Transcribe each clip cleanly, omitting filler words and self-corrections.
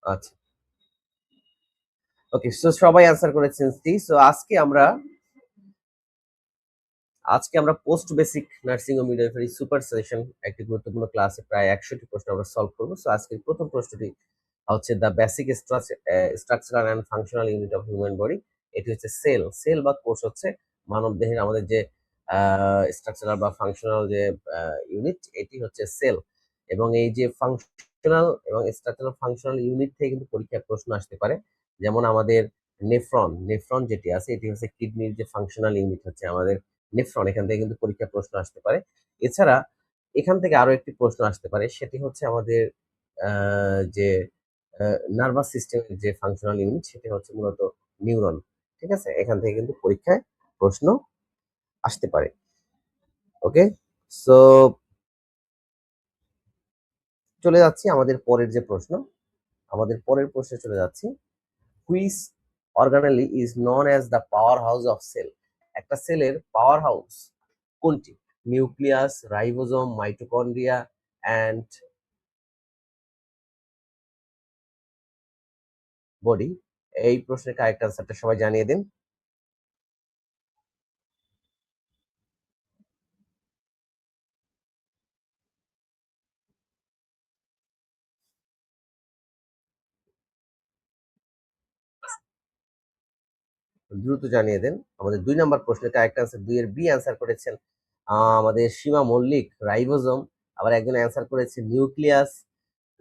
আচ্ছা, ওকে, সো সবাই অ্যান্সার করেছেন সি। সো আজকে আমরা পোস্ট বেসিক নার্সিং ও মিডওয়াইফারি সুপার সেশন একটি গুরুত্বপূর্ণ ক্লাসে প্রায় 100টি প্রশ্ন আমরা সলভ করবো। সো আজকের প্রথম প্রশ্নটি হচ্ছে the basic structural and functional unit of human body. এটি হচ্ছে সেল। সেল বা কোষ হচ্ছে মানব দেহের আমাদের যে স্ট্রাকচারাল বা ফাংশনাল যে ইউনিট, এটি হচ্ছে সেল। এবং এই যে ফাংশনাল এবং স্ট্রাকচারাল ফাংশনাল ইউনিট থেকে কিন্তু পরীক্ষায় প্রশ্ন আসতে পারে। যেমন আমাদের নেফ্রন, নেফ্রন যেটি আছে এটি হচ্ছে কিডনির যে ফাংশনাল ইউনিট হচ্ছে আমাদের নেফ্রন, এখান থেকে কিন্তু পরীক্ষা প্রশ্ন আসতে পারে। এছাড়া এখান থেকে আরো একটি প্রশ্ন আসতে পারে, সেটি হচ্ছে আমাদের যে নার্ভাস সিস্টেমের যে ফাংশনাল ইউনিট সেটি হচ্ছে মূলত নিউরন। ঠিক আছে, এখান থেকে কিন্তু পরীক্ষায় প্রশ্ন আসতে পারে। ওকে, সো চলে যাচ্ছি আমাদের পরের যে প্রশ্ন, আমাদের পরের প্রশ্নে চলে যাচ্ছি। Which organelle is known as the power house of cell. একটা সেলের পাওয়ার হাউস কোনটি? Nucleus, ribosome, mitochondria and body. এই প্রশ্নের কারেক্ট আনসারটা সবাই জানিয়ে দিন। দ্রুত জানিয়ে দেন। আমাদের 2 নম্বর প্রশ্নের কারেক্ট আনসার 2 এর বি অ্যান্সার করেছেন আমাদের সীমা মল্লিক, রাইবোজোম। আবার একজন অ্যান্সার করেছে নিউক্লিয়াস।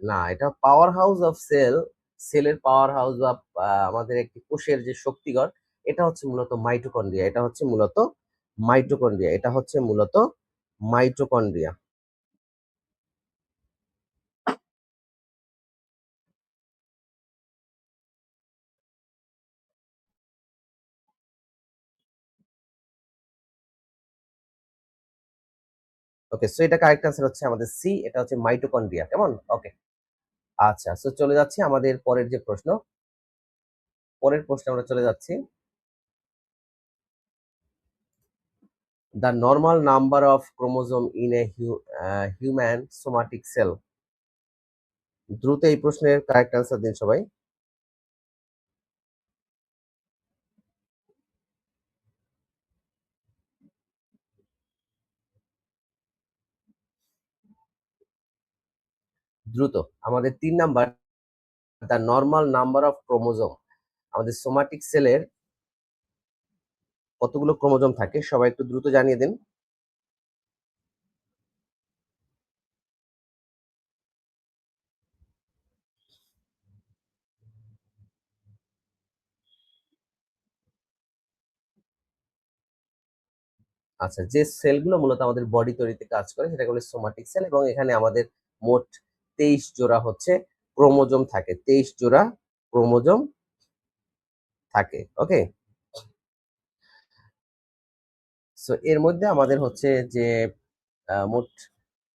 না, এটা পাওয়ার হাউস অফ সেল, সেলের পাওয়ার হাউস বা আমাদের একটি কোষের যে শক্তিগড়, এটা হচ্ছে মূলত মাইটোকন্ড্রিয়া। এটা হচ্ছে মূলত মাইটোকন্ড্রিয়া। এটা হচ্ছে মূলত মাইটোকন্ড্রিয়া। ওকে, সো এটা কারেক্ট আনসার হচ্ছে আমাদের সি, এটা হচ্ছে মাইটোকন্ড্রিয়া। কেমন? ওকে, আচ্ছা, সো চলে যাচ্ছি আমাদের পরের যে প্রশ্ন, পরের প্রশ্নে আমরা চলে যাচ্ছি। The normal number of chromosome in a human somatic sell. দ্রুত এই প্রশ্নের কারেক্ট আনসার দিন সবাই। দ্রুত। আমাদের 3 number, the normal number of chromosome. আমাদের সোমাটিক সেলের কতগুলো ক্রোমোজোম থাকে সবাই একটু দ্রুত জানিয়ে দিন। আচ্ছা, যে সেলগুলো মূলত আমাদের বডি তৈরিতে কাজ করে সেটাকে বলে সোমাটিক সেল, এবং এখানে আমাদের মোট 23 জোড়া হচ্ছে ক্রোমোজোম থাকে। 23 জোড়া ক্রোমোজোম থাকে। ওকে, সো এর মধ্যে আমাদের হচ্ছে যে মোট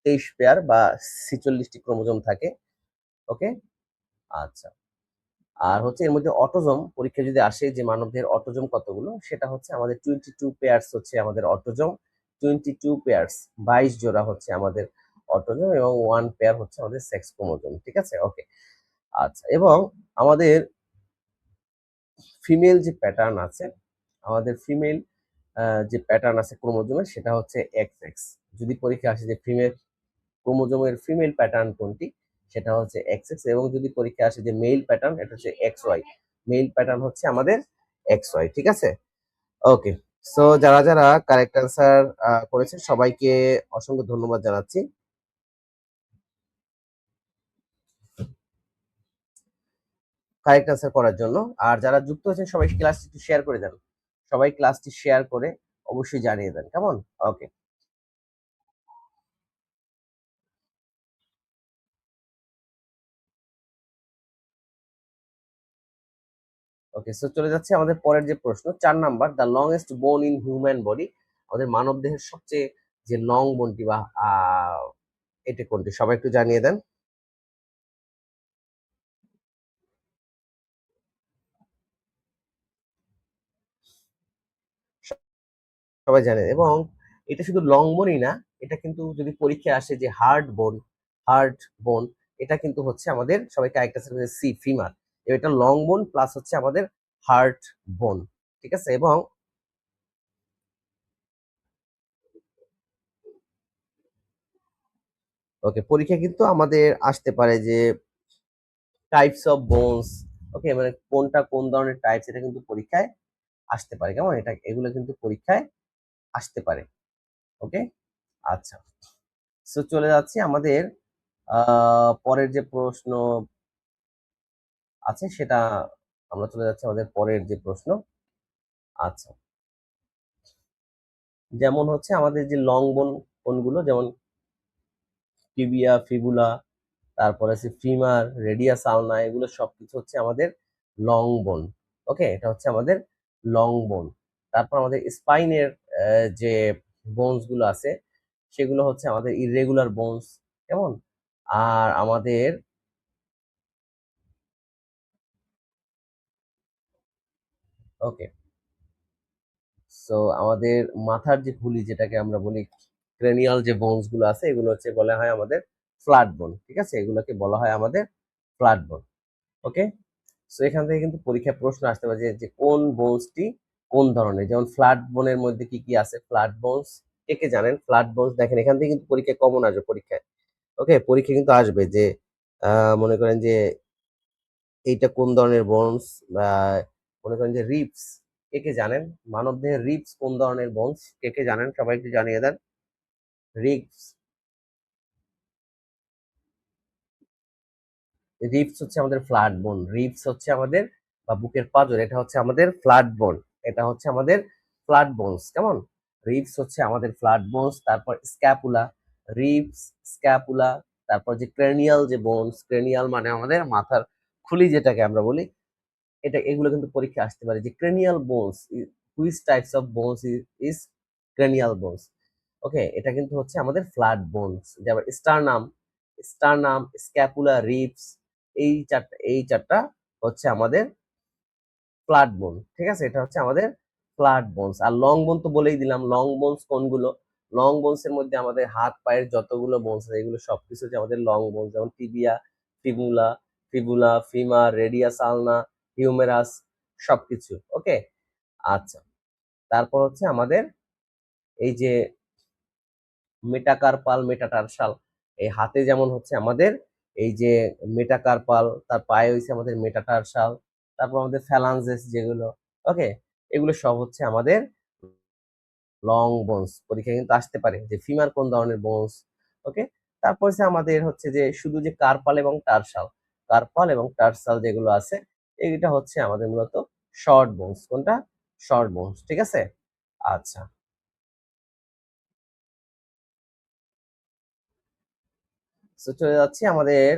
23 পেয়ার বা 46টি ক্রোমোজোম থাকে। ওকে, আচ্ছা। আর হচ্ছে এর মধ্যে অটোজোম পরীক্ষা যদি আসে যে মানবদেহের অটোজোম কতগুলো, সেটা হচ্ছে আমাদের 22 পেয়ার্স হচ্ছে আমাদের অটোজোম। 22 পেয়ার্স, 22 জোড়া হচ্ছে আমাদের অটোজোম, এবং 1 পেয়ার হচ্ছে আমাদের সেক্স ক্রোমোজোম। ঠিক আছে, ওকে, আচ্ছা। এবং আমাদের ফিমেল যে প্যাটার্ন আছে, আমাদের ফিমেল যে প্যাটার্ন আছে ক্রোমোজোমের, সেটা হচ্ছে এক্স এক্স। যদি পরীক্ষা আসে যে ফিমেল ক্রোমোজোমের ফিমেল প্যাটার্ন কোনটি, সেটা হচ্ছে এক্স এক্স। এবং যদি পরীক্ষা আসে যে মেল প্যাটার্ন, এটা হচ্ছে এক্স ওয়াই। মেল প্যাটার্ন হচ্ছে আমাদের এক্স ওয়াই। ঠিক আছে, ওকে। সো যারা যারা কারেক্ট অ্যান্সার করেছেন সবাইকে অসংখ্য ধন্যবাদ জানাচ্ছি কারেক্ট অ্যান্সার করার জন্য। আর যারা যুক্ত হয়েছেন সবাই ক্লাসটি একটু শেয়ার করে দেন। সবাই ক্লাসটি শেয়ার করে অবশ্যই জানিয়ে দেন। কেমন? ওকে, ওকে, সো চলে যাচ্ছে আমাদের পরের যে প্রশ্ন, 4 নাম্বার, দ্য লংগেস্ট বোন ইন হিউম্যান বডি। আমাদের মানব দেহের সবচেয়ে যে লং বোনটি বা এটা কোনটি সবাই একটু জানিয়ে দেন। সবাই জানেন। এবং এটা শুধু লং বোনই না, এটা কিন্তু যদি পরীক্ষায় আসে যে হার্ড বোন, হার্ড বোন, এটা কিন্তু হচ্ছে আমাদের সবাই কারেক্ট আছে সি ফিমার। এটা লং বোন প্লাস হচ্ছে আমাদের হার্ট বোন, ঠিক আছে। এবং ওকে, পরীক্ষা কিন্তু আমাদের আসতে পারে যে টাইপস অফ বোনস, ওকে, মানে কোনটা কোন ধরনের টাইপস, এটা কিন্তু পরীক্ষায় আসতে পারে, কেমন, এটা এগুলো কিন্তু পরীক্ষায় আসতে পারে। ওকে, আচ্ছা, সো চলে যাচ্ছি আমাদের পরের যে প্রশ্ন আছে সেটা, আমরা চলে যাচ্ছি আমাদের পরের যে প্রশ্ন। আচ্ছা, যেমন হচ্ছে আমাদের যে লং বোন কোনগুলো, যেমন টিবিয়া, ফিবুলা, তারপরে আছে ফিমার, রেডিয়াস আলনা, এগুলো সবকিছু হচ্ছে আমাদের লং বোন। ওকে, এটা হচ্ছে আমাদের লং বোন। তারপর আমাদের স্পাইনের যে বোনস গুলো আছে সেগুলো হচ্ছে আমাদের ইররেগুলার বোনস, কেমন। আর আমাদের ওকে, সো আমাদের মাথার যে খুলি যেটাকে আমরা বলি ক্রেনিয়াল যে বোনস গুলো আছে এগুলো হচ্ছে বলা হয় আমাদের ফ্ল্যাট বোন, ঠিক আছে, এগুলোকে বলা হয় আমাদের ফ্ল্যাট বোন। ওকে, সো এখান থেকে কিন্তু পরীক্ষায় প্রশ্ন আসতে পারে যে যে কোন বোনসটি কোন ধরনের, যেমন ফ্ল্যাট বোনের মধ্যে কি কি আছে, ফ্ল্যাট বোনস, কে কে জানেন ফ্ল্যাট বোনস, দেখেন এখান থেকে কিন্তু পরীক্ষায় কমন আসবে পরীক্ষায়। ওকে, পরীক্ষা কিন্তু আসবে যে মনে করেন যে এইটা কোন ধরনের বোনস, বা মনে করেন যে রিবস, কে কে জানেন মানবদেহের রিবস কোন ধরনের বোনস, কে কে জানেন সবাই একটু জানিয়ে দেন। রিবস, রিবস হচ্ছে আমাদের ফ্ল্যাট বোন, রিবস হচ্ছে আমাদের বা বুকের পাঁজর, এটা হচ্ছে আমাদের ফ্ল্যাট বোন, এটা হচ্ছে আমাদের ফ্ল্যাট বোনস, কেমন। রিবস হচ্ছে আমাদের ফ্ল্যাট বোনস, তারপর স্ক্যাপুলা, রিবস, স্ক্যাপুলা, তারপর যে ক্রেনিয়াল যে বোনস, ক্রেনিয়াল মানে আমাদের মাথার খুলি যেটাকে আমরা বলি, এটা এগুলো কিন্তু পরীক্ষা আসতে পারে যে cranial bones, which types of bones is cranial bones. Okay, এটা কিন্তু হচ্ছে আমাদের ফ্ল্যাট বোনস, যেমন স্টারনাম, স্টারনাম, স্ক্যাপুলা, রিবস, এই চারটা হচ্ছে আমাদের ফ্ল্যাট বোন, ঠিক আছে, এটা হচ্ছে আমাদের ফ্ল্যাট বোনস। আর লং বোন তো বলেই দিলাম, লং বোনস কোনগুলো, লং বোনস এর মধ্যে আমাদের হাত পায়ের যতগুলো বোনস আছে এগুলো সবকিছু হচ্ছে আমাদের লং বোনস, যেমন টিবিয়া, ফিবুলা, ফিমার, রেডিয়াস আলনা, হিউমেরাস, সবকিছু। ওকে, আচ্ছা, তারপর হচ্ছে আমাদের এই যে মেটাকার্পাল, মেটাটার্সাল, এই হাতে যেমন হচ্ছে আমাদের এই যে মেটাকার্পাল, তার পায়ে হচ্ছে আমাদের মেটাটার্সাল, তারপর আমাদের ফ্যালাঞ্জেস যেগুলো, ওকে, এগুলো সব হচ্ছে আমাদের লং বোনস, পরীক্ষায় কিন্তু আসতে পারে যে ফিমার কোন ধরনের বোনস। ওকে, তারপর হচ্ছে আমাদের হচ্ছে যে শুধু যে কার্পাল এবং টার্সাল, কার্পাল এবং টার্সাল যেগুলো আছে এইটা হচ্ছে আমাদের মূলত শর্ট বোনস, কোনটা, শর্ট বোনস, ঠিক আছে। আচ্ছা, তো চলে যাচ্ছি আমাদের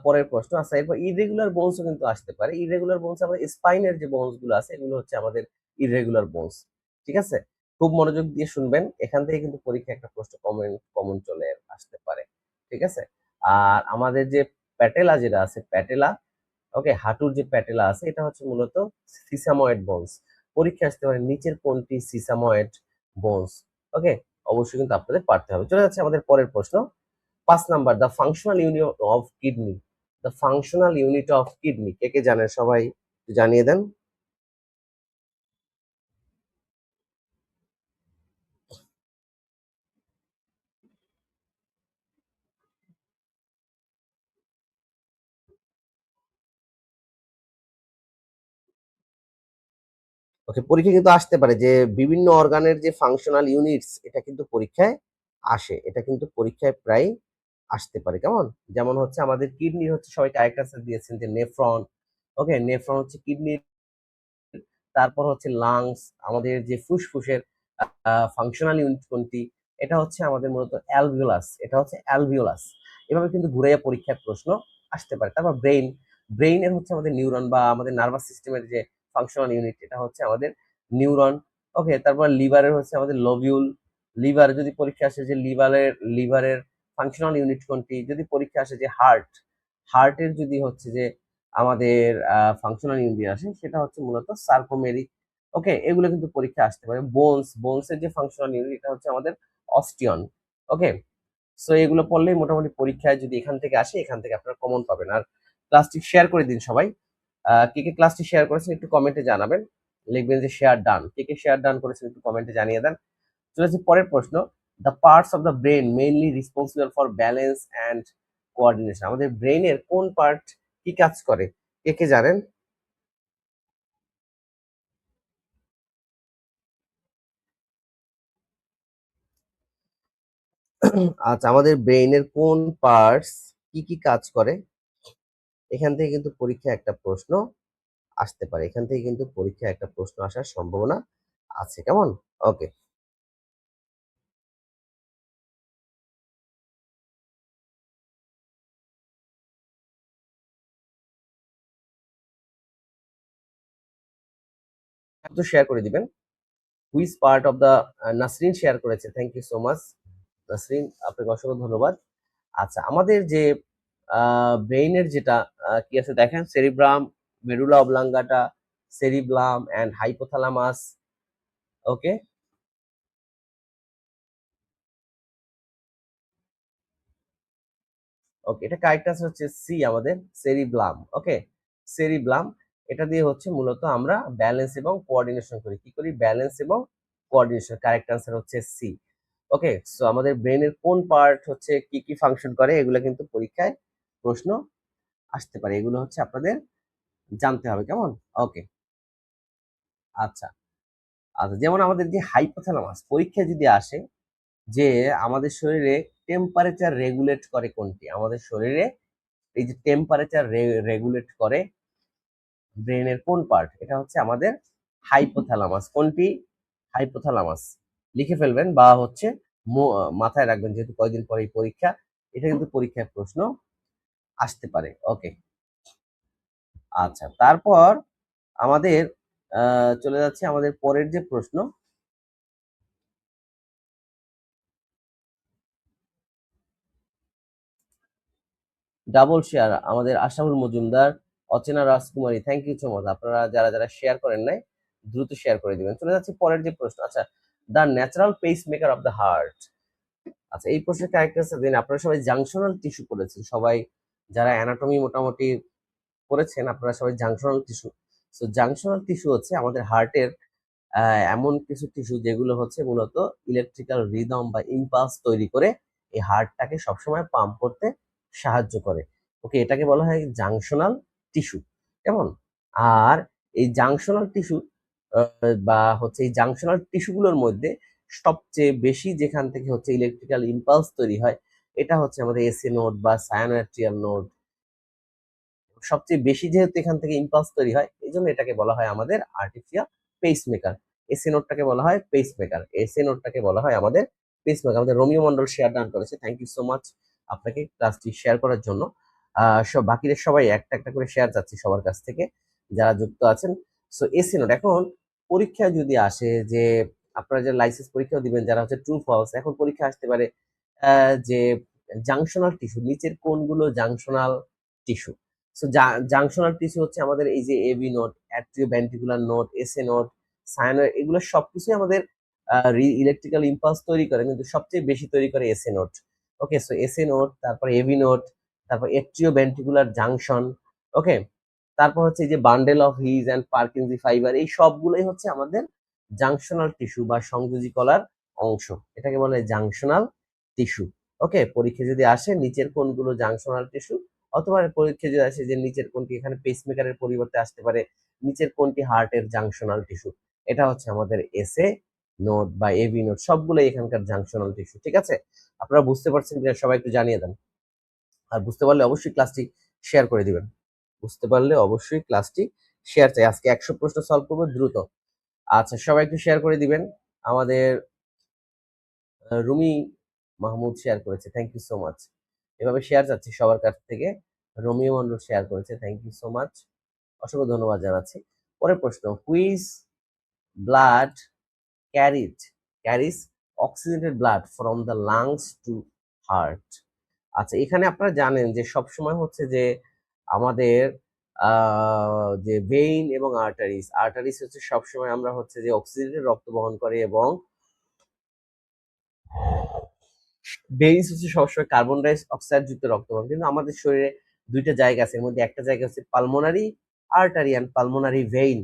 পরের প্রশ্ন। আচ্ছা, এরপর ইররেগুলার বোনসও কিন্তু আসতে পারে। ইররেগুলার বোনস আমাদের স্পাইনের যে বোনস গুলো আছে এগুলো হচ্ছে আমাদের ইররেগুলার বোনস, ঠিক আছে। খুব মনোযোগ দিয়ে শুনবেন, এখান থেকে কিন্তু পরীক্ষায় একটা প্রশ্ন কমন কমন চলে আসতে পারে, ঠিক আছে। আর আমাদের যে প্যাটেলা যেটা আছে, প্যাটেলা, ওকে, হাঁটুর যে প্যাটেলা আছে এটা হচ্ছে মূলত সিসাময়েড বোনস, পরীক্ষা আসতে পারে নিচের কোনটি সিসাময়েড বোনস। ওকে, অবশ্যই কিন্তু আপনাদের পারতে হবে। চলে যাচ্ছে আমাদের পরের প্রশ্ন, 5 number, the functional unit of kidney, the functional unit of kidney, কে কে জানেন সবাই একটু জানিয়ে দেন। ওকে, পরীক্ষা কিন্তু আসতে পারে যে বিভিন্ন অর্গানের যে ফাংশনাল ইউনিটস, এটা কিন্তু পরীক্ষায় আসে, এটা কিন্তু পরীক্ষায় প্রায় আসতে পারে, কেমন। যেমন হচ্ছে আমাদের কিডনি হচ্ছে সবাই কারেক্ট আনসার দিয়েছেন যে নেফ্রন। ওকে, নেফ্রন হচ্ছে কিডনি, তারপর হচ্ছে লাংস, আমাদের যে ফুসফুসের ফাংশনাল ইউনিট কোনটি, এটা হচ্ছে আমাদের মূলত অ্যালভিওলাস, এটা হচ্ছে অ্যালভিওলাস। এভাবে কিন্তু ঘুরাইয়া পরীক্ষার প্রশ্ন আসতে পারে। তারপর ব্রেইন, ব্রেইনের হচ্ছে আমাদের নিউরন বা আমাদের নার্ভাস সিস্টেমের যে ফাংশনাল ইউনিট এটা হচ্ছে আমাদের নিউরন। ওকে, তারপর লিভারের হচ্ছে আমাদের লোবিউল, লিভার যদি পরীক্ষা আসে যে লিভারের ফাংশনাল ইউনিট কোনটি, যদি পরীক্ষা আসে যে হার্ট, হার্টের যদি হচ্ছে যে আমাদের ফাংশনাল ইউনিট আসে সেটা হচ্ছে মূলত সার্কোমেরি। ওকে, এগুলো কিন্তু পরীক্ষা আসতে পারে। বোনস, বোনসের যে ফাংশনাল ইউনিট এটা হচ্ছে আমাদের অস্টিয়ন। ওকে, সো এগুলো পড়লেই মোটামুটি পরীক্ষায় যদি এখান থেকে আসে, এখান থেকে আপনারা কমন পাবেন। আর ক্লাসটি শেয়ার করে দিন সবাই। কে কে ক্লাসটি শেয়ার করেছেন একটু কমেন্টে জানাবেন। লিখবেন যে শেয়ার ডান। কে কে শেয়ার ডান করেছেন একটু কমেন্টে জানিয়ে দেন। চলে আসছি পরের প্রশ্ন। The parts of the brain mainly responsible for balance and coordination. আমাদের ব্রেইনের কোন পার্ট কি কাজ করে, কে কে জানেন? আচ্ছা, আমাদের ব্রেইনের কোন পার্টস কি কি কাজ করে? এখান থেকে কিন্তু পরীক্ষায় একটা প্রশ্ন আসতে পারে, এখান থেকে কিন্তু পরীক্ষায় একটা প্রশ্ন আসার সম্ভাবনা আছে, কেমন? ওকে। তো শেয়ার করে দিবেন। Which part of the Nasrin share করেছে, thank you so much Nasrin, আপনাকে অসংখ্য ধন্যবাদ। আচ্ছা, আমাদের যে ব্রেইনের যেটা কি আছে দেখেন, cerebrum, medulla oblongata, cerebellum and hypothalamus. Okay, okay, এটা কারেক্ট আনসার হচ্ছে সি, আমাদের সেরিব্লাম। ওকে, সেরিব্লাম, এটা দিয়ে হচ্ছে মূলত আমরা ব্যালেন্স এবং কোঅর্ডিনেশন করি। কি করি? ব্যালেন্স এবং কোঅর্ডিনেশন। কারেক্ট আনসার হচ্ছে সি। ওকে, সো আমাদের ব্রেনের কোন পার্ট হচ্ছে কি কি ফাংশন করে, এগুলো কিন্তু পরীক্ষায় প্রশ্ন আসতে পারে, এগুলো হচ্ছে আপনাদের জানতে হবে, কেমন? ওকে, আচ্ছা। আচ্ছা, যেমন আমাদের যে হাইপোথ্যালামাস, পরীক্ষায় যদি আসে যে আমাদের শরীরে টেম্পারেচার রেগুলেট করে কোনটি, আমাদের শরীরে এই যে টেম্পারেচার রেগুলেট করে ব্রেনের কোন পার্ট, এটা হচ্ছে আমাদের হাইপোথ্যালামাস। কোনটি? হাইপোথ্যালামাস। লিখে ফেলবেন বা হচ্ছে মাথায় রাখবেন, যেহেতু কয়েকদিন পরেই পরীক্ষা, এটা কিন্তু পরীক্ষায় প্রশ্ন আসতে পারে। ওকে, আচ্ছা, তারপর আমাদের চলে যাচ্ছে আমাদের পরের যে প্রশ্ন। ডাবল শেয়ার, আমাদের আশাহুল মজুমদার, অচেনা রাজকুমারী, থ্যাংক ইউ সো মাচ। আপনারা যারা যারা শেয়ার করেন নাই, দ্রুত শেয়ার করে দিবেন। চলে যাচ্ছে পরের যে প্রশ্ন। আচ্ছা, the natural pace maker of the heart. আচ্ছা, এই প্রশ্নের ক্যারেক্টার দিন। আপনারা সবাই জাংশনাল টিস্যু করেছেন, সবাই যারা অ্যানাটমি মোটামুটি করেছেন, আপনারা সবাই junctional tissue. So junctional tissue হচ্ছে আমাদের হার্টের এমন কিছু টিস্যু যেগুলো হচ্ছে মূলত ইলেকট্রিক্যাল রিদম বা ইম্পালস তৈরি করে এই হার্টটাকে সবসময় পাম্প করতে সাহায্য করে। ওকে, এটাকে বলা হয় জাংশনাল টিস্যু, কেমন? আর এই জাংশনাল টিস্যু বা হচ্ছে এই জাংশনাল টিস্যুগুলোর মধ্যে সবচেয়ে বেশি যেখান থেকে হচ্ছে ইলেকট্রিক্যাল ইম্পালস তৈরি হয়, এটা হচ্ছে আমাদের এসি নোড বা সায়ানোয়াট্রিয়াল নোড। সবচেয়ে বেশি যেহেতু এখান থেকে ইম্পালস তৈরি হয়, এই জন্য এটাকে বলা হয় আমাদের আর্টিফিশিয়াল পেস মেকার। এসি নোডটাকে বলা হয় পেস মেকার, এসি নোডটাকে বলা হয় আমাদের পেস মেকার। আমাদের রোমিও মন্ডল শেয়ার ডান করেছে, থ্যাংক ইউ সো মাচ আপনাকে ক্লাসটি শেয়ার করার জন্য। সব বাকিদের সবাই একটা একটা করে শেয়ার চাচ্ছি সবার কাছ থেকে যারা যুক্ত আছেন। সো এসি নোড, এখন পরীক্ষায় যদি আসে যে আপনারা যে লাইসেন্স পরীক্ষা দিবেন, যারা হচ্ছে ট্রু ফলস, এখন পরীক্ষা আসতে পারে যে জাংশনাল টিস্যু নিচের কোনগুলো junctional tissue. So junctional tissue হচ্ছে আমাদের এই যে AB node, atrioventricular node, SA node, cyanoid, এগুলো সবকিছুই আমাদের ইলেকট্রিক্যাল ইম্পালস তৈরি করে, কিন্তু সবচেয়ে বেশি তৈরি করে এসএ নোড। ওকে, সো এসএ নোড, তারপর এবি নোড, তারপর অ্যাট্রিওভেন্ট্রিকুলার জাংশন। ওকে, তারপর হচ্ছে এই যে bundle of his and Purkinje fibre, এই সবগুলোই হচ্ছে আমাদের জাংশনাল টিস্যু বা সংযোজী কলার অংশ, এটাকে বলে জাংশনাল টিস্যু। ওকে, পরীক্ষা যদি আসে নিচের কোনগুলো জাংশনাল টিস্যু, অথবা পরীক্ষা যদি আসে যে নিচের কোনটি, এখানে পেসমেকারের পরিবর্তে আসতে পারে নিচের কোনটি হার্টের জাংশনাল টিস্যু, এটা হচ্ছে আমাদের এসএ নোড বা এবি নোড, সবগুলোই এখানকার জাংশনাল টিস্যু। ঠিক আছে, আপনারা বুঝতে পারছেন কিনা সবাই একটু জানিয়ে দেন। আর বুঝতে পারলে অবশ্যই ক্লাসটি শেয়ার করে দিবেন। বুঝতে পারলে অবশ্যই ক্লাসটি শেয়ার চাই, আজকে 100 প্রশ্ন সলভ করবো দ্রুত। আচ্ছা, সবাই একটু শেয়ার করে দিবেন। আমাদের রুমি মাহমুদ শেয়ার করেছে, থ্যাংক ইউ সো মাচ। এভাবে শেয়ার যাচ্ছে সবার কাছ থেকে। রোমিও মন্ডল শেয়ার করেছে, থ্যাংক ইউ সো মাচ, অসংখ্য ধন্যবাদ জানাচ্ছি। পরের প্রশ্ন, which blood carried carries oxygenated blood from the lungs to heart. আচ্ছা, এখানে আপনারা জানেন যে সবসময় হচ্ছে যে আমাদের যে ভেইন এবং আর্টারিস, আর্টারিস হচ্ছে সবসময় আমরা হচ্ছে যে অক্সিজেনের রক্ত বহন করে এবং ভেইনস হচ্ছে সবসময় কার্বন ডাই অক্সাইড যুক্ত রক্ত বহন, কিন্তু আমাদের শরীরে দুইটা জায়গা আছে, এর মধ্যে একটা জায়গা হচ্ছে pulmonary artery and pulmonary vein.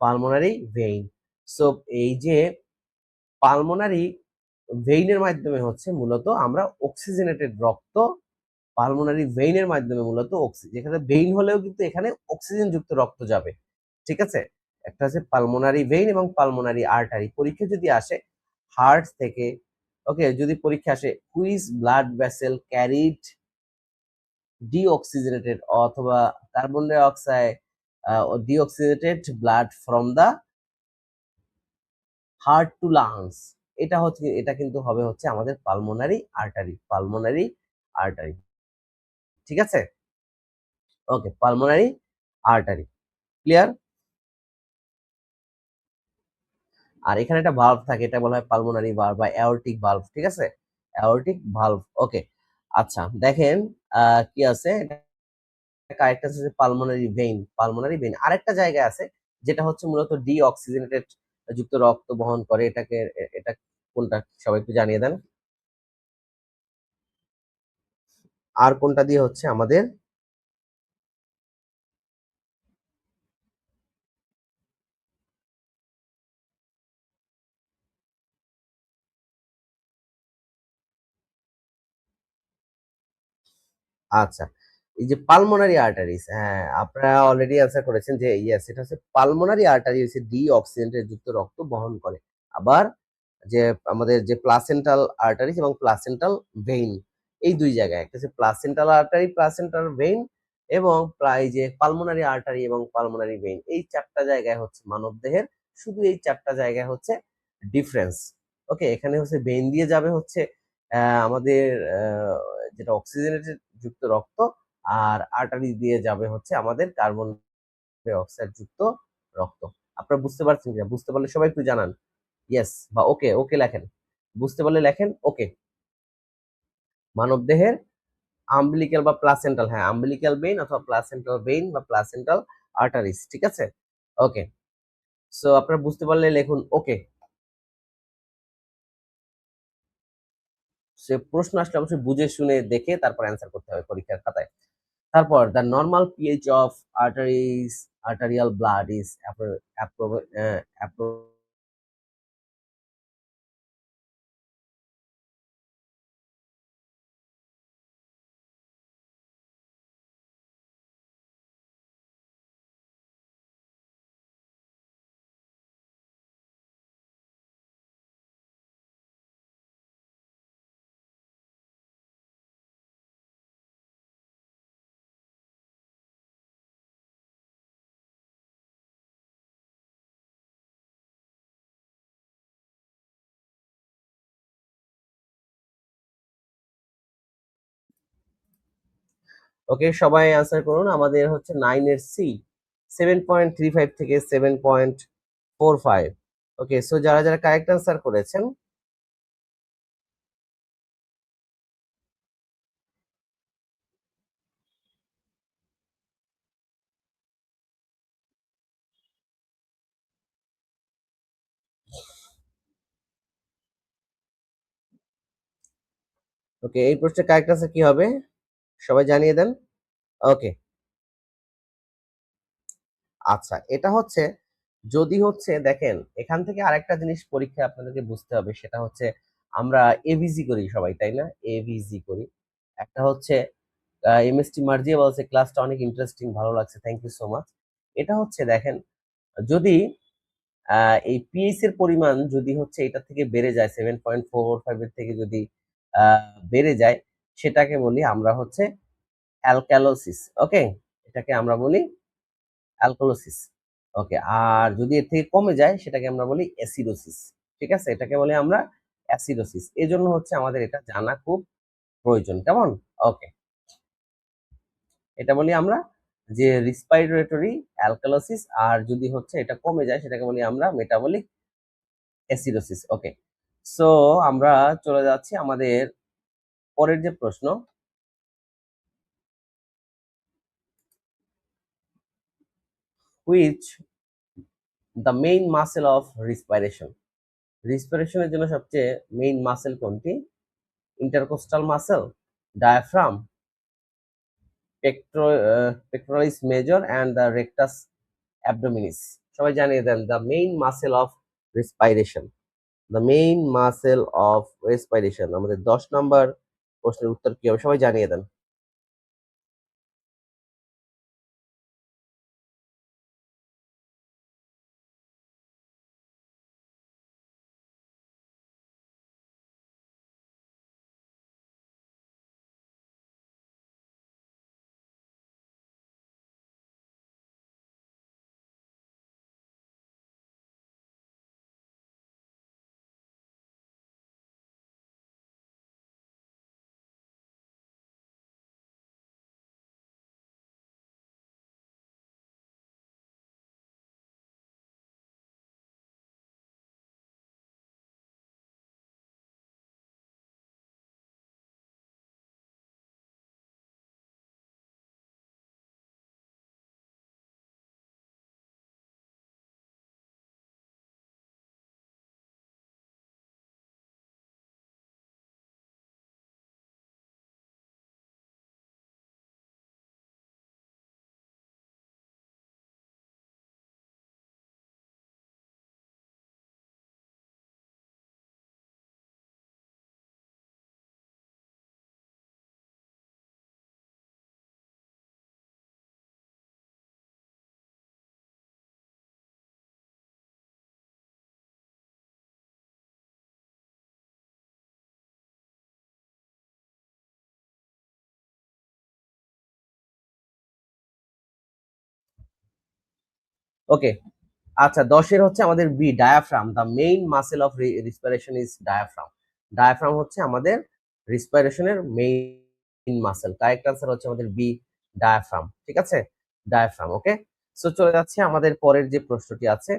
Pulmonary vein. So এই যে পালমোনারি ভেইনের মাধ্যমে হচ্ছে মূলত আমরা অক্সিজেনেটেড রক্ত পালমোনারি ভেইনের মাধ্যমে মূলত অক্সিজেন, যেখানে ভেইন হলেও কিন্তু এখানে অক্সিজেন যুক্ত রক্ত যাবে। ঠিক আছে, একটা হচ্ছে পালমোনারি ভেইন এবং পালমোনারি আর্টারি। পরীক্ষা যদি আসে হার্ট থেকে, ওকে, যদি পরীক্ষা আসে which blood vessel carried deoxygenated অথবা carbon dioxide deoxygenated blood from the heart to lungs, এটা হচ্ছে, এটা কিন্তু হবে হচ্ছে আমাদের পালমোনারি আর্টারি। পালমোনারি আর্টারি, ঠিক আছে, ওকে, পালমোনারি আর্টারি। ক্লিয়ার? আর এখানে একটা ভালভ থাকে, এটা বলা হয় পালমোনারি ভালভ বা অ্যাওর্টিক ভালভ। ঠিক আছে, অ্যাওর্টিক ভালভ। ওকে, আচ্ছা দেখেন কি আছে, আরেকটা হচ্ছে পালমোনারি ভেইন। পালমোনারি ভেইন আরেকটা জায়গায় আছে যেটা হচ্ছে মূলত ডিঅক্সিজেনেটেড যুক্ত রক্ত বহন করে। এটাকে, এটা কোনটা সবাই একটু জানিয়ে দেন। আর কোনটা দিয়ে হচ্ছে আমাদের আচ্ছা, এই যে পালমোনারি আর্টারিস, হ্যাঁ আপনারা অলরেডি অ্যান্সার করেছেন যে ইয়েস, এটা হচ্ছে পালমোনারি আর্টারি হচ্ছে ডিঅক্সিজেনেটেড যুক্ত রক্ত বহন করে। আবার যে আমাদের যে প্লাসেন্টাল আর্টারিস এবং প্লাসেন্টাল ভেইন, এই দুই জায়গায়, একটা হচ্ছে প্লাসেন্টাল আর্টারি প্লাসেন্টাল ভেইন এবং প্রায় যে পালমোনারি আর্টারি এবং পালমোনারি ভেইন, এই চারটা জায়গায় হচ্ছে মানব দেহের, শুধু এই চারটা জায়গায় হচ্ছে ডিফারেন্স। ওকে, এখানে হচ্ছে ভেইন দিয়ে যাবে হচ্ছে আমাদের যেটা অক্সিজেনেটেড যুক্ত রক্ত, আর আর্টারি দিয়ে যাবে হচ্ছে আমাদের কার্বন ডাই অক্সাইড যুক্ত রক্ত। আপনারা বুঝতে পারছেন কিনা? বুঝতে পারলে সবাই একটু জানান ইয়েস বা ওকে। ওকে লেখেন, বুঝতে পারলে লেখেন ওকে। মানবদেহের আম্বিলিক্যাল বা প্লাসেন্টাল, হ্যাঁ আম্বিলিক্যাল ভেইন অথবা প্লাসেন্টাল ভেইন বা প্লাসেন্টাল আর্টারিস। ঠিক আছে, ওকে। সো আপনারা বুঝতে পারলে লিখুন ওকে। সে প্রশ্ন আসলে অবশ্যই বুঝে শুনে দেখে তারপর অ্যান্সার করতে হবে পরীক্ষার খাতায়। তারপর the normal pH of arteries arterial blood is okay, সবাই অ্যান্সার করুন। আমাদের হচ্ছে 9 এর সি 7.35 থেকে 7.45। ওকে, সো যারা যারা কারেক্ট অ্যান্সার করেছেন, ওকে এই প্রশ্নের কারেক্ট অ্যান্সার কি হবে সবাই জানিয়ে দেন। ওকে, আচ্ছা এটা হচ্ছে, যদি হচ্ছে দেখেন এখান থেকে আরেকটা জিনিস পরীক্ষায় আপনাদেরকে বুঝতে হবে, সেটা হচ্ছে আমরা এভিজি করি সবাই, তাই না? এভিজি করি। একটা হচ্ছে এমএসটি মার্জিয়া বলছে ক্লাসটা অনেক ইন্টারেস্টিং, ভালো লাগছে, থ্যাংক ইউ সো মাচ। এটা হচ্ছে দেখেন, যদি এই পিএইচ এর পরিমাণ যদি হচ্ছে এটা থেকে বেড়ে যায় 7.45 এর থেকে যদি বেড়ে যায়, সেটাকে বলি আমরা হচ্ছে অ্যালকালোসিস। ওকে, এটাকে আমরা বলি অ্যালকালোসিস। ওকে, আর যদি এর থেকে কমে যায় সেটাকে আমরা বলি অ্যাসিডোসিস। ঠিক আছে, এটাকে বলি আমরা অ্যাসিডোসিস। এজন্য হচ্ছে আমাদের এটা জানা খুব প্রয়োজন, কেমন? ওকে, এটা বলি আমরা যে রেসপিরেটরি অ্যালকালোসিস, আর যদি হচ্ছে এটা কমে যায় সেটাকে বলি আমরা মেটাবলিক অ্যাসিডোসিস। ওকে, সো আমরা চলে যাচ্ছি আমাদের পরের যে প্রশ্ন, which the main muscle of respiration. রেসপিরেশনের জন্য সবচেয়ে মেইন মাসেল কোনটি? Intercostal muscle, diaphragm, pectoralis major and the rectus abdominis. সবাই জানিয়ে দেন the main muscle of respiration. The main muscle of respiration. আমাদের 10 নম্বর প্রশ্নের উত্তর কি হবে সবাই জানিয়ে দেন। ওকে, আচ্ছা 10 হচ্ছে আমাদের B diaphragm. The main muscle of respiration is diaphragm. Diaphragm হচ্ছে আমাদের রেসপিরেশনের মেইন মাসেল। কারেক্ট আনসার হচ্ছে আমাদের বি ডায়াফ্রাম। ঠিক আছে, ডায়াফ্রাম। ওকে, সো চলে যাচ্ছে আমাদের পরের যে প্রশ্নটি আছে।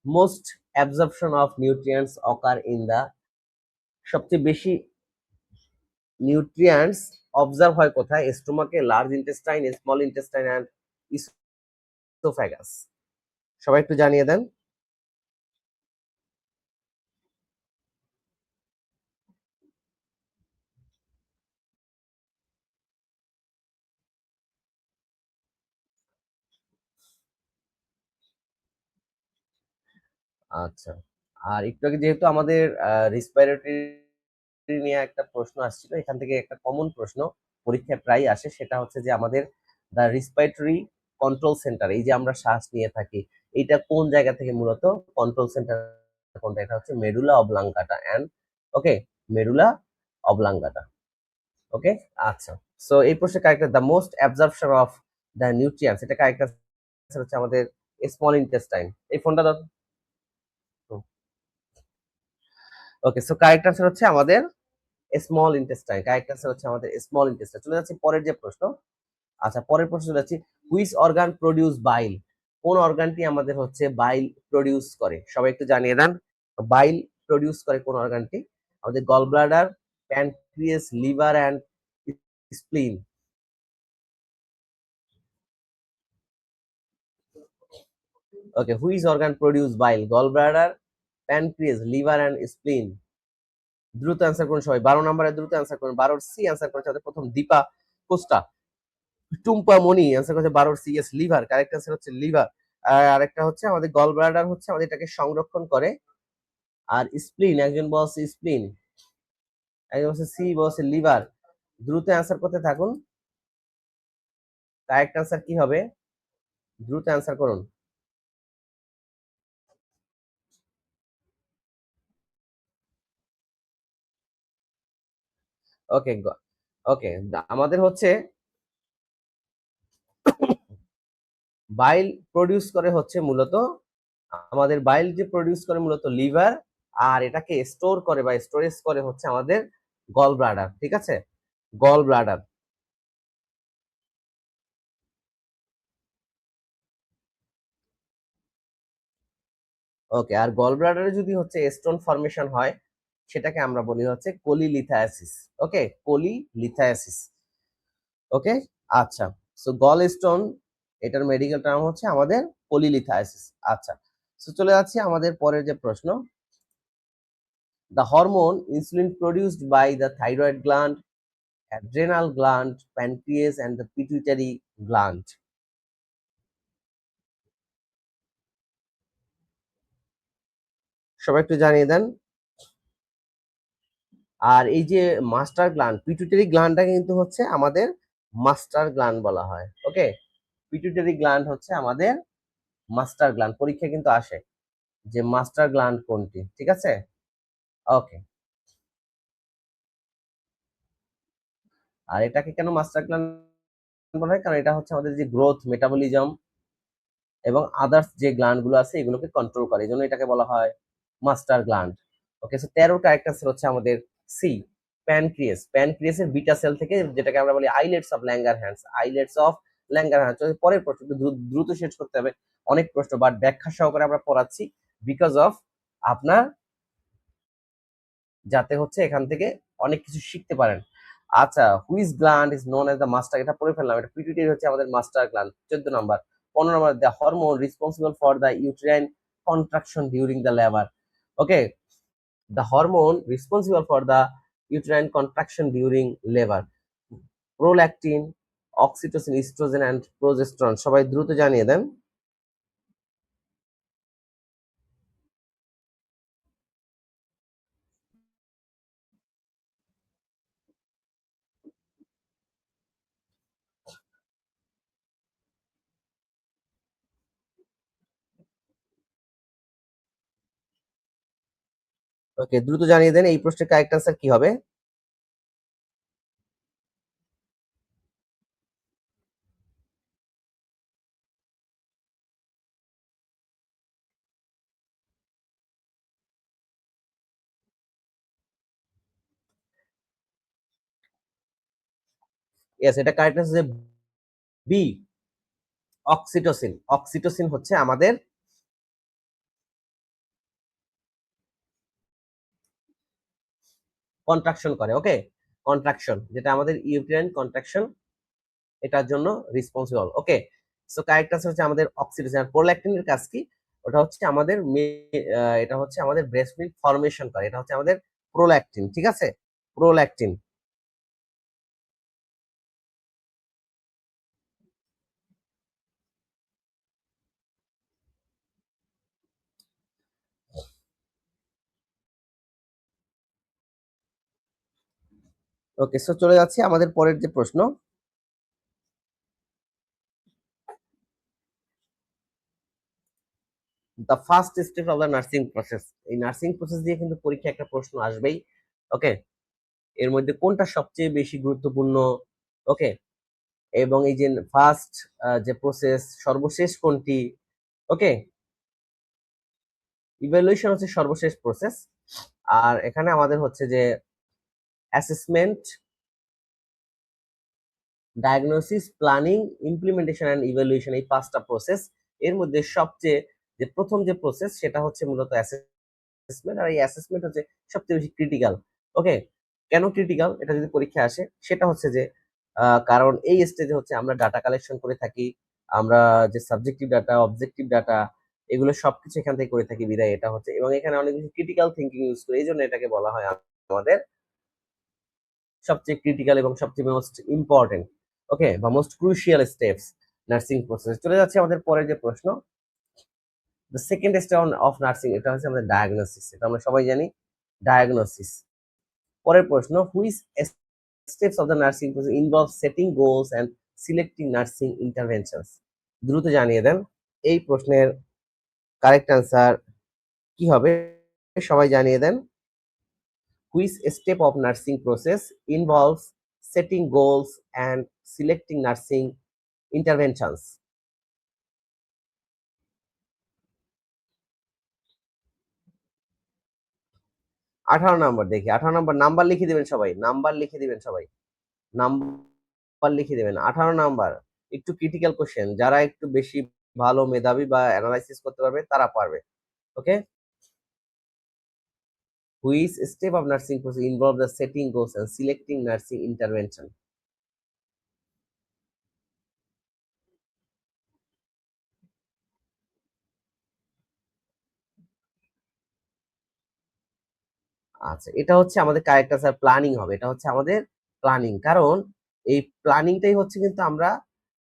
Most absorption of nutrients occur in the, সবচেয়ে বেশি নিউট্রিয়েন্টস অবজার্ভ হয় কোথায়? স্টোমাকে, large intestine, small intestine and oesophagus. সবাই একটু জানিয়ে দেন। আচ্ছা, আর একটু আগে যেহেতু আমাদের রেসপিরেটরি নিয়ে একটা প্রশ্ন আসছিল, এখান থেকে একটা কমন প্রশ্ন পরীক্ষায় প্রায় আসে, সেটা হচ্ছে যে আমাদের দ্য রেসপিরেটরি কন্ট্রোল সেন্টার, এই যে আমরা শ্বাস নিয়ে থাকি, এটা কোন জায়গা থেকে মূলত কন্ট্রোল সেন্টার কোনটা? এটা হচ্ছে medulla oblongata and okay, medulla oblongata. Okay, আচ্ছা, সো এই প্রশ্নের correct the most absorption of the nutrients, এটা কারেক্ট হচ্ছে আমাদের স্মল ইন্টেস্টাইন। এই ফোনটা দাও। ওকে, সো কারেক্ট আনসার হচ্ছে আমাদের স্মল ইন্টেস্টাইন। কারেক্ট আনসার হচ্ছে আমাদের স্মল ইন্টেস্টাইন। চলে যাচ্ছি পরের যে প্রশ্ন। আচ্ছা, পরের প্রশ্ন চলে যাচ্ছি, হুইচ অর্গান প্রডিউস বাইল? কোন অর্গানটি আমাদের হচ্ছে বাইল প্রডিউস করে? সবাই একটু জানিয়ে দেন, বাইল প্রডিউস করে কোন অর্গানটি? আমাদের gall bladder, pancreas, liver and spleen. Okay, which organ produce bile? Gall bladder, pancreas, liver and spleen. দ্রুত অ্যান্সার করুন সবাই, 12 নম্বরে দ্রুত অ্যান্সার করুন। 12 সি অ্যান্সার করেছে আমাদের প্রথম দীপা কোস্টা। টুম্পা মনি অ্যান্সার করেছে 12 C S, liver. Correct answer হচ্ছে লিভার। আর আরেকটা হচ্ছে আমাদের গল ব্লাডার, হচ্ছে আমাদের এটাকে সংরক্ষণ করে। আর স্প্লিন, একজন বলছে স্প্লিন, একজন বলছে সি, বলছে লিভার। দ্রুত অ্যান্সার করতে থাকুন। কারেক্ট অ্যান্সার কি হবে? দ্রুত অ্যান্সার করুন। ওকে, ওকে, আমাদের হচ্ছে বাইল প্রডিউস করে হচ্ছে মূলত, আমাদের বাইল যে প্রডিউস করে মূলত লিভার, আর এটাকে স্টোর করে বা স্টোরেজ করে হচ্ছে আমাদের গল ব্লাডার। ঠিক আছে, গল ব্লাডার। ওকে, আর গল ব্লাডারে যদি হচ্ছে স্টোন ফরমেশন হয়, সেটাকে আমরা বলি হচ্ছে কোলিলিথায়াসিস। ওকে, কোলিলিথায়াসিস। ওকে, আচ্ছা, সো গল স্টোন, এটার মেডিকেল টার্ম হচ্ছে আমাদের কোলিলিথায়াসিস। আচ্ছা, তো চলে যাচ্ছি আমাদের পরের যে প্রশ্ন, the hormone insulin produced by the thyroid gland, adrenal gland, pancreas, and the pituitary gland. সবাই একটু জানিয়ে দেন। আর এই যে মাস্টার গ্ল্যান্ড, পিটুইটারি গ্ল্যান্ডটা কিন্তু হচ্ছে আমাদের মাস্টার গ্ল্যান্ড বলা হয়। ওকে, পিটুইটারি গ্ল্যান্ড হচ্ছে আমাদের মাস্টার গ্ল্যান্ড। পরীক্ষা কিন্তু আসে যে মাস্টার গ্ল্যান্ড কোনটি, ঠিক আছে? ওকে, আর এটাকে কেন মাস্টার গ্ল্যান্ড বলা হয়? কারণ এটা হচ্ছে আমাদের যে গ্রোথ, মেটাবলিজম এবং আদার্স যে গ্ল্যান্ড গুলো আছে এগুলোকে কন্ট্রোল করে, এই জন্য এটাকে বলা হয় মাস্টার গ্ল্যান্ড। ওকে, সো 13টা ক্যারেক্টার হচ্ছে আমাদের সি, প্যানক্রিয়াস। প্যানক্রিয়াসের বিটা সেল থেকে, যেটাকে আমরা বলি islets of Langerhans, islets of Langerhans. পরের প্রশ্ন একটু দ্রুত শেষ করতে হবে, অনেক প্রশ্ন বাট ব্যাখ্যা সহকারে আমরা পড়াচ্ছি বিকজ অফ আপনার, যাতে হচ্ছে এখান থেকে অনেক কিছু শিখতে পারেন। আচ্ছা, which gland is known as the master, এটা পড়ে ফেললাম, এটা পিটুইটারি হচ্ছে আমাদের master gland. 14 number. 15 number, the hormone responsible for the uterine contraction during the labour. Okay, the hormone responsible for the uterine contraction during labor, prolactin, oxytocin, estrogen and progesterone. সবাই দ্রুত জানিয়ে দেন। ওকে, দ্রুত জানিয়ে দেন এই প্রশ্নের কারেক্ট আনসার কি হবে। ইয়েস, এটা কারেক্ট আনসার যে বি, অক্সিটোসিন। অক্সিটোসিন হচ্ছে আমাদের কন্ট্রাকশন করে। ওকে, কন্ট্রাকশন যেটা আমাদের ইউটেরাইন কন্ট্রাকশন, এটার জন্য রেসপন্সিবল। ওকে, সো কারেক্ট আনসার হচ্ছে আমাদের অক্সিটোসিন। আর প্রোল্যাকটিনের কাজ কি? ওটা হচ্ছে আমাদের এটা হচ্ছে আমাদের ব্রেস্ট মিল্ক ফর্মেশন করে, এটা হচ্ছে আমাদের প্রোল্যাকটিন, ঠিক আছে? প্রোল্যাকটিন। ওকে, সো চলে যাচ্ছি আমাদের পরের যে প্রশ্ন, the first step of the nursing process. এই নার্সিং প্রসেস দিয়ে কিন্তু পরীক্ষা একটা প্রশ্ন আসবেই। ওকে, এর মধ্যে কোনটা সবচেয়ে বেশি গুরুত্বপূর্ণ? ওকে, এবং এই যে ফার্স্ট যে প্রসেস, সর্বশেষ কোনটি? ওকে, ইভ্যালুয়েশন হচ্ছে সর্বশেষ প্রসেস। আর এখানে আমাদের হচ্ছে যে assessment, diagnosis, planning, implementation and evaluation, এই 5টা প্রসেস। এর মধ্যে সবচেয়ে যে প্রথম যে প্রসেস সেটা হচ্ছে মূলত অ্যাসেসমেন্ট, আর এই অ্যাসেসমেন্ট হচ্ছে সবচেয়ে বেশি ক্রিটিক্যাল। ওকে, কেন ক্রিটিক্যাল এটা যদি পরীক্ষা আসে, সেটা হচ্ছে যে কারণ এই স্টেজে হচ্ছে আমরা ডাটা কালেকশন করে থাকি, আমরা যে সাবজেক্টিভ ডাটা, অবজেক্টিভ ডাটা, এগুলো সবকিছু এখান থেকে করে থাকি, বিদায় এটা হচ্ছে, এবং এখানে অনেক বেশি ক্রিটিক্যাল থিঙ্কিং ইউজ করি, এই জন্য এটাকে বলা হয় আমাদের সবচেয়ে ক্রিটিক্যাল এবং সবচেয়ে মোস্ট ইম্পর্টেন্ট, ওকে, বা most crucial steps nursing process. চলে যাচ্ছে আমাদের পরের যে প্রশ্ন, the second step of nursing, এটা হচ্ছে আমাদের ডায়াগনোসিস, এটা আমরা সবাই জানি, ডায়াগনোসিস। পরের প্রশ্ন, which steps of the nursing process involve setting goals and selecting nursing interventions. দ্রুত জানিয়ে দেন এই প্রশ্নের কারেক্ট আনসার কি হবে, সবাই জানিয়ে দেন। Which step of nursing process involves setting goals and selecting nursing interventions? 18 নম্বর, দেখি 18 নম্বর, নাম্বার লিখে দিবেন সবাই, নাম্বার লিখে দিবেন সবাই, নাম্বার লিখে দিবেন। 18 নম্বর একটু ক্রিটিক্যাল কোশ্চেন, যারা একটু বেশি ভালো মেধাবী বা অ্যানালাইসিস করতে পারবে তারা পারবে। Okay, which step of nursing process involve the setting goals and selecting nursing intervention? আচ্ছা, এটা হচ্ছে আমাদের কারেক্ট আনসার প্ল্যানিং হবে। এটা হচ্ছে আমাদের প্ল্যানিং। কারণ এই প্ল্যানিংটাই হচ্ছে কিন্তু আমরা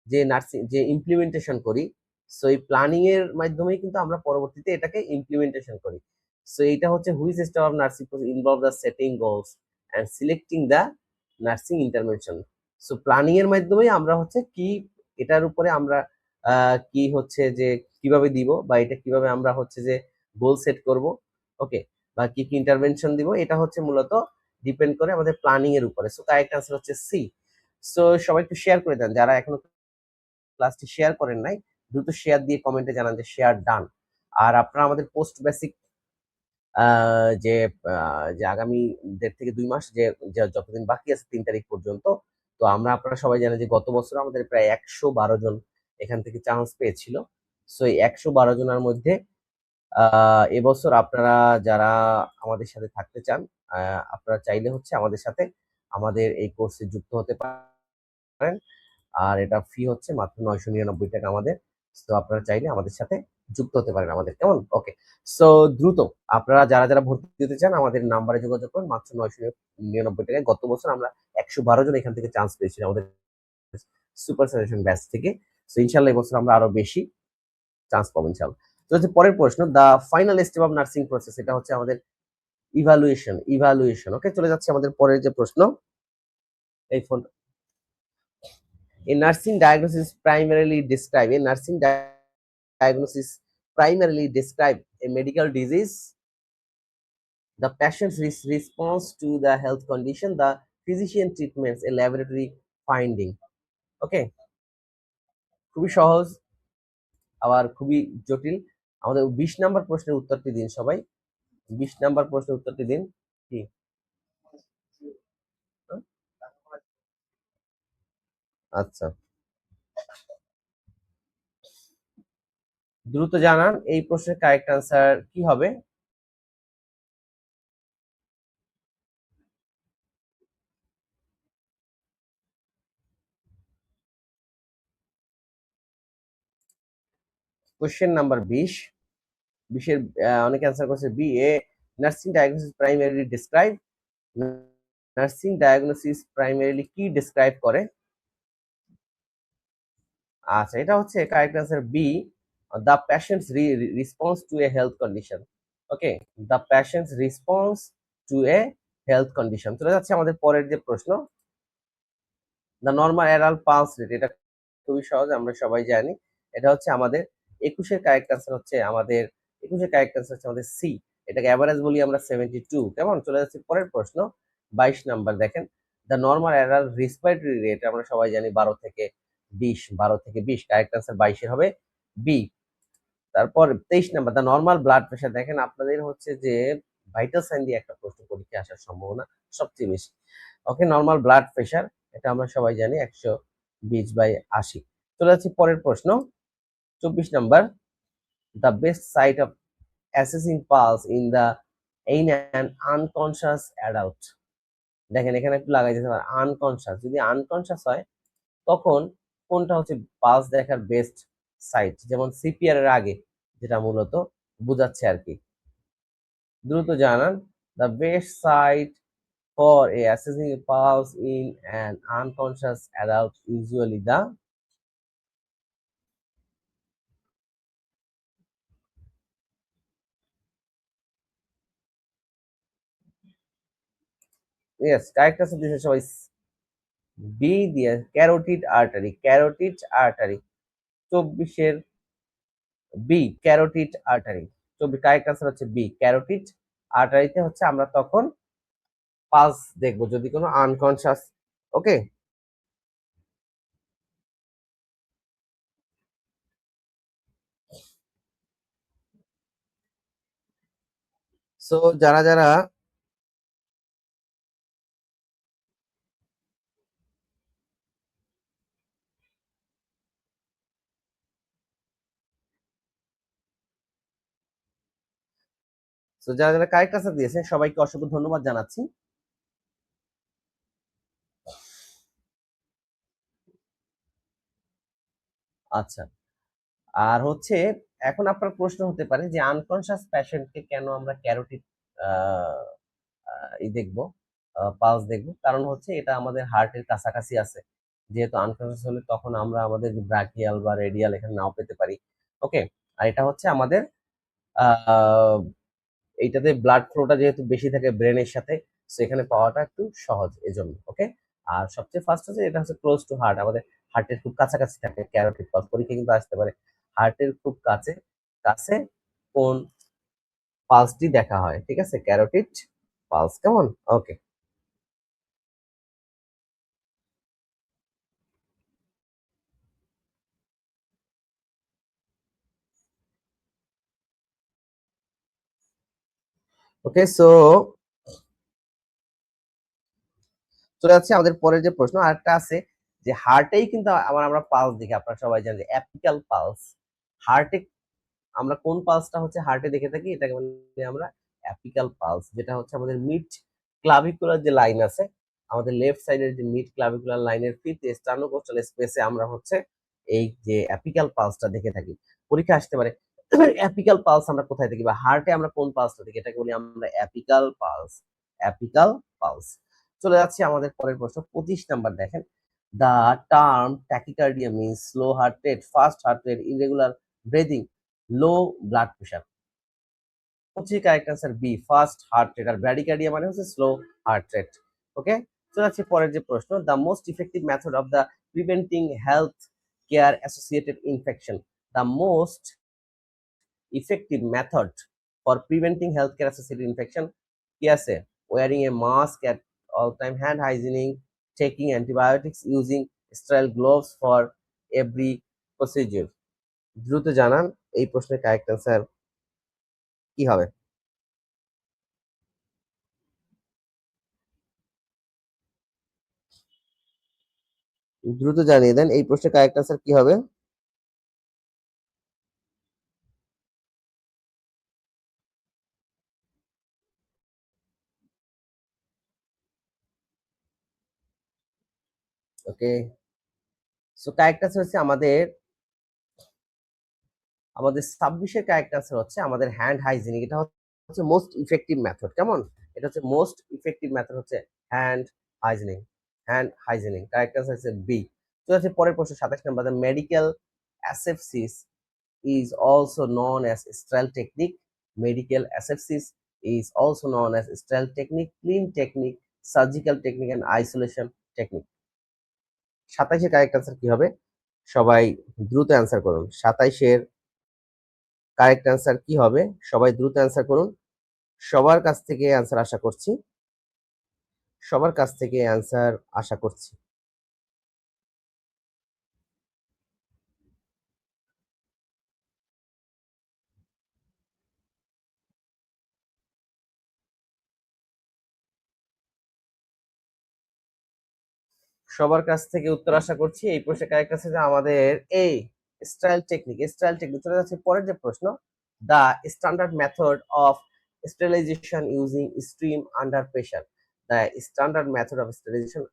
যে নার্সিং যে ইমপ্লিমেন্টেশন করি, সো এই প্ল্যানিং এর মাধ্যমেই কিন্তু আমরা পরবর্তীতে এটাকে ইমপ্লিমেন্টেশন করি। সো এইটা হচ্ছে which step of nursing involve the setting goals and selecting the nursing intervention. So planning এর মাধ্যমেই আমরা হচ্ছে কি এটার উপরে আমরা কি হচ্ছে যে কিভাবে দিব বা এটা কিভাবে আমরা হচ্ছে যে গোল সেট করব, ওকে, বা কি কি ইন্টারভেনশন দিব, এটা হচ্ছে মূলত ডিপেন্ড করে আমাদের প্ল্যানিং এর উপরে। সো কারেক্ট আনসার হচ্ছে সি। সো সবাই একটু শেয়ার করে দেন, যারা এখনো ক্লাসটি শেয়ার করেন নাই দ্রুত শেয়ার দিয়ে কমেন্টে জানান যে শেয়ার ডান। আর আপনারা আমাদের পোস্ট বেসিক যে যে আগামী 1.5 থেকে 2 মাস যে যতদিন বাকি আছে 3 তারিখ পর্যন্ত, তো আপনারা সবাই জানেন যে গত বছর আমাদের প্রায় 112 জন এখান থেকে চান্স পেয়েছিল। সো এই 112 জনের মধ্যে এবছর আপনারা যারা আমাদের সাথে থাকতে চান, আপনারা চাইলে হচ্ছে আমাদের সাথে আমাদের এই কোর্সে যুক্ত হতে পারেন। আর এটা ফি হচ্ছে মাত্র 999 টাকা আমাদের। তো আপনারা চাইলে আমাদের সাথে যুক্ত হতে পারেন আমাদের, কেমন? ওকে। সো দ্রুত আপনারা যারা যারা ভর্তি হতে চান আমাদের নাম্বারে যোগাযোগ করুন, মাত্র 999 টাকায়। গত বছর আমরা 112 জন এখান থেকে চান্স পেয়েছিলাম আমাদের সুপার সাজেশন ব্যাচ থেকে। তো ইনশাল্লাহ এবছর আমরা আরো বেশি চান্স পাবো ইনশাল্লাহ। তো হচ্ছে পরের প্রশ্ন, the final step of nursing process, এটা হচ্ছে আমাদের ইভালুয়েশন। ওকে, চলে যাচ্ছে আমাদের পরের যে প্রশ্ন। এই phone, a nursing diagnosis primarily describe a medical disease, the patient's response to the health condition, the physician treatments, a laboratory finding. ওকে, খুবই সহজ আবার খুবই জটিল। আমাদের 20 নাম্বার প্রশ্নের উত্তরটি দিন সবাই। 20 নাম্বার প্রশ্নের উত্তরটি দিন। কি? আচ্ছা, দ্রুত জানান এই প্রশ্নের কারেক্ট আনসার কি হবে। কোশ্চেন নাম্বার 20 এর অনেকে অ্যান্সার করছে B. A nursing diagnosis primarily describe, nursing diagnosis primarily কি ডিসক্রাইব করে? আচ্ছা, এটা হচ্ছে correct answer B, the patient's response to a health condition. Okay, the patient's response to a health condition. চলে যাচ্ছে আমাদের পরের যে প্রশ্ন, the normal adult pulse rate, এটা খুবই সহজ, আমরা সবাই জানি। এটা হচ্ছে আমাদের 21-এর কারেক্ট আনসার হচ্ছে আমাদের 21-এর কারেক্ট আনসার হচ্ছে আমাদের সি। এটাকে অ্যাভারেজ বলি আমরা 72, কেমন? চলে যাচ্ছে পরের প্রশ্ন, 22 নাম্বার দেখেন, the normal adult respiratory rate, আমরা সবাই জানি 12 থেকে 20 কারেক্ট আনসার 22-এর হবে বি। তারপর 23 number, the normal blood pressure, দেখেন আপনাদের হচ্ছে যে ভাইটাল সাইন দিয়ে একটা প্রশ্ন পরীক্ষা আসার সম্ভাবনা সবচেয়ে বেশি। ওকে, নর্মাল ব্লাড প্রেশার এটা আমরা সবাই জানি 120/80। চলে যাচ্ছি পরের প্রশ্ন, 24 number, the best site of assessing pulse in an unconscious adult. দেখেন এখানে একটু লাগাই দিতে পারে আনকনশাস, যদি আনকনশাস হয় তখন কোনটা হচ্ছে পালস দেখার বেস্ট সাইট, যেমন সিপিআর এর আগে, যেটা মূলত বোঝাচ্ছে আর কি। দ্রুত জানান, the best site for a assessing a pulse in an unconscious adult, usually the, yes, correct answer দিয়েছে সবাই বি দিয়ে, ক্যারোটিড আর্টারি 24-এর B, carotid artery 24, correct answer হচ্ছে বি, ক্যারোটিড আর্টারিতে হচ্ছে আমরা তখন পালস দেখবো যদি কোনো আনকনশাস। ওকে, সো যারা যারা কারেক্ট আনসার দিয়েছেন সবাইকে অসংখ্য ধন্যবাদ জানাচ্ছি। আচ্ছা, আর হচ্ছে এখন আপনার প্রশ্ন হতে পারে যে আনকনশাস পেশেন্টকে কেন আমরা ক্যারোটিড দেখবো, পালস দেখবো, কারণ হচ্ছে এটা আমাদের হার্টের কাছাকাছি আছে। যেহেতু আনকনসিয়াস হলে তখন আমরা আমাদের ব্রাকিয়াল বা রেডিয়াল এখানে নাও পেতে পারি। ওকে, আর এটা হচ্ছে আমাদের আহ এইটাতে ব্লাড ফ্লোটা যেহেতু বেশি থাকে ব্রেনের সাথে, সেখানে পাওয়াটা একটু সহজ এজন্য। ওকে, আর সবচেয়ে ফার্স্ট হচ্ছে এটা হচ্ছে ক্লোজ টু হার্ট, আমাদের হার্টের খুব কাছাকাছি থাকে ক্যারোটিড পালস। পরীক্ষা কিন্তু আসতে পারে হার্টের খুব কাছে কাছে কোন পালসটি দেখা হয়। ঠিক আছে, ক্যারোটিড পালস। কেমন? ওকে, ওকে। সো চলে যাচ্ছে আমাদের পরের যে প্রশ্ন, আরেকটা আছে যে হার্টেই কিন্তু আমরা পালস দেখি। আপনারা সবাই জানেন যে অ্যাপিক্যাল পালস। হার্টে আমরা কোন পালসটা হচ্ছে হার্টে দেখে থাকি, এটাকে বলি আমরা অ্যাপিক্যাল পালস, যেটা হচ্ছে আমাদের মিড ক্লাভিকুলার যে লাইন আছে, আমাদের লেফট সাইডের যে মিড ক্লাভিকুলার লাইনের ফিফথ স্টার্নোকোস্টাল স্পেসে আমরা হচ্ছে এই যে অ্যাপিক্যাল পালসটা দেখে থাকি। পরীক্ষা আসতে পারে অ্যাপিক্যাল পালস আমরা কোথায় দেখি, বা হার্টে আমরা কোন পালসটা দেখি, এটাকে বলি আমরা অ্যাপিক্যাল পালস। Apical pulse. চলে যাচ্ছে আমাদের পরের প্রশ্ন, 25 নাম্বার দেখেন। The term tachycardia means slow heart rate, fast heart rate, irregular breathing, low blood pressure. হচ্ছে correct answer B, fast heart rate. আর ব্র্যাডিকার্ডিয়া মানে হচ্ছে স্লো হার্ট রেট। ওকে, চলে যাচ্ছে পরের যে প্রশ্ন, the most effective method of the preventing health care associated infection. The most effective method for preventing health care associated infection কি আছে? Wearing a mask at all time, hand hygiene, taking antibiotics, using sterile gloves for every procedure. দ্রুত জানান এই প্রশ্নের correct answer কি হবে? দ্রুত জানিয়ে দেন এই প্রশ্নের কারেক্ট আনসার কি হবে। ওকে, সো কারেক্ট আনসার হচ্ছে আমাদের আমাদের 26-এর কারেক্ট আনসার হচ্ছে আমাদের হ্যান্ড হাইজিনিক। এটা হচ্ছে মোস্ট ইফেক্টিভ মেথড। কেমন? এটা হচ্ছে মোস্ট ইফেক্টিভ মেথড হচ্ছে hand hygienic. Hand hygienic correct answer হচ্ছে বি। তো হচ্ছে পরের প্রশ্ন 27 নম্বর, medical asepsis is also known as sterile technique. Medical asepsis is also known as sterile technique, clean technique, surgical technique and isolation technique. 27-এর correct answer কি হবে? সবাই দ্রুত অ্যান্সার করুন। 27-এর কারেক্ট অ্যান্সার কি হবে? সবাই দ্রুত অ্যান্সার করুন। সবার কাছ থেকে অ্যান্সার আশা করছি। সবার কাছ থেকে অ্যান্সার আশা করছি। সবার কাছ থেকে উত্তর আশা করছি। এই প্রশ্নের কারেক্ট আছে যে আমাদের এই স্টাইল টেকনিক। স্টাইল টেকনিক চলে যাচ্ছে পরের যে প্রশ্ন, the standard method of sterilization using steam under pressure. The standard method of sterilization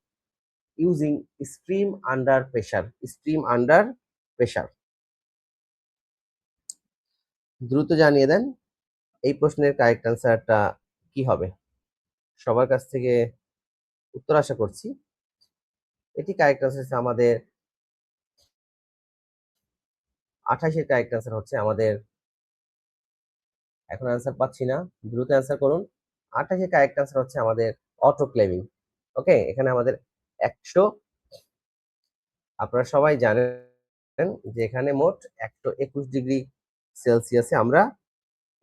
using steam under pressure. Steam under pressure. দ্রুত জানিয়ে দেন এই প্রশ্নের কারেক্ট আনসারটা কি হবে। সবার কাছ থেকে উত্তর আশা করছি। এটি কারেক্ট আনসার হচ্ছে আমাদের 28-এর কারেক্ট আনসার হচ্ছে আমাদের, এখন অ্যান্সার পাচ্ছি না, দ্রুত অ্যান্সার করুন। 28-এর কারেক্ট আনসার হচ্ছে আমাদের অটোক্লেভিং। ওকে, এখানে আমাদের 100, আপনারা সবাই জানেন যে এখানে মোট 121 ডিগ্রি সেলসিয়াসে আমরা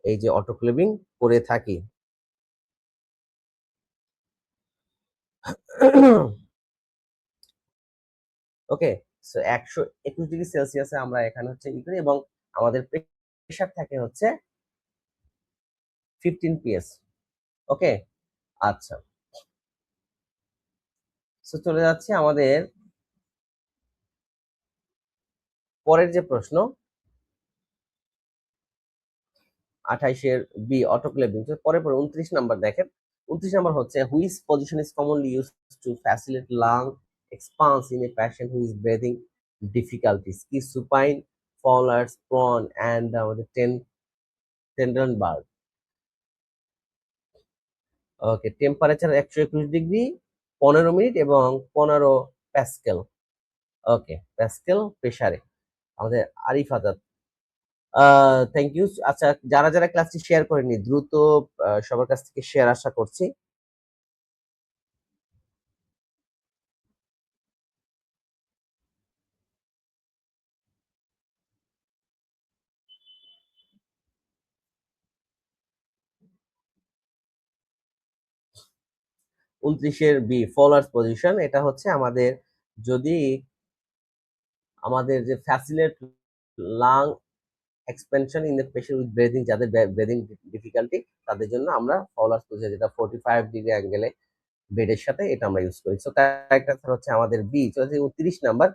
এই যে অটোক্লেভিং করে থাকি। ওকে, সো 121 ডিগ্রি সেলসিয়াসে আমরা এখানে হচ্ছে ই করি, এবং আমাদের প্রেশার থাকে হচ্ছে 15 PS। ওকে, আচ্ছা, সো চলে যাচ্ছে আমাদের পরের যে প্রশ্ন, 28-এর বি অটোক্লেভিং। পরে 29 নাম্বার দেখেন। 29 নাম্বার হচ্ছে which position is commonly use to facilitate lung expanse in a patient who is breathing difficulties. কি সুপাইন, ফলার্স, প্রন অ্যান্ড আমাদের টেন্ডন বার্ড। ওকে, টেম্পারেচার 121 ডিগ্রি, 15 মিনিট এবং 15 প্যাসকেল। ওকে, প্যাসকেল প্রেসারে আমাদের আরিফ আজাদ। Thank you. আচ্ছা, যারা যারা ক্লাসটি শেয়ার করেনি দ্রুত সবার কাছ থেকে শেয়ার আশা করছি। 29-এর বি, ফলোয়ার্স পজিশন, এটা হচ্ছে আমাদের যদি আমাদের যে facilitate lung expansion in the patient with breathing, যাদের ব্রেদিং ডিফিকাল্টি তাদের জন্য আমরা ফলোয়ার্স পজিশন, যেটা 45 ডিগ্রি অ্যাঙ্গেলে বেডের সাথে, এটা আমরা ইউজ করি। সো কারেক্ট আনসার হচ্ছে আমাদের বি। চলছে 30 নাম্বার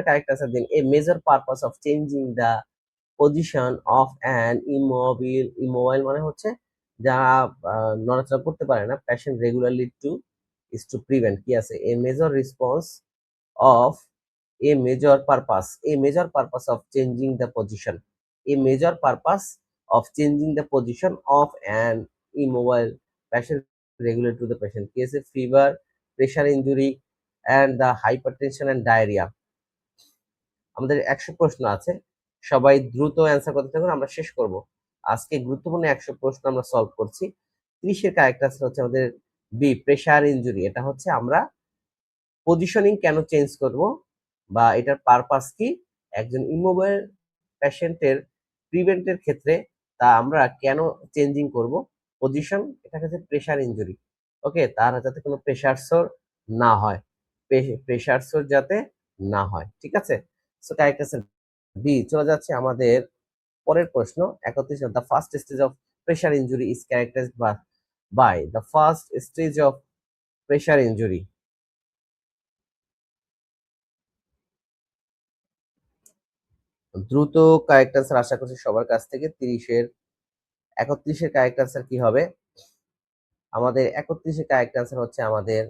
কারেক্ট আনসার দিন। A major purpose of changing the position of an immobile মানে হচ্ছে যারা নড়াচড়া করতে পারে না, প্যাশেন্ট রেগুলারলি টু প্রিভেন্ট, কি আছে, a major response of a major purpose of changing the position, a major purpose of changing the position of an immobile patient regular to the patient, case of fever, pressure injury and the hypertension and diarrhea। আমাদের 100 প্রশ্ন আছে, সবাই দ্রুত answer করতে থাকুন, আমরা শেষ করব। আজকে গুরুত্বপূর্ণ 100 প্রশ্ন আমরা সলভ করছি। 30-এর কারেক্ট আনসার হচ্ছে আমাদের বি, প্রেশার ইনজুরি। এটা হচ্ছে আমরা পজিশনিং কেন চেঞ্জ করব বা এটার পারপাস কি, একজন ইমোবাইল পেশেন্টের প্রিভেন্টের ক্ষেত্রে তা আমরা কেন চেঞ্জিং করব পজিশন, এটা হচ্ছে প্রেশার ইনজুরি। ওকে, তার যাতে কোনো প্রেশার সোর না হয়, প্রেশার সোর যাতে না হয়, ঠিক আছে। So correct answer B. চলে যাচ্ছে আমাদের পরের প্রশ্ন 31। The first stage of pressure injury is characterised by the first stage of pressure injury. দ্রুত কারেক্ট আনসার আশা করছি সবার কাছ থেকে। 31-এর কারেক্ট আনসার কি হবে? আমাদের 31-এর কারেক্ট আনসার হচ্ছে আমাদের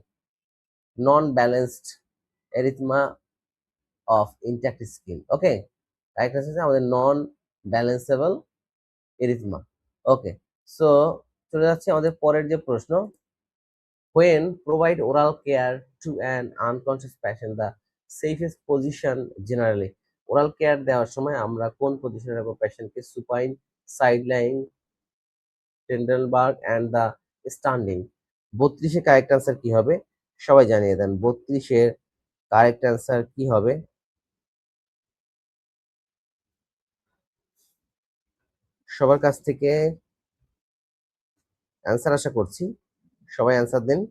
non blanchable erythema of intact skin. Okay, correct answer হচ্ছে আমাদের নন ব্যালেন্সেবল এরিথমা। ওকে, সো চলে যাচ্ছে আমাদের পরের যে প্রশ্ন, when provide oral care to an unconscious patient the safest position generally, oral care দেওয়ার সময় আমরা কোন পজিশনে রাখবো পেশেন্টকে, supine, side lying, Trendelenburg and the standing. 32-এর কারেক্ট আনসার কি হবে সবাই জানিয়ে দেন। 32-এর কারেক্ট আনসার কি হবে সবার কাছ থেকে অ্যান্সার আশা করছি, সবাই অ্যান্সার দেন।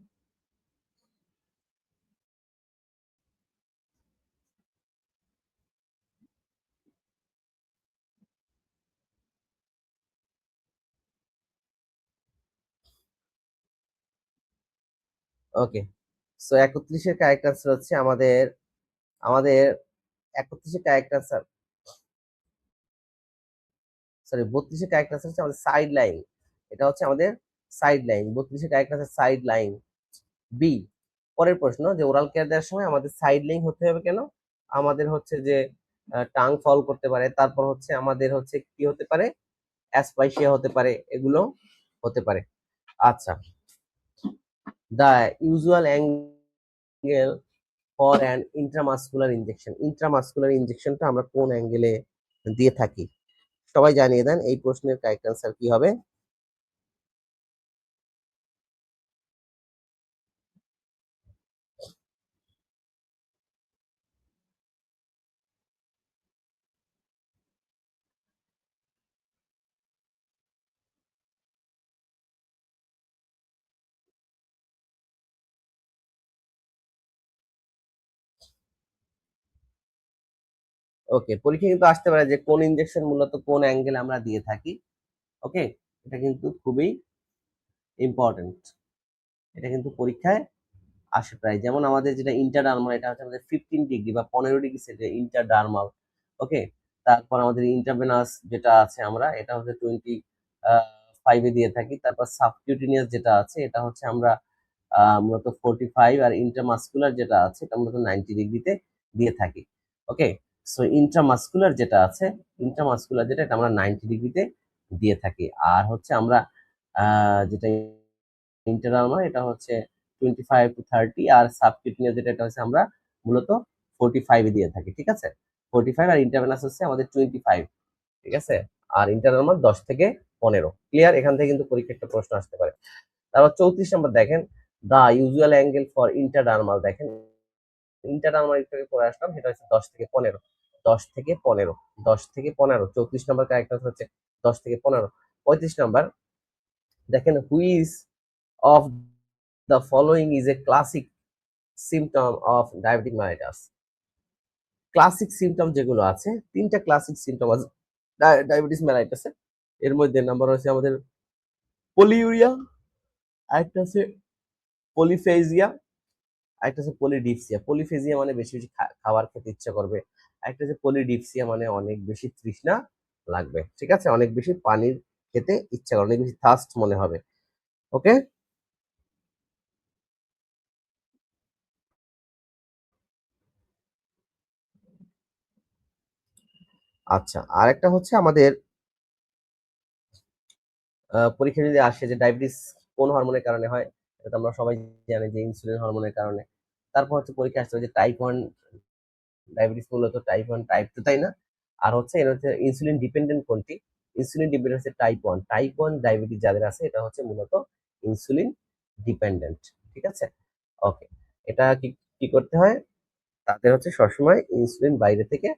ওকে, সো 31-এর কারেক্ট আনসার হচ্ছে আমাদের আমাদের 31-এর কারেক্ট আনসার, সরি 32-এর কারেক্ট আনসার হচ্ছে আমাদের সাইড লাইন। এটা হচ্ছে আমাদের সাইড লাইন। 32-এর correct answer side lying B. পরের প্রশ্ন, যে ওরাল কেয়ার দেওয়ার সময় আমাদের সাইড লাইন হতে হবে কেন? আমাদের হচ্ছে যে টাং ফল করতে পারে, তারপর হচ্ছে আমাদের হচ্ছে কি হতে পারে, অ্যাসপাইসিয়া হতে পারে, এগুলো হতে পারে। আচ্ছা, the usual angle for an intramuscular injection, intramuscular ইনজেকশনটা আমরা কোন অ্যাঙ্গেলে দিয়ে থাকি সবাই জানিয়ে দেন। এই প্রশ্নের কারেক্ট আনসার কি হবে? ওকে, পরীক্ষা কিন্তু আসতে পারে যে কোন ইনজেকশন মূলত কোন অ্যাঙ্গেলে আমরা দিয়ে থাকি। ওকে, এটা কিন্তু খুবই ইম্পর্টেন্ট, এটা কিন্তু পরীক্ষায় আসে প্রায়। যেমন আমাদের যেটা ইন্টারডার্মাল, এটা হচ্ছে আমাদের 15 ডিগ্রি বা 15 ডিগ্রি সেন্টি ইন্টারডার্মাল। ওকে, তারপর আমাদের ইন্টারভেনাস যেটা আছে আমরা এটা হচ্ছে 25-এ দিয়ে থাকি। তারপর সাবকিউটিনিয়াস যেটা আছে এটা হচ্ছে আমরা মূলত 45, আর ইন্ট্রামাসকুলার যেটা আছে এটা মূলত 90 ডিগ্রিতে দিয়ে থাকি। ওকে, সো ইন্ট্রামাসকুলার যেটা আছে, ইন্ট্রামাসকুলার যেটা এটা আমরা 90 ডিগ্রিতে দিয়ে থাকি। আর হচ্ছে আমরা যেটা ইন্টারনার্মাল এটা হচ্ছে 25 to 30, আর সাবকিউটেনিয়াস যেটা এটা হচ্ছে আমরা মূলত 45 দিয়ে থাকি, ঠিক আছে। 45 আর ইন্টারভেনাস হচ্ছে আমাদের 25, ঠিক আছে। আর ইন্টারনার্মাল 10 থেকে 15। ক্লিয়ার? এখান থেকে কিন্তু পরীক্ষার একটা প্রশ্ন আসতে পারে। তারপর 34 নম্বর দেখেন, দা ইউজুয়াল অ্যাঙ্গেল ফর ইন্টারনার্মাল। দেখেন ইন্টারনার্মাল থেকে পড়ে আসলাম, সেটা হচ্ছে 10 থেকে 15। 10 থেকে 15, 10 থেকে 15, 34 নম্বর কারেক্ট আনসার হচ্ছে 10 থেকে 15। 35 নম্বর দেখেন, which of the following is a classic symptom of diabetic mellitus. Classic symptom যেগুলো আছে, তিনটা ক্লাসিক সিমটম আছে ডায়াবেটিস মেলাইটাসে। এর মধ্যে নাম্বার হচ্ছে আমাদের পলিউরিয়া, আরেকটা হচ্ছে পলিফেজিয়া, আরেকটা হচ্ছে পলিডিপসিয়া। পলিফেজিয়া মানে বেশি বেশি খাবার খেতে ইচ্ছা করবে, আরেকটা হচ্ছে পলিডিপসিয়া মানে অনেক বেশি তৃষ্ণা লাগবে, ঠিক আছে, অনেক বেশি পানির খেতে ইচ্ছা করবে, অনেক বেশি থার্স্ট মনে হবে। ওকে, আচ্ছা। আরেকটা হচ্ছে আমাদের পরীক্ষা যদি আসে যে ডায়াবেটিস কোন হরমোনের কারণে হয়, এটা তো আমরা সবাই জানি যে ইনসুলিন হরমোনের কারণে। তারপর হচ্ছে পরীক্ষা আসতে হবে যে টাইপ 1 ডায়াবেটিস মূলত টাইপ 1 টাইপ 2, তাই না? আর হচ্ছে এর হচ্ছে ইনসুলিন ডিপেন্ডেন্ট কোনটি? ইনসুলিন ডিপেন্ডেন্ট হচ্ছে টাইপ 1। টাইপ 1 ডায়াবেটিস যাদের আছে এটা হচ্ছে মূলত ইনসুলিন ডিপেন্ডেন্ট, ঠিক আছে। ওকে, এটা কি কি করতে হয়? তাদের হচ্ছে সবসময় ইনসুলিন বাইরে থেকে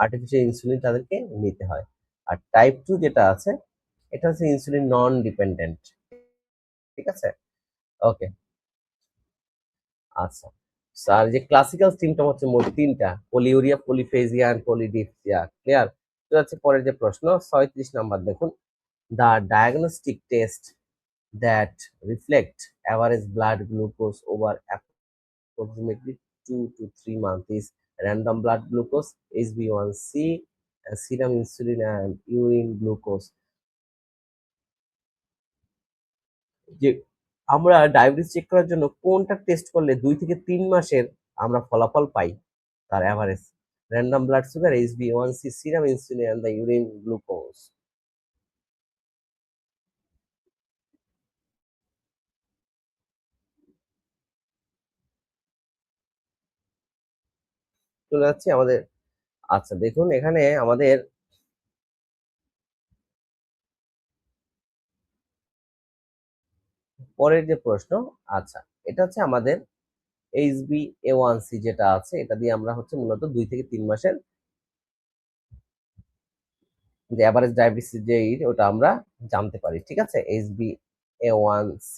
আর্টিফিশিয়াল ইনসুলিন তাদেরকে নিতে হয়। আর টাইপ 2 যেটা আছে এটা হচ্ছে ইনসুলিন নন ডিপেন্ডেন্ট, ঠিক আছে। ওকে, আচ্ছা। স্যার যে ক্লাসিক্যাল সিমটম হচ্ছে মোট তিনটা, polyuria, polyphagia and polydipsia. Clear? তো আছে পরের যে প্রশ্ন 36 নাম্বার দেখুন, the diagnostic test that reflect average blood glucose over approximately 2 to 3 months is random blood glucose, HbA1c, serum insulin and urine glucose। যে আমরা ডায়াবেটিস চেক করার জন্য কোনটা টেস্ট করলে 2 থেকে 3 মাসের আমরা ফলাফল পাই, তার average. Random blood sugar, HbA1c, serum insulin and the urine glucose. চলে যাচ্ছি আমাদের, আচ্ছা দেখুন এখানে আমাদের পরের যে প্রশ্ন, আচ্ছা এটা হচ্ছে আমাদের HbA1c যেটা আছে এটা দিয়ে আমরা হচ্ছে মূলত 2 থেকে 3 মাসের যে অ্যাভারেজ ডায়াবেটিস যে ওটা আমরা জানতে পারি, ঠিক আছে, HbA1c।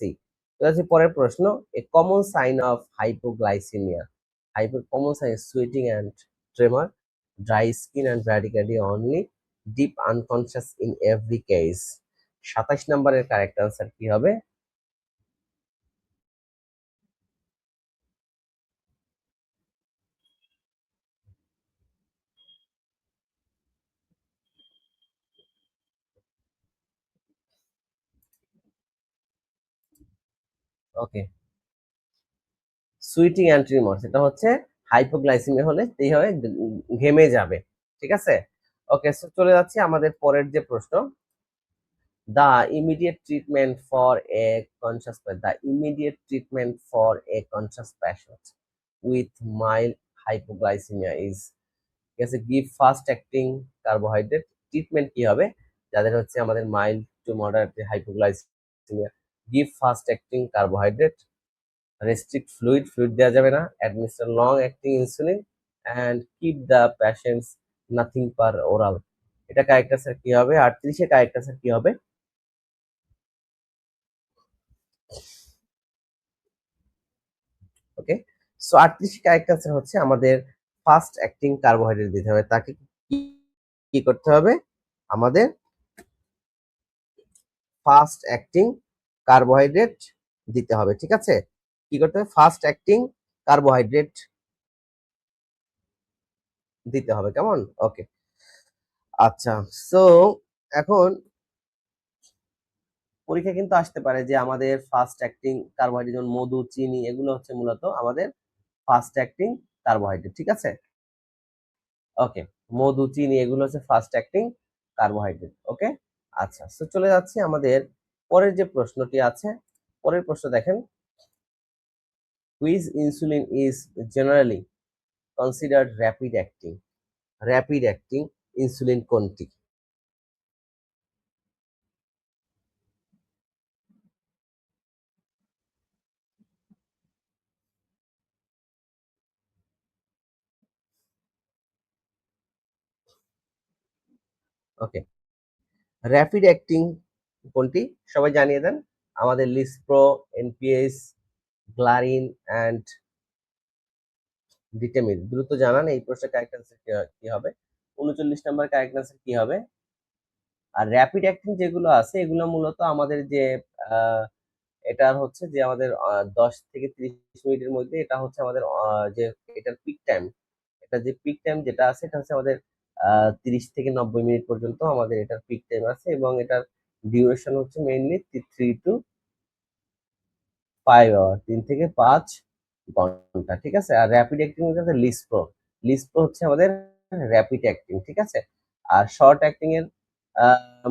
তো আছে পরের প্রশ্ন, a common sign of hypoglycaemia. Common sign sweating and tremor, dry skin and bradycardia only, deep unconscious in every case. 27 নম্বরের কারেক্ট আনসার কি হবে? ওকে, সুইটিং অ্যান্ড ট্রিমরস এটা হচ্ছে হাইপোগ্লাইসেমিয়া হলে এইভাবে ঘেমে যাবে, ঠিক আছে। ওকে, সো চলে যাচ্ছি আমাদের পরের যে প্রশ্ন, the immediate treatment for a conscious the immediate treatment for a conscious patient with mild hypoglycemia is, ঠিক আছে, give fast acting carbohydrate। Treatment কি হবে যাদের হচ্ছে আমাদের mild to moderate hypoglycaemia? give fast acting carbohydrate, restrict fluid দেওয়া যাবে না, administer long acting insulin and keep the patients nothing per oral। এটা কারেক্ট আনসার কি হবে? 38 এর কারেক্ট আনসার কি হবে? ওকে, সো 38 কারেক্ট আনসার হচ্ছে আমাদের ফাস্ট অ্যাক্টিং কার্বোহাইড্রেট দিতে হবে। তাকে কি কি করতে হবে? আমাদের ফাস্ট অ্যাক্টিং কার্বোহাইড্রেট দিতে হবে, ঠিক আছে। কি করতে হবে? ফাস্ট অ্যাক্টিং কার্বোহাইড্রেট দিতে হবে, কেমন? ওকে, আচ্ছা। সো এখন পরীক্ষা কিন্তু আসতে পারে যে আমাদের ফাস্ট অ্যাক্টিং কার্বোহাইড্রেট যেমন মধু, চিনি এগুলো হচ্ছে মূলত আমাদের ফাস্ট অ্যাক্টিং কার্বোহাইড্রেট, ঠিক আছে। ওকে, মধু, চিনি এগুলো হচ্ছে ফাস্ট অ্যাক্টিং কার্বোহাইড্রেট। ওকে, আচ্ছা। সো চলে যাচ্ছি আমাদের পরের যে প্রশ্নটি আছে, পরের প্রশ্ন দেখেন, which insulin is generally considered rapid acting? Rapid acting insulin কোনটি? ওকে, র্যাপিড অ্যাক্টিং কোনটি সবাই জানিয়ে দেন। আমাদের লিসপ্রো, এনপিএস, গ্লারিন অ্যান্ড ডিটেমির। দ্রুত জানান এই প্রশ্নের কারেক্ট অ্যান্সার কি হবে। 39 নম্বর কারেক্ট অ্যান্সার কি হবে? আর র্যাপিড অ্যাক্টিং যেগুলো আছে এগুলো মূলত আমাদের যে এটার হচ্ছে যে আমাদের 10 থেকে 30 মিনিটের মধ্যে এটা হচ্ছে আমাদের যে এটার পিক টাইম, এটা যে পিক টাইম যেটা আছে এটা হচ্ছে আমাদের 30 থেকে 90 মিনিট পর্যন্ত আমাদের এটার পিক টাইম আছে, এবং এটার ডিউরেশন হচ্ছে মেইনলি 3 to 5 আওয়ার, 3 থেকে 5 ঘন্টা, ঠিক আছে। আর র্যাপিড অ্যাক্টিং হচ্ছে লিসপ্রো। লিসপ্রো হচ্ছে আমাদের র্যাপিড অ্যাক্টিং, ঠিক আছে। আর শর্ট অ্যাক্টিং এর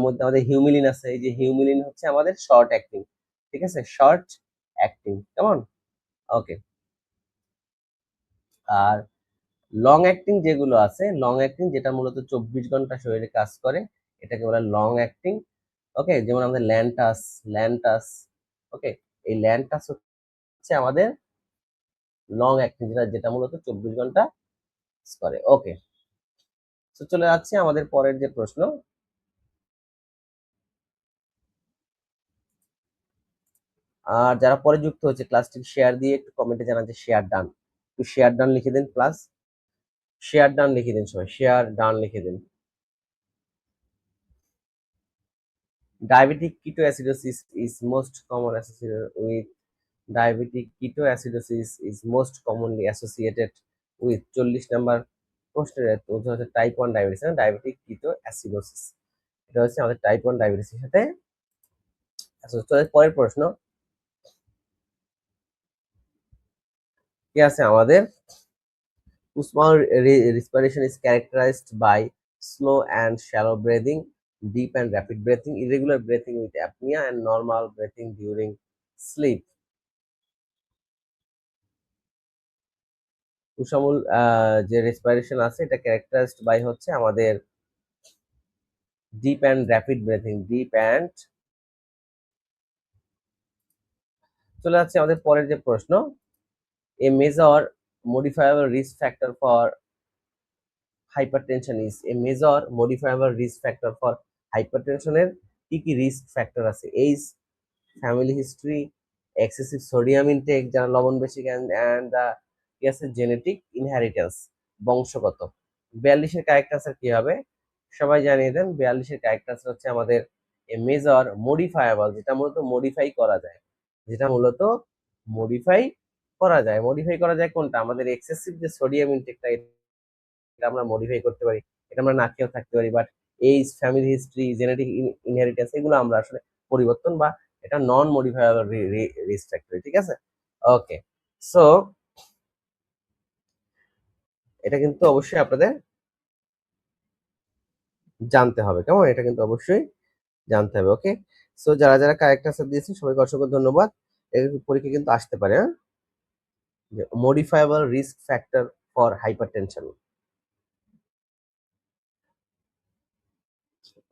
মধ্যে আমাদের হিউমিলিন আছে, এই যে হিউমিলিন হচ্ছে আমাদের শর্ট অ্যাক্টিং, ঠিক আছে, শর্ট অ্যাক্টিং, কেমন? ওকে। আর লং অ্যাক্টিং যেগুলো আছে, লং অ্যাক্টিং যেটা মূলত 24 ঘন্টা শরীরে কাজ করে, এটাকে বলে লং অ্যাক্টিং। ওকে, যেমন আমাদের ল্যান্টাস, ল্যান্টাস, ওকে, এই ল্যান্টাস হচ্ছে আমাদের লং অ্যাক্টিং, যেটা যেটা মূলত 24 ঘন্টা কাজ করে। ওকে, তো চলে যাচ্ছে আমাদের পরের যে প্রশ্ন। আর যারা পরে যুক্ত হচ্ছে ক্লাসটি শেয়ার দিয়ে একটু কমেন্টে জানান যে শেয়ার ডান, একটু শেয়ার ডান লিখে দিন, প্লাস শেয়ার ডান লিখে দিন, সবাই শেয়ার ডান লিখে দিন। Diabetic ketoacidosis is most common associated with diabetic ketoacidosis is most commonly associated with 40 নম্বর প্রশ্নের উত্তর হচ্ছে টাইপ 1 ডায়াবেটিস। ডায়াবেটিক কিটোঅ্যাসিডোসিস এটা হচ্ছে আমাদের টাইপ 1 ডায়াবেটিসের সাথে। পরের প্রশ্ন কি আছে আমাদের? Usman respiration is characterized by slow and shallow breathing, deep and rapid breathing, irregular breathing with apnea, and normal breathing during sleep. সুষমূল যে রেসপিরেশন আছে এটা ক্যারেক্টারাইজড বাই হচ্ছে আমাদের deep and rapid breathing, deep and. চলে যাচ্ছে আমাদের পরের যে প্রশ্ন, a major modifiable risk factor for hypertension is, a major modifiable risk factor for হাইপারটেনশনের কি কি রিস্ক ফ্যাক্টর আছে? Age, family history, excessive sodium intake, যারা লবণ বেশি খান, অ্যান্ড দ্য কি আছে জেনেটিক ইনহেরিটেন্স, বংশগত। 42-এর কারেক্ট আনসার কি হবে সবাই জানিয়ে দেন। 42-এর কারেক্ট আনসার হচ্ছে আমাদের এ মেজর মডিফায়াবল, যেটা মূলত মডিফাই করা যায়, যেটা মূলত মডিফাই করা যায়। মডিফাই করা যায় কোনটা? আমাদের এক্সেসিভ যে সোডিয়াম ইনটেকটা, এটা আমরা মডিফাই করতে পারি, এটা আমরা না খেয়েও থাকতে পারি, but age, family history, genetic inheritance এগুলো আমরা আসলে পরিবর্তন বা এটা নন মডিফায়াবল রিস্ক ফ্যাক্টর, ঠিক আছে। ওকে, সো এটা কিন্তু অবশ্যই আপনাদের জানতে হবে, কেমন? এটা কিন্তু অবশ্যই জানতে হবে। ওকে, সো যারা যারা কারেক্ট আনসার দিয়েছেন সবাইকে অসংখ্য ধন্যবাদ। এর পরীক্ষা কিন্তু আসতে পারে, হ্যাঁ, মডিফায়াবল রিস্ক ফ্যাক্টর ফর হাইপারটেনশন।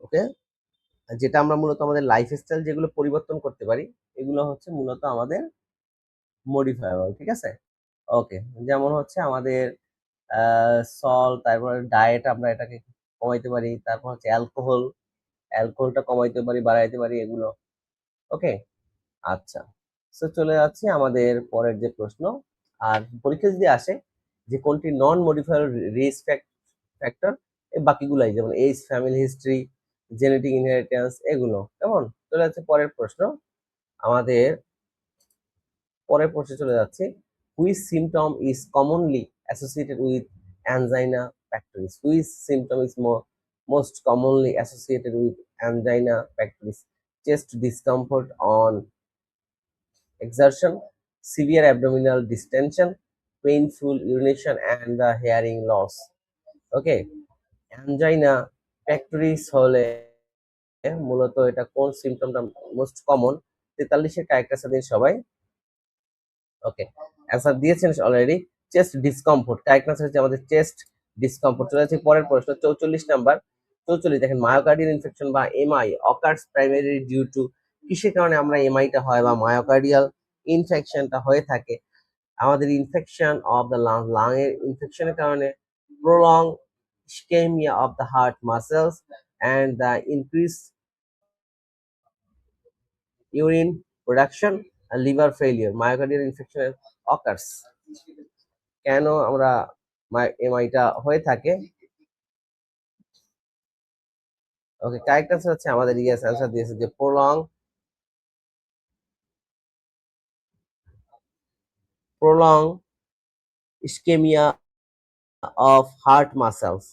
ওকে, যেটা আমরা মূলত আমাদের লাইফস্টাইল যেগুলো পরিবর্তন করতে পারি, এগুলো হচ্ছে মূলত আমাদের মডিফায়াবল, ঠিক আছে। ওকে, যেমন হচ্ছে আমাদের সল, তারপরে ডায়েট আমরা এটাকে কমাইতে পারি, তারপর হচ্ছে অ্যালকোহল, অ্যালকোহলটা কমাইতে পারি, বাড়াইতে পারি, এগুলো। ওকে, আচ্ছা, সো চলে যাচ্ছি আমাদের পরের যে প্রশ্ন। আর পরীক্ষা যদি আসে যে কোনটি নন মডিফায়ার রিস্ক ফ্যাক্টর, এই বাকিগুলাই যেমন age, family history, genetic inheritance, এগুলো, কেমন? চলে যাচ্ছে পরের প্রশ্ন। আমাদের পরের প্রশ্নে চলে যাচ্ছে, which symptom is commonly associated with angina pectoris? Which symptom is most commonly associated with angina pectoris? Chest discomfort on exertion, severe abdominal distension, painful urination, and the hearing loss. Okay, angina pectoris হলে মূলত এটা কোন সিমটমটা most common? 43-এর correct দিন সবাই। ওকে, answer দিয়েছেন already. Chest discomfort, correct answer হচ্ছে আমাদের chest discomfort. চলে যাচ্ছে পরের প্রশ্ন 44 নাম্বার। 44 দেখেন, মায়োকার্ডিয়াল ইনফেকশন বা MI occurs primary due to, কিসের কারণে আমরা এমআইটা হয় বা মায়োকার্ডিয়াল ইনফেকশনটা হয়ে থাকে? আমাদের ইনফেকশন অফ দ্য লাং এর ইনফেকশনের কারণে, prolong ischemia of the heart muscles and the increased urine production and liver failure, myocardial infarction occurs। কেন আমরা এমআইটা হয়ে থাকে? ওকে, কারেক্ট আনসার হচ্ছে আমাদের ইয়েস আনসার দিয়েছে যে prolong ischemia of heart muscles।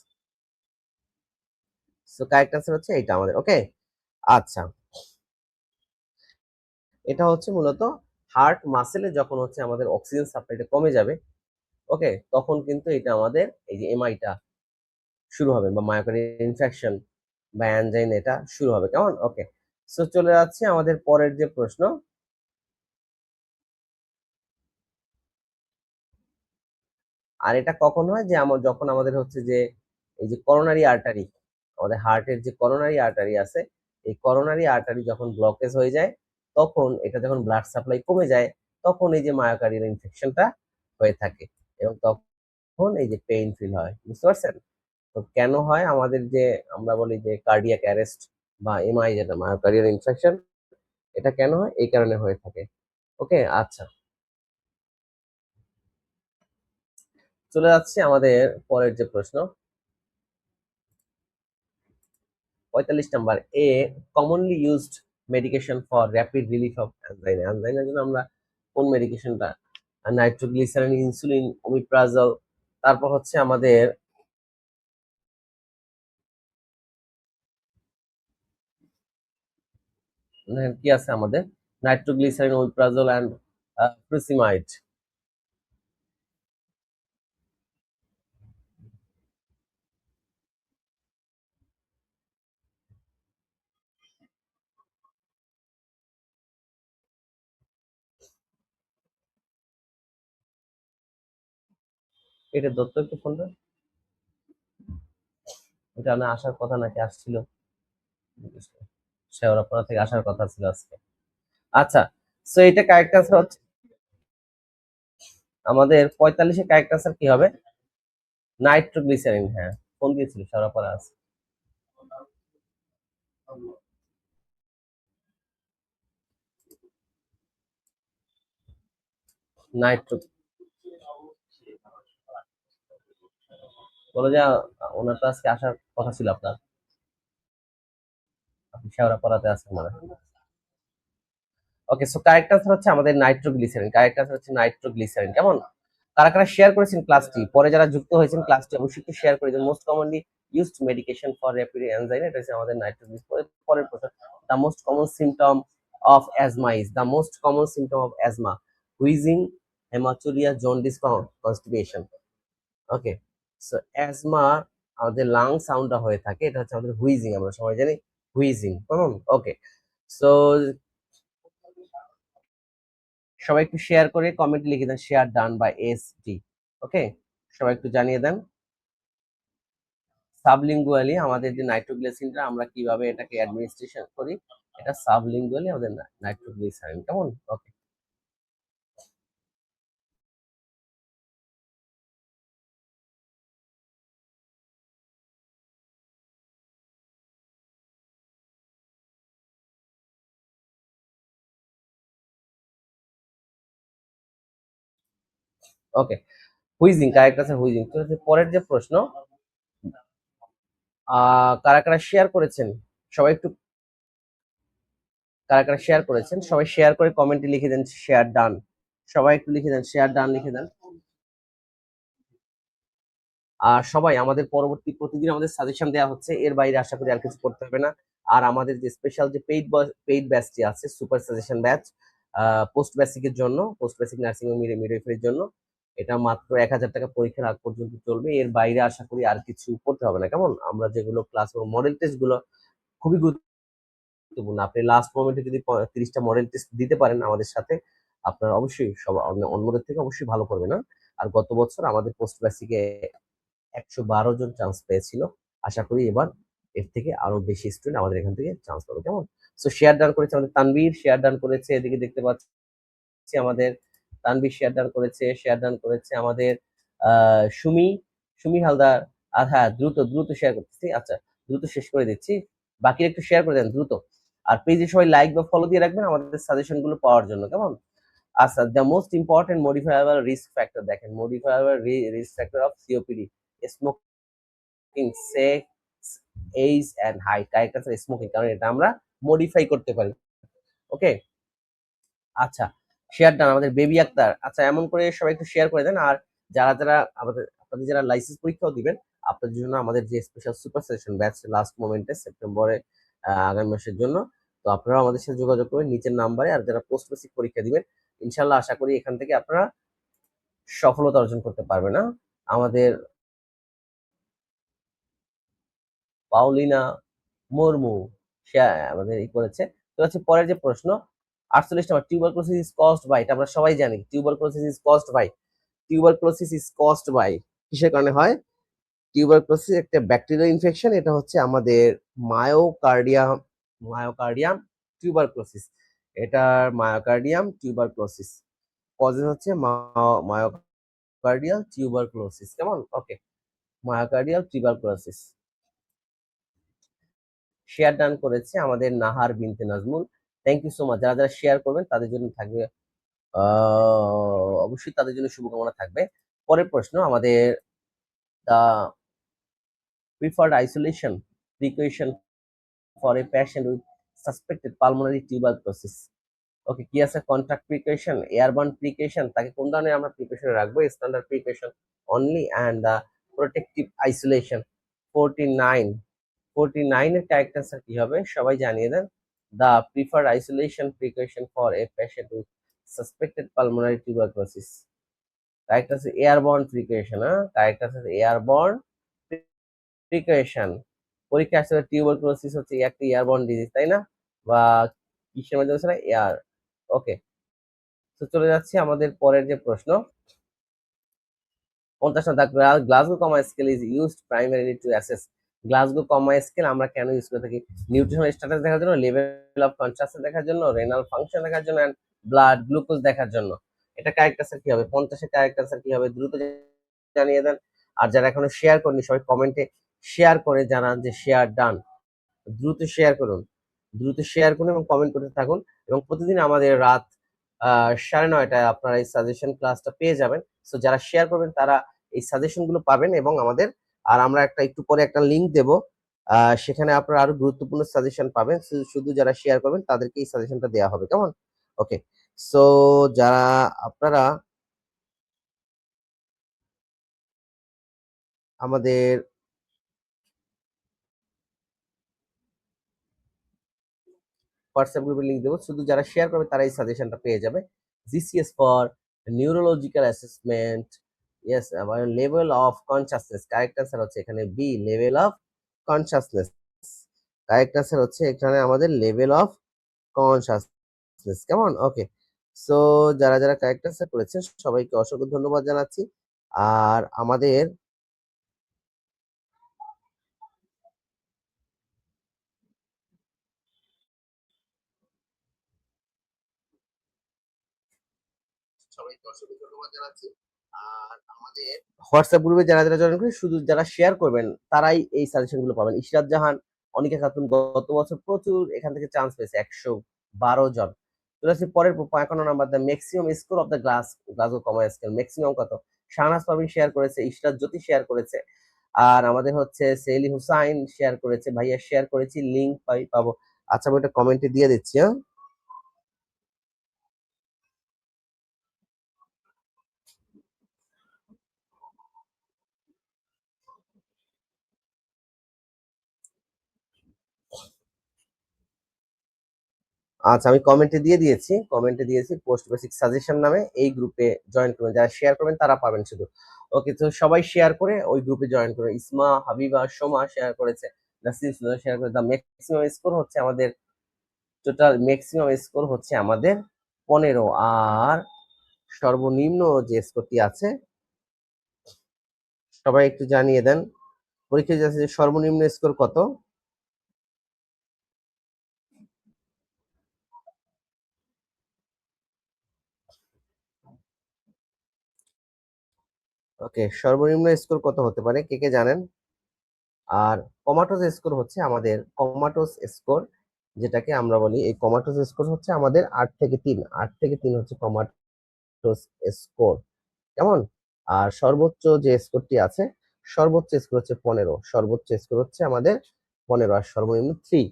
So correct answer হচ্ছে এটা আমাদের। ওকে, আচ্ছা, এটা হচ্ছে মূলত হার্ট মাসেলে যখন হচ্ছে আমাদের অক্সিজেন সাপ্লাইটা কমে যাবে, ওকে, তখন কিন্তু এটা আমাদের এই যে এমআইটা শুরু হবে বা মায়োকার্ডিয়াল ইনফেকশন বা অ্যানজাইনা এটা শুরু হবে। কেমন? ওকে, সো চলে যাচ্ছে আমাদের পরের যে প্রশ্ন। আর এটা কখন হয়? যে যখন আমাদের হচ্ছে যে এই যে করোনারি আর্টারি, আমাদের হার্টের যে করোনারি আর্টারি আছে, এই করোনারি আর্টারি যখন ব্লকেজ হয়ে যায়, তখন এটা যখন ব্লাড সাপ্লাই কমে যায়, তখন এই যে মায়োকার্ডিয়াল ইনফেকশনটা হয়ে থাকে এবং তখন এই যে পেইন ফিল হয়। বুঝতে পারছেন? তো কেন হয় আমাদের যে আমরা বলি যে কার্ডিয়াক অ্যারেস্ট বা এমআই, যেটা মায়োকার্ডিয়াল ইনফেকশন, এটা কেন হয়? এই কারণে হয়ে থাকে। ওকে, আচ্ছা, চলে যাচ্ছে আমাদের পরের যে প্রশ্ন 45 number. A commonly used medication for rapid relief of angina, অ্যানজাইনার জন্য আমরা কোন মেডিকেশনটা? নাইট্রোগ্লিসারিন, ইনসুলিন, ওমিপ্রাজল, তারপর হচ্ছে আমাদের কি আছে আমাদের? Nitroglycerin, omeprazole and frusemide. এটা দত্ত একটু ফোনটা, এটা না আসার কথা নাকি আসছিল? শেওড়াপাড়া থেকে আসার কথা ছিল আজকে। আচ্ছা, সো এটা কারেক্ট আনসার হচ্ছে আমাদের 45-এর কারেক্ট আনসার কি হবে? নাইট্রোগ্লিসারিন। হ্যাঁ, ফোন দিয়েছিল, শেওড়াপাড়া আছে। নাইট্রো বলে যে ওনার তো আজকে আসার কথা ছিল আপনার, আপনি শেওড়াপাড়াতে আছেন মানে। ওকে, সো কারেক্ট আনসার হচ্ছে আমাদের নাইট্রোগ্লিসারিন। কারেক্ট আনসার হচ্ছে নাইট্রোগ্লিসারিন। কেমন? কারা কারা শেয়ার করেছেন ক্লাসটি? পরে যারা যুক্ত হয়েছেন ক্লাসটি অবশ্যই একটু শেয়ার করে দিন। Most commonly used medication for rapid angina, এটা হচ্ছে আমাদের নাইট্রোগ্লিসারিন। পরের প্রশ্ন, the most common symptom of asthma is, the most common symptom of asthma, wheezing, hematuria, jaundice, constipation. Okay, so asthma আমাদের লাং সাউন্ডটা হয়ে থাকে, এটা হচ্ছে আমাদের হুইজিং, আমরা সবাই জানি হুইজিং। কেমন? ওকে, সো সবাই একটু শেয়ার করে কমেন্ট লিখে দেন, শেয়ার ডান বাই এসটি। ওকে, সবাই একটু জানিয়ে দেন। সাবলিঙ্গুয়ালি আমাদের যে নাইট্রোগ্লিসারিনটা আমরা কিভাবে এটাকে অ্যাডমিনিস্ট্রেশন করি, এটা সাবলিঙ্গুয়ালি আমাদের নাইট্রোগ্লিসারিন। কেমন? ওকে, ওকে, হুইজিং কারেক্ট আছে, হুইজিং। তো পরের যে প্রশ্ন, কারা কারা শেয়ার করেছেন সবাই একটু, কারা কারা শেয়ার করেছেন সবাই শেয়ার করে কমেন্টে লিখে দেন শেয়ার ডান। সবাই একটু লিখে দেন শেয়ার ডান, লিখে দেন। আর সবাই আমাদের পরবর্তী প্রতিদিন আমাদের সাজেশন দেওয়া হচ্ছে, এর বাইরে আশা করি আর কিছু করতে হবে না। আর আমাদের যে স্পেশাল যে পেইড ব্যাচটি আছে, সুপার সাজেশন ব্যাচ, পোস্ট বেসিকের জন্য, পোস্ট বেসিক নার্সিং ও মিডওয়াইফারির জন্য, এটা মাত্র 1,000 টাকা পরীক্ষার আগ পর্যন্ত চলবে। এর বাইরে আশা করি আর কিছু করতে হবে না। কেমন? আমরা যেগুলো ক্লাস মডেল টেস্ট গুলো খুবই গুরুত্বপূর্ণ। আপনি লাস্ট মোমেন্টে যদি 30টা মডেল টেস্ট দিতে পারেন আমাদের সাথে, আপনার অবশ্যই সব অন্যদের থেকে অবশ্যই ভালো করবে না। আর গত বছর আমাদের পোস্ট বেসিকে 112 জন চান্স পেয়েছিল। আশা করি এবার এর থেকে আরো বেশি স্টুডেন্ট আমাদের এখান থেকে চান্স পাবে, কেমন? সো শেয়ার ডান করেছে আমাদের তানভীর, শেয়ার ডান করেছে, এদিকে দেখতে পাচ্ছি আমাদের তানভীর শেয়ার ডান করেছে, শেয়ার ডান করেছে আমাদের সুমি, সুমি হালদার। আর হ্যাঁ, দ্রুত দ্রুত শেয়ার করতেছি, আচ্ছা দ্রুত শেষ করে দিচ্ছি, বাকি একটু শেয়ার করে দেন দ্রুত। আর পেজে সবাই লাইক বা ফলো দিয়ে রাখবেন আমাদের সাজেশন গুলো পাওয়ার জন্য, কেমন? আচ্ছা, the most important modifiable risk factor দেখেন, modifiable risk factor of COPD, smoking, sex, age and height. Correct answer smoking, কারণ এটা আমরা মডিফাই করতে পারি। ওকে, আচ্ছা শেয়ার ডান আমাদের বেবি আক্তার। আচ্ছা, এমন করে সবাই একটু শেয়ার করে দেন। আর যারা যারা আপনাদের যারা লাইসেন্স পরীক্ষাও দিবেন, আপনাদের জন্য আমাদের যে special super session batch last মোমেন্টে সেপ্টেম্বরে আগামী মাসের জন্য, তো আপনারা আমাদের সাথে যোগাযোগ করবেন নিচের নাম্বারে। আর যারা পোস্ট বেসিক পরীক্ষা দিবেন, ইনশাল্লাহ আশা করি এখান থেকে আপনারা সফলতা অর্জন করতে পারবেন। না আমাদের পাউলিনা মুর্মু সে আমাদের ই করেছে। তো হচ্ছে পরের যে প্রশ্ন 48 number, tuberculosis is caused by, এটা আমরা সবাই জানি tuberculosis is caused by, tuberculosis is caused by কিসের কারণে হয়? টিউবারকুলোসিস একটা ব্যাকটেরিয়াল ইনফেকশন, এটা হচ্ছে আমাদের মায়োকার্ডিয়াম, মায়োকার্ডিয়াম টিউবারকুলোসিস, এটার মায়োকার্ডিয়াম টিউবারকুলোসিস কজেস হচ্ছে মায়োকার্ডিয়াল টিউবারকুলোসিস, কেমন? Okay, myocardial tuberculosis. Share done করেছে আমাদের Nahar Binte Nazmul, thank you so much. যারা যারা শেয়ার করবেন তাদের জন্য থাকবে অবশ্যই তাদের জন্য শুভকামনা থাকবে। পরের প্রশ্ন আমাদের the preferred isolation precaution for a patient with suspected pulmonary tuberculosis. Okay, কি আছে? কন্ট্যাক্ট প্রিকশন, এয়ারবার্ন প্রিকশন, তাকে কোন ধরনের আমরা প্রিকশনে রাখবো? Standard precaution only, and the protective isolation. 49, 49 এর কারেক্ট অ্যান্সার কি হবে সবাই জানিয়ে দেন। The preferred isolation precaution for a patient with suspected pulmonary tuberculosis, correct আছে এয়ারবর্ন প্রিকশন। হ্যাঁ, কারেক্ট আছে এয়ারবর্ন প্রিকশন। পরীক্ষা আসলে টিউবারকুলোসিস হচ্ছে একটা এয়ারবর্ন ডিজিজ, তাই না? বা কিসের মাধ্যমে হচ্ছে না, এয়ার। ওকে, তো চলে যাচ্ছি আমাদের পরের যে প্রশ্ন 50 number, Glasgow coma scale is used primarily to assess. Glasgow coma scale আমরা কেন ইউজ করে থাকি? নিউট্রিশনাল স্ট্যাটাস দেখার জন্য, লেভেল অফ কনসাসনেস দেখার জন্য, রেনাল ফাংশন দেখার জন্য, এন্ড ব্লাড গ্লুকোজ দেখার জন্য। এটা কারেক্ট অ্যান্সার কি হবে? 50 এর কারেক্ট অ্যান্সার কি হবে দ্রুত জানিয়ে দেন। আর যারা এখনো শেয়ার করেনি সবাই কমেন্টে শেয়ার করে জানান যে শেয়ার ডান। দ্রুত শেয়ার করুন, দ্রুত শেয়ার করুন এবং কমেন্ট করতে থাকুন। এবং প্রতিদিন আমাদের রাত 9:30টায় আপনারা এই সাজেশন ক্লাসটা পেয়ে যাবেন। সো যারা শেয়ার করবেন তারা এই সাজেশন গুলো পাবেন এবং আমাদের, আর আমরা একটা একটু পরে একটা লিংক দেব, সেখানে আপনারা আরো গুরুত্বপূর্ণ সাজেশন পাবেন। শুধু যারা শেয়ার করবেন তাদেরকে এই সাজেশনটা দেওয়া হবে, কেমন? ওকে, সো যারা আপনারা আমাদের হোয়াটসঅ্যাপ গ্রুপে লিংক দেবো, শুধু যারা শেয়ার করবে তারা এই সাজেশনটা পেয়ে যাবে। GCS for neurological assessment, yes, আবার level of consciousness, correct answer হচ্ছে এখানে B, level of consciousness. Correct answer হচ্ছে এখানে আমাদের লেভেল অফ কনসাসনেস, কেমন? ওকে, সো যারা যারা কারেক্ট অ্যান্সার করেছেন সবাইকে অসংখ্য ধন্যবাদ জানাচ্ছি। আর আমাদের সবাইকে অসংখ্য ধন্যবাদ জানাচ্ছি। আর আমাদের হোয়াটসঅ্যাপ গ্রুপে যারা যারা জয়েন করে, শুধু যারা শেয়ার করবেন তারাই এই সাজেশন গুলো পাবেন। ইশরাত জাহান, অনিকা খাতুন গত বছর প্রচুর এখান থেকে চান্স পেয়েছে, 112 জন। চলে আসছে পরের 51 number, the maximum score of the Glasgow coma scale, maximum কত? শাহনাজ পারভিন শেয়ার করেছে, ইশরাত জ্যোতি শেয়ার করেছে, আর আমাদের হচ্ছে সেলি হুসাইন শেয়ার করেছে। ভাইয়া শেয়ার করেছি, লিঙ্ক পাবো। আচ্ছা, আমি এটা কমেন্টে দিয়ে দিচ্ছি। হ্যাঁ, আচ্ছা, আমি কমেন্টে দিয়ে দিয়েছি, কমেন্টে দিয়েছি পোস্ট বেসিক সাজেশন নামে, এই গ্রুপে জয়েন করবেন। যারা শেয়ার করবেন তারা পাবেন শুধু। ওকে, তো সবাই শেয়ার করে ওই গ্রুপে জয়েন করবে। ইসমা, হাবিবা, সোমা শেয়ার করেছে, নাসির শেয়ার করে। দা ম্যাক্সিমাম স্কোর হচ্ছে আমাদের টোটাল ম্যাক্সিমাম স্কোর হচ্ছে আমাদের 15, আর সর্বনিম্ন যে স্কোরটি আছে সবাই একটু জানিয়ে দেন পরীক্ষায় যাচ্ছে যে সর্বনিম্ন স্কোর কত। ওকে, সর্বনিম্ন স্কোর কত হতে পারে, কে কে জানেন? আর কমাটোস স্কোর হচ্ছে আমাদের কমাটোস স্কোর, যেটাকে আমরা বলি এই কমাটোস স্কোর হচ্ছে আমাদের 8 থেকে 3, 8 থেকে 3 হচ্ছে কমাটোস স্কোর, কেমন? আর সর্বোচ্চ যে স্কোরটি আছে, সর্বোচ্চ স্কোর হচ্ছে 15, সর্বোচ্চ স্কোর হচ্ছে আমাদের 15, আর সর্বনিম্ন 3,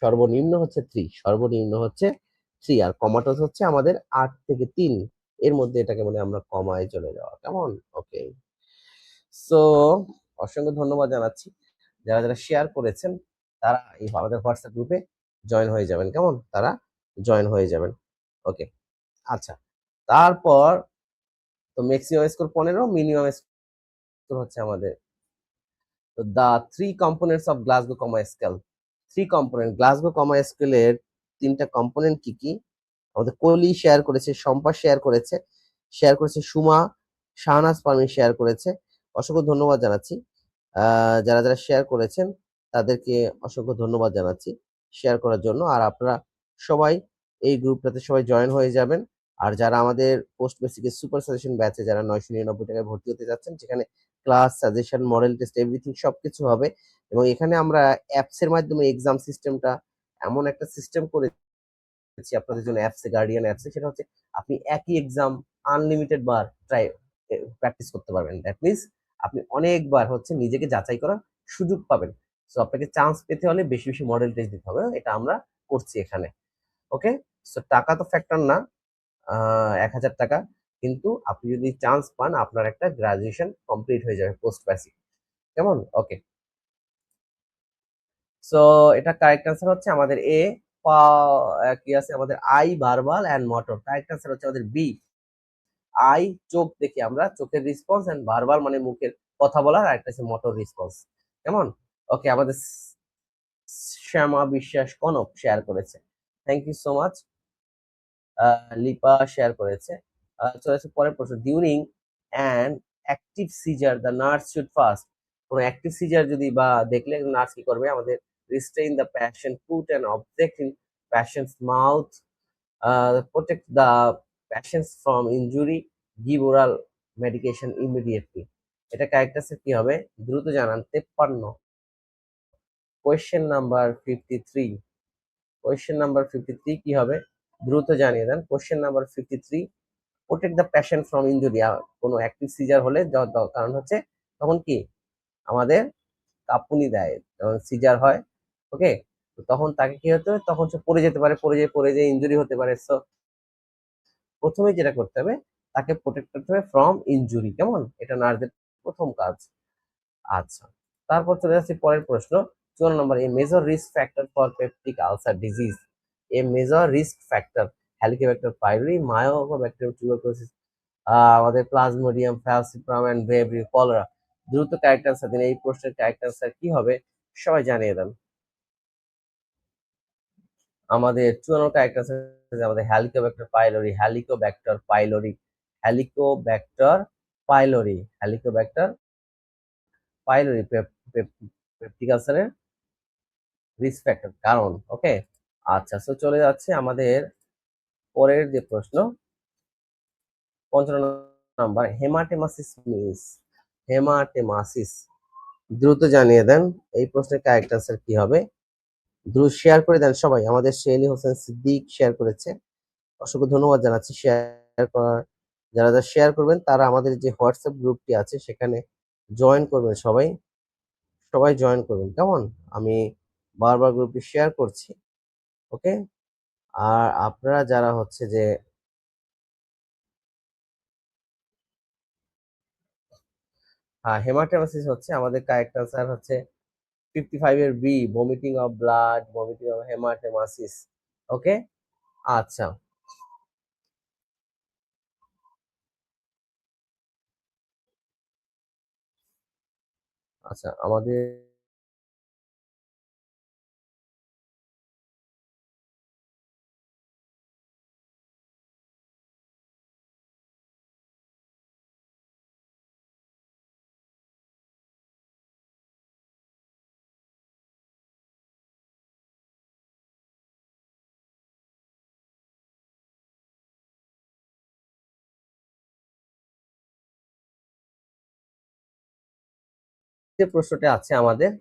সর্বনিম্ন হচ্ছে 3, সর্বনিম্ন হচ্ছে 3, আর কমাটোস হচ্ছে আমাদের 8 থেকে 3 এর মধ্যে, এটাকে বলে আমরা কমায় চলে যাওয়া, কেমন? ওকে, সো অসংখ্য ধন্যবাদ জানাচ্ছি যারা যারা শেয়ার করেছেন, তারা এই আমাদের হোয়াটসঅ্যাপ গ্রুপে জয়েন হয়ে যাবেন, কেমন? তারা জয়েন হয়ে যাবেন। ওকে, আচ্ছা, তারপর তো ম্যাক্সিমাম স্কোর 15, মিনিমাম স্কোর হচ্ছে আমাদের the three components of Glasgow coma scale. Three component Glasgow coma স্কেলের তিনটা কম্পোনেন্ট কি কি? আমাদের কলি শেয়ার করেছে, শম্পা শেয়ার করেছে সুমা, শাহনাজ পারমিন শেয়ার করেছে। অসংখ্য ধন্যবাদ জানাচ্ছি যারা যারা শেয়ার করেছেন তাদেরকে অসংখ্য ধন্যবাদ জানাচ্ছি শেয়ার করার জন্য। আর আপনারা সবাই এই গ্রুপটাতে সবাই জয়েন হয়ে যাবেন। আর যারা আমাদের পোস্ট বেসিকের সুপার সাজেশন ব্যাচে যারা 999 টাকায় ভর্তি হতে যাচ্ছেন, যেখানে class, suggestion, model test, everything সবকিছু হবে, এবং এখানে আমরা অ্যাপস এর মাধ্যমে এক্সাম সিস্টেমটা এমন একটা সিস্টেম করেছি আপনাদের জন্য, অ্যাপসে গার্ডিয়ান অ্যাপসে, সেটা হচ্ছে আপনি একই এক্সাম আনলিমিটেড বার ট্রাই প্র্যাকটিস করতে পারবেন। দ্যাট মিনস আপনি অনেকবার হচ্ছে নিজেকে যাচাই করার সুযোগ পাবেন। সো আপনাকে চান্স পেতে হলে বেশি বেশি মডেল টেস্ট দিতে হবে, এটা আমরা করছি এখানে। ওকে, সো টাকা তো ফ্যাক্টর না, 1000 টাকা, কিন্তু আপনি যদি চান্স পান আপনার একটা গ্রাজুয়েশন কমপ্লিট হয়ে যাবে পোস্ট বেসিক, কেমন? ওকে, সো এটা কারেক্ট আনসার হচ্ছে আমাদের এ। কি আছে আমাদের eye verbal and motor, correct answer হচ্ছে আমাদের বি। আই চোখ দেখি আমরা, চোখের রেসপন্স, এন্ড ভার্বাল মানে মুখের কথা বলার, আর একটা হচ্ছে মোটর রেসপন্স, কেমন? ওকে, আমাদের শ্যামা বিশ্বাস কনক শেয়ার করেছে, thank you so much. Lipa share করেছে। চলে আসছে পরের প্রশ্ন, during an active seizure the nurse should first. কোনো অ্যাক্টিভ সিজার যদি বা দেখলে নার্স কি করবে, আমাদের restrain the patient, put an object in patient's mouth, protect the patients from injury, give oral medication immediately। এটা কারেক্ট আছে কি হবে, দ্রুত জানান। 53, কোয়েশ্চেন নাম্বার 53, কোয়েশ্চেন নাম্বার 53 কি হবে, দ্রুত জানিয়ে দেন। Question number 53, protect the patient from injury. কোনো অ্যাক্টিভ সিজার হলে কারণ হচ্ছে তখন কি আমাদের কাঁপুনি দেয়, যখন সিজার হয়, ওকে, তো তখন তাকে কি হতে হবে, তখন সে পড়ে যেতে পারে, পড়ে যেয়ে ইনজুরি হতে পারে। সো প্রথমে যেটা করতে হবে, তাকে প্রোটেক্ট করতে হবে ফ্রম ইনজুরি, কেমন? এটা নার্সদের প্রথম কাজ। আচ্ছা, তারপর চলে যাচ্ছি পরের প্রশ্ন, 54 number, a major risk factor for peptic ulcer disease. A major risk factor, helicobacter pylori, mycobacterium tuberculosis, আমাদের plasmodium falciparum and vibrio, cholera. দ্রুত কারেক্ট আনসার দিন, এই প্রশ্নের কারেক্ট আনসার কি হবে সবাই জানিয়ে দেন। আমাদের 54 কারেক্ট আনসার আমাদের helicobacter pylori, helicobacter pylori, helicobacter pylori, helicobacter pylori peptic আলসারের রিস্ক ফ্যাক্টর কারণ। ওকে, আচ্ছা, সো চলে যাচ্ছে আমাদের পরের যে প্রশ্ন, 55 নম্বর, হেমাটেমাসিস মিন্স, হেমাটেমাসিস, দ্রুত জানিয়ে দেন এই প্রশ্নের কারেক্ট আনসার কি হবে, দ্রুত শেয়ার করে দেন সবাই। আমাদের শেলি হোসেন সিদ্দিক শেয়ার করেছে, অসংখ্য ধন্যবাদ জানাচ্ছি শেয়ার করার। যারা যারা শেয়ার করবেন তারা আমাদের যে হোয়াটসঅ্যাপ গ্রুপটি আছে সেখানে জয়েন করবেন, সবাই সবাই জয়েন করবেন, কেমন? আমি বারবার গ্রুপটি শেয়ার করছি। ওকে, আর আপনারা যারা হচ্ছে যে হেমাটোমাসিস হচ্ছে আমাদের কারেক্ট আনসার হচ্ছে 55 এর B, vomiting of blood, vomiting of haematemesis. Okay, আচ্ছা, আচ্ছা, আমাদের যে প্রশ্নটা আছে আমাদের,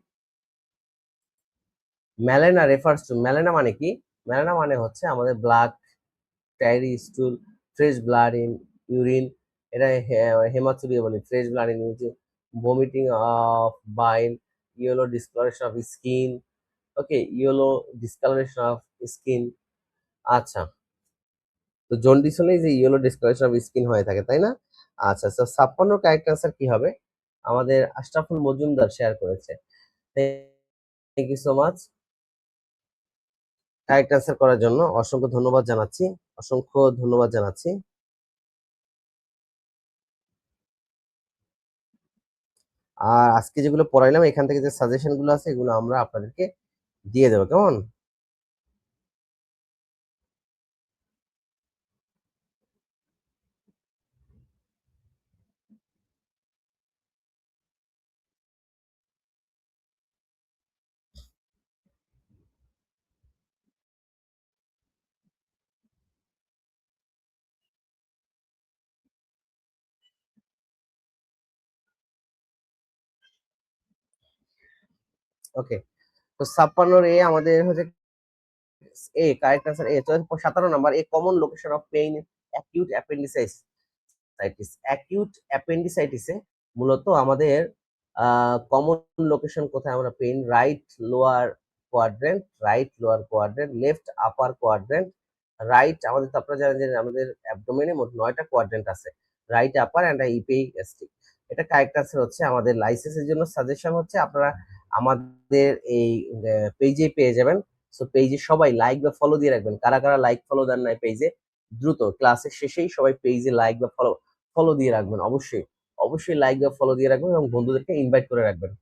ম্যালেনা রেফার্স টু, ম্যালেনা মানে কি? ম্যালেনা মানে হচ্ছে আমাদের black টাইরি স্টুল, fresh blood in urine, এটা হেমাচুরিয়া বলি, fresh blood in urine, vomiting of bile, yellow discolouration of skin. Okay, yellow discolouration of skin. আচ্ছা, তো জন্ডিস হলে যে ইয়েলো ডিসকালারেশন অফ স্কিন হয়ে থাকে, তাই না? আচ্ছা, তো 56 কারেক্ট আনসার কি হবে? আমাদের আশরাফুল মজুমদার শেয়ার করেছে। Thank you so much correct answer করার জন্য, অসংখ্য ধন্যবাদ জানাচ্ছি, অসংখ্য ধন্যবাদ জানাচ্ছি। আর আজকে যেগুলো পড়াইলাম এখান থেকে যে সাজেশন গুলো আছে এগুলো আমরা আপনাদেরকে দিয়ে দেবো, কেমন? ওকে, তো 56 এ আমাদের হচ্ছে A correct answer A. 57 number, a common location of pain acute appendicitis. Acute অ্যাপেন্ডিসাইটিসে মূলত আমাদের কমন লোকেশন কোথায়? আমরা pain right lower quadrant, right lower quadrant, left upper quadrant, right, আমাদের তো আপনারা জানেন যে আমাদের অ্যাবডোমেনে মোট 9টা কোয়াড্রেন্ট আছে, রাইট আপার অ্যান্ড ইপিগ্যাস্ট্রিক। এটা কারেক্ট আনসার হচ্ছে। আমাদের লাইসেন্সের জন্য সাজেশন হচ্ছে আপনারা আমাদের এই পেজে পেয়ে যাবেন। সো পেজে সবাই লাইক বা ফলো দিয়ে রাখবেন। কারা কারা লাইক ফলো দেন নাই পেজে, দ্রুত ক্লাসের শেষেই সবাই পেজে লাইক বা ফলো ফলো দিয়ে রাখবেন। অবশ্যই অবশ্যই লাইক বা ফলো দিয়ে রাখবেন এবং বন্ধুদেরকে ইনভাইট করে রাখবেন,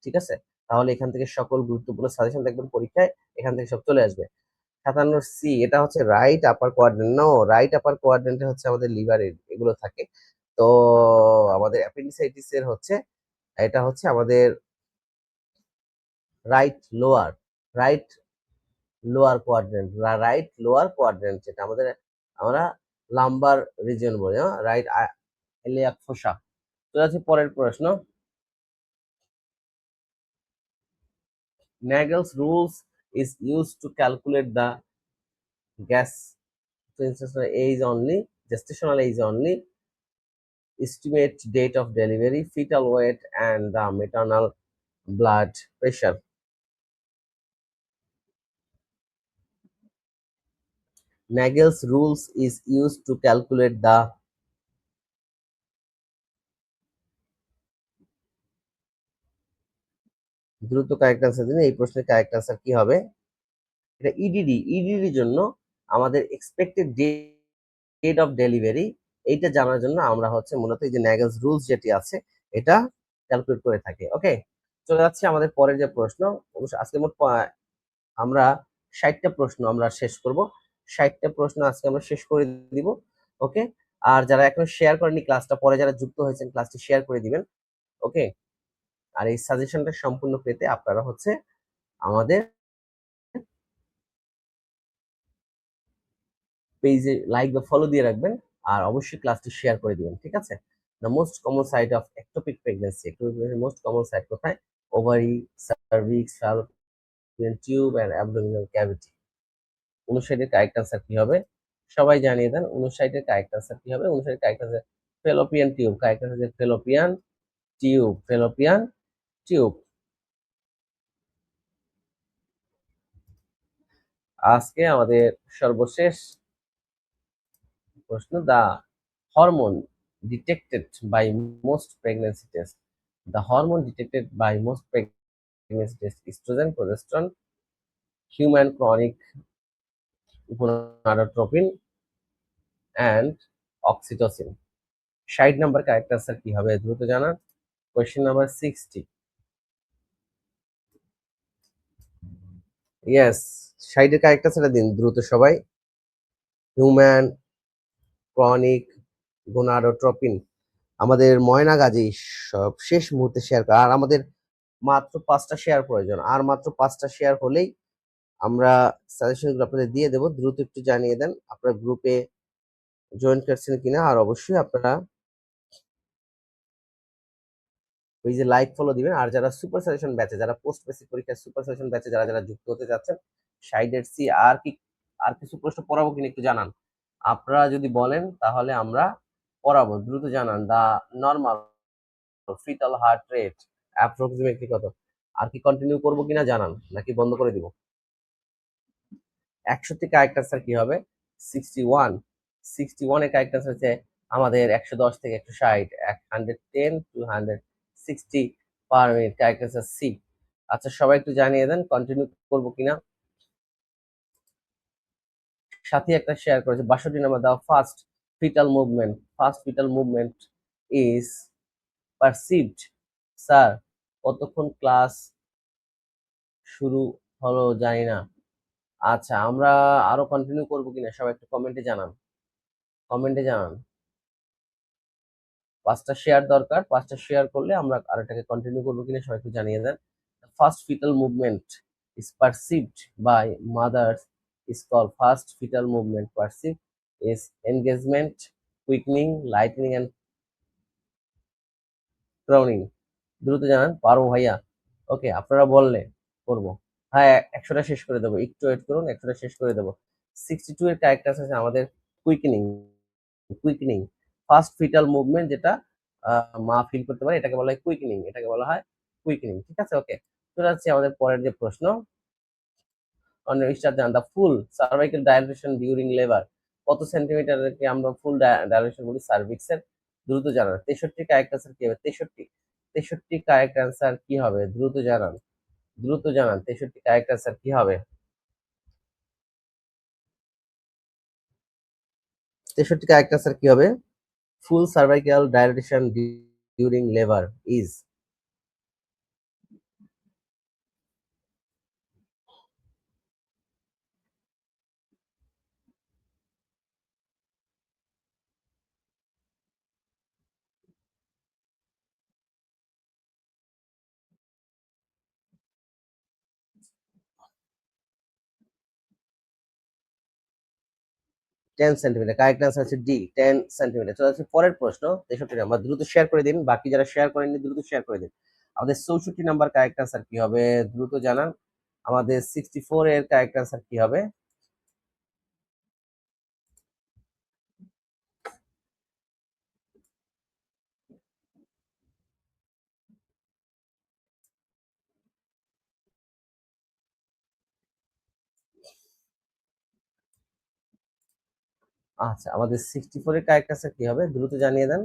ঠিক আছে? তাহলে এখান থেকে সকল গুরুত্বপূর্ণ সাজেশন দেখবেন পরীক্ষায়, এখান থেকে সব চলে আসবে। 57 সি, এটা হচ্ছে right upper quadrant. No, right upper কোয়াড্রেন্টে হচ্ছে আমাদের লিভারের এগুলো থাকে। তো আমাদের অ্যাপেন্ডিসাইটিস এর হচ্ছে এটা হচ্ছে আমাদের right lower, right lower quadrant, right lower quadrant, যেটা আমাদের আমরা লাম্বার রিজন বলি, রাইট ইলিয়াক ফোসা। তো আছে পরের প্রশ্ন, Nagel's rules is used to calculate the gestational age only, estimate date of delivery, fetal weight, and the maternal blood pressure. Nagel's rules is used to calculate the, দ্রুত correct answer দিন। এই প্রশ্নের correct answer কি হবে? এটা EDD, ইডিডির জন্য আমাদের expected date of delivery, এইটা জানার জন্য আমরা হচ্ছে মূলত এই যে ন্যাগেলস রুলস যেটি আছে এটা ক্যালকুলেট করে থাকি। ওকে, চলে যাচ্ছে আমাদের পরের যে প্রশ্ন। আজকে মোট আমরা 60টা প্রশ্ন আমরা শেষ করব। 60টা প্রশ্ন আজকে আমরা শেষ করে দিব। ওকে, আর যারা এখনো শেয়ার করেনি ক্লাসটা, পরে যারা যুক্ত হয়েছেন ক্লাসটি শেয়ার করে দিবেন। ওকে, আর এই সাজেশনটা সম্পূর্ণ পেতে আপনারা হচ্ছে আমাদের পেজে লাইক বা ফলো দিয়ে রাখবেন, আর অবশ্যই ক্লাসটি শেয়ার করে দিবেন, ঠিক আছে? The most common site of ectopic pregnancy, ectopic most common site কোথায়? Ovary, cervix, fallopian tube and abdominal cavity. 59 এর কারেক্ট আনসার কি হবে? সবাই জানিয়ে দেন 59 এর কারেক্ট আনসার কি হবে? 59 এর correct answer fallopian tube, correct answer fallopian tube, fallopian tube. আজকে আমাদের সর্বশেষ প্রশ্ন, the hormone detected by most pregnancy test, the hormone detected by most pregnancy tests, estrogen, progesterone, human chronic gonadotropin and oxytocin। 60 number correct answer কি হবে দ্রুত জানান। Question number 60। Yes, 60 এর correct আনসারটা দিন দ্রুত সবাই। Human chronic gonadotropin. আমাদের ময়না গাজী সব শেষ মুহূর্তে শেয়ার করা, আর আমাদের মাত্র 5টা শেয়ার প্রয়োজন, আর মাত্র 5টা শেয়ার হলেই আমরা সাজেশনগুলো আপনাদের দিয়ে দেবো। দ্রুত একটু জানিয়ে দেন আপনারা গ্রুপে জয়েন করছেন কিনা, আর অবশ্যই আপনারা ওই যে লাইক ফলো দিবেন। আর যারা সুপার সাজেশন ব্যাচে, যারা পোস্ট বেসিক পরীক্ষা সুপার সাজেশন ব্যাচে যারা যারা যুক্ত হতে যাচ্ছেন, সাইডের সি আর কিছু প্রশ্ন পড়াবো কিনা একটু জানান। আপনারা যদি বলেন তাহলে আমরা পড়াবো। দ্রুত জানান। The normal fetal heart rate approximately কত? আর কি কন্টিনিউ করবো কিনা জানান, নাকি বন্ধ করে দিব? 100 থেকে আরেকটা স্যার কি হবে? 61। 61 এর কারেক্ট আনসার হচ্ছে আমাদের 110 থেকে 160, 110 to 160 per minute. Correct answer C. আচ্ছা, সবাই একটু জানিয়ে দেন কন্টিনিউ করবো কিনা। সাথে একটা শেয়ার করেছে 62 number, the first fetal movement is perceived. Sir, কতক্ষণ ক্লাস শুরু হলো জানি না। আচ্ছা, আমরা আরো কন্টিনিউ করবো কিনা সবাই একটু কমেন্টে জানান। কমেন্টে জানান। 5টা শেয়ার দরকার। 5টা শেয়ার করলে আমরা আরেকটাকে কন্টিনিউ করবো কিনা সবাই একটু জানিয়ে দেন। First fetal movement is perceived by mothers is called first fetal movement. Perceive is engagement, quickening, lightening and crowning. দ্রুত জানান। পারবো ভাইয়া। ওকে, আপনারা বললে করবো। হ্যাঁ, 100টা শেষ করে দেবো, একটু ওয়েট করুন, 100টা শেষ করে দেবো। 62 এর ক্যারেক্টার আছে আমাদের কুইকেনিং। কুইকেনিং ফার্স্ট ফিটাল মুভমেন্ট, যেটা মা ফিল করতে পারে, এটাকে বলা হয় কুইকেনিং। এটাকে বলা হয় কুইকেনিং। ঠিক আছে, ওকে। চলে যাচ্ছে আমাদের পরের যে প্রশ্ন। অন স্টার্ট জান, দা ফুল সার্ভাইকাল ডাইলেশন ডিউরিং লেবার। কত সেন্টিমিটারকে আমরা ফুল ডাইলেশন বলি সার্ভিক্সের? দ্রুত জানান। 63 কারেক্ট আনসার কি হবে? 63 কারেক্ট আনসার কি হবে? দ্রুত জানান। দ্রুত জানান। 63 কারেক্ট আনসার কি হবে? 63 কারেক্ট আনসার কি হবে? Full cervical dilation during labour is. Ten centimetre. Correct answer হচ্ছে ডি, 10 সেন্টিমিটার। চলে যাচ্ছে পরের প্রশ্ন। 63 নাম্বার। দ্রুত শেয়ার করে দিন, বাকি যারা শেয়ার করেননি দ্রুত শেয়ার করে দিন। আমাদের 64 নাম্বার কারেক্ট আনসার কি হবে? দ্রুত জানান। আমাদের 64 এর কারেক্ট আনসার কি হবে? আচ্ছা, আমাদের 64 এর কারেক্ট আনসার কি হবে? দ্রুত জানিয়ে দেন।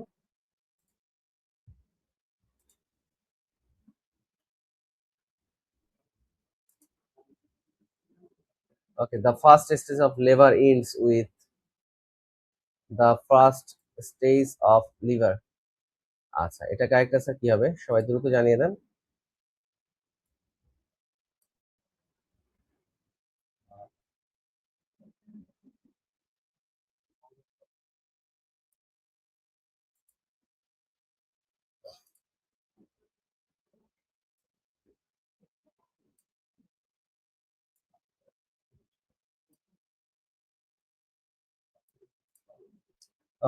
Okay, the first stage of labour ends with the first stage of লিভার। আচ্ছা, এটা কারেক্ট আনসার কি হবে? সবাই দ্রুত জানিয়ে দেন।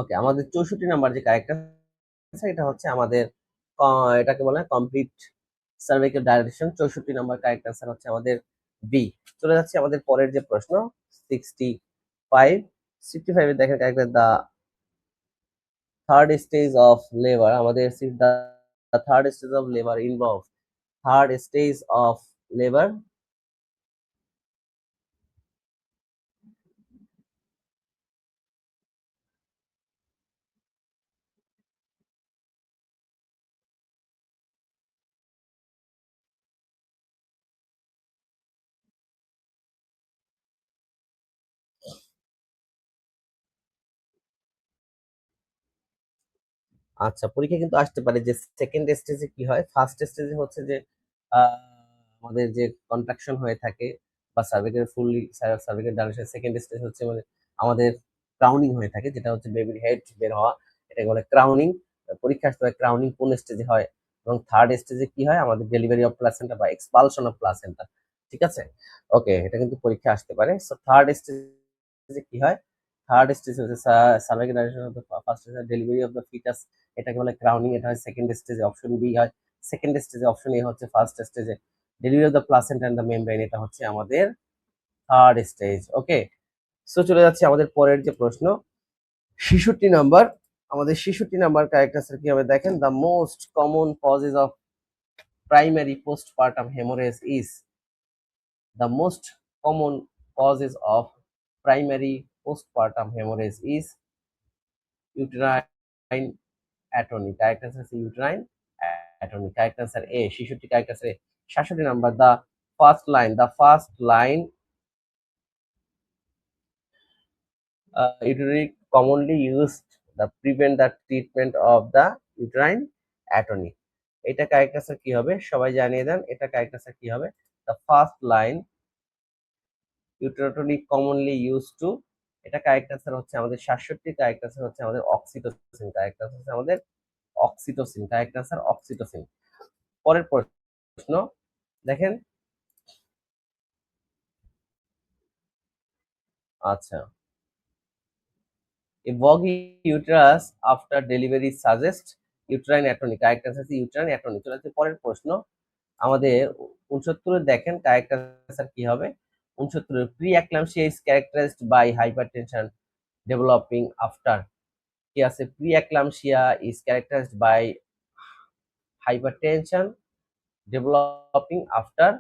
ওকে, আমাদের 64 নাম্বার যে কারেক্ট আনসার, এটা হচ্ছে আমাদের এটাকে বলা হয় complete cervical dilation. 64 number correct answer হচ্ছে আমাদের বি। চলে যাচ্ছে আমাদের পরের যে প্রশ্ন। 65। 65 এর দেখেন correct, the third stage of labour. আমাদের the third stage of labour involve. Third stage of labour. আচ্ছা, পরীক্ষা কিন্তু আসতে পারে যে সেকেন্ড স্টেজে কি হয়। ফার্স্ট স্টেজে হচ্ছে যে আহ, আমাদের যে কন্ট্রাকশন হয়ে থাকে বা সার্ভিকের ফুললি সার্ভিকের ডাইলেশন। সেকেন্ড স্টেজ হচ্ছে মানে আমাদের ক্রাউনিং হয়ে থাকে, যেটা হচ্ছে বেবির হেড বের হওয়া, এটাকে বলে ক্রাউনিং। পরীক্ষা আসতে পারে ক্রাউনিং কোন স্টেজে হয়। এবং থার্ড স্টেজে কি হয়? আমাদের ডেলিভারি অফ প্লাসেন্টা বা এক্সপালশন অফ প্লাসেন্টা। ঠিক আছে, ওকে, এটা কিন্তু পরীক্ষা আসতে পারে। সো থার্ড স্টেজে কি হয়? থার্ড স্টেজ হচ্ছে cervical dilation of the first stage delivery of the fetus, এটাকে বলে ক্রাউনিং। এটা হয় সেকেন্ড স্টেজে, অপশন বি হয় সেকেন্ড স্টেজে অপশন এ হচ্ছে ফার্স্ট স্টেজে, delivery of the placenta and the membrane এটা হচ্ছে আমাদের থার্ড স্টেজ। ওকে, সো চলে যাচ্ছে আমাদের পরের যে প্রশ্ন ৬৬ নাম্বার। আমাদের ৬৬ নাম্বার ক্যারেক্টার কি হবে দেখেন, the most common causes of primary postpartum haemorrhage is, the most common causes of primary postpartum hemorrhage is uterine atony. Correct answer is uterine atony. Correct answer A. ৬৬ correct answer A. ৬৭ number, the first line uterine commonly used the prevent the treatment of the uterine atony. এটা correct answer কি হবে সবাই জানিয়ে দেন, এটা correct answer কি হবে, the first line uterine commonly used to, এটা correct answer হচ্ছে আমাদের ৬৭, কারেক্ট আনসার হচ্ছে আমাদের অক্সিটোসিন, কারেক্ট আনসার হচ্ছে আমাদের অক্সিটোসিন, কারেক্ট আনসার অক্সিটোসিন। পরের প্রশ্ন দেখেন, আচ্ছা, a boggy uterus after delivery suggests uterine atony, correct answer হচ্ছে ইউটেরাইন অ্যাটনি। চলে যাচ্ছে পরের প্রশ্ন আমাদের ৬৯ দেখেন কারেক্ট আনসার কি হবে, ৬৯ pre eclampsia is characterised by hypertension developing after, কি আছে, pre eclampsia is characterised by hypertension developing after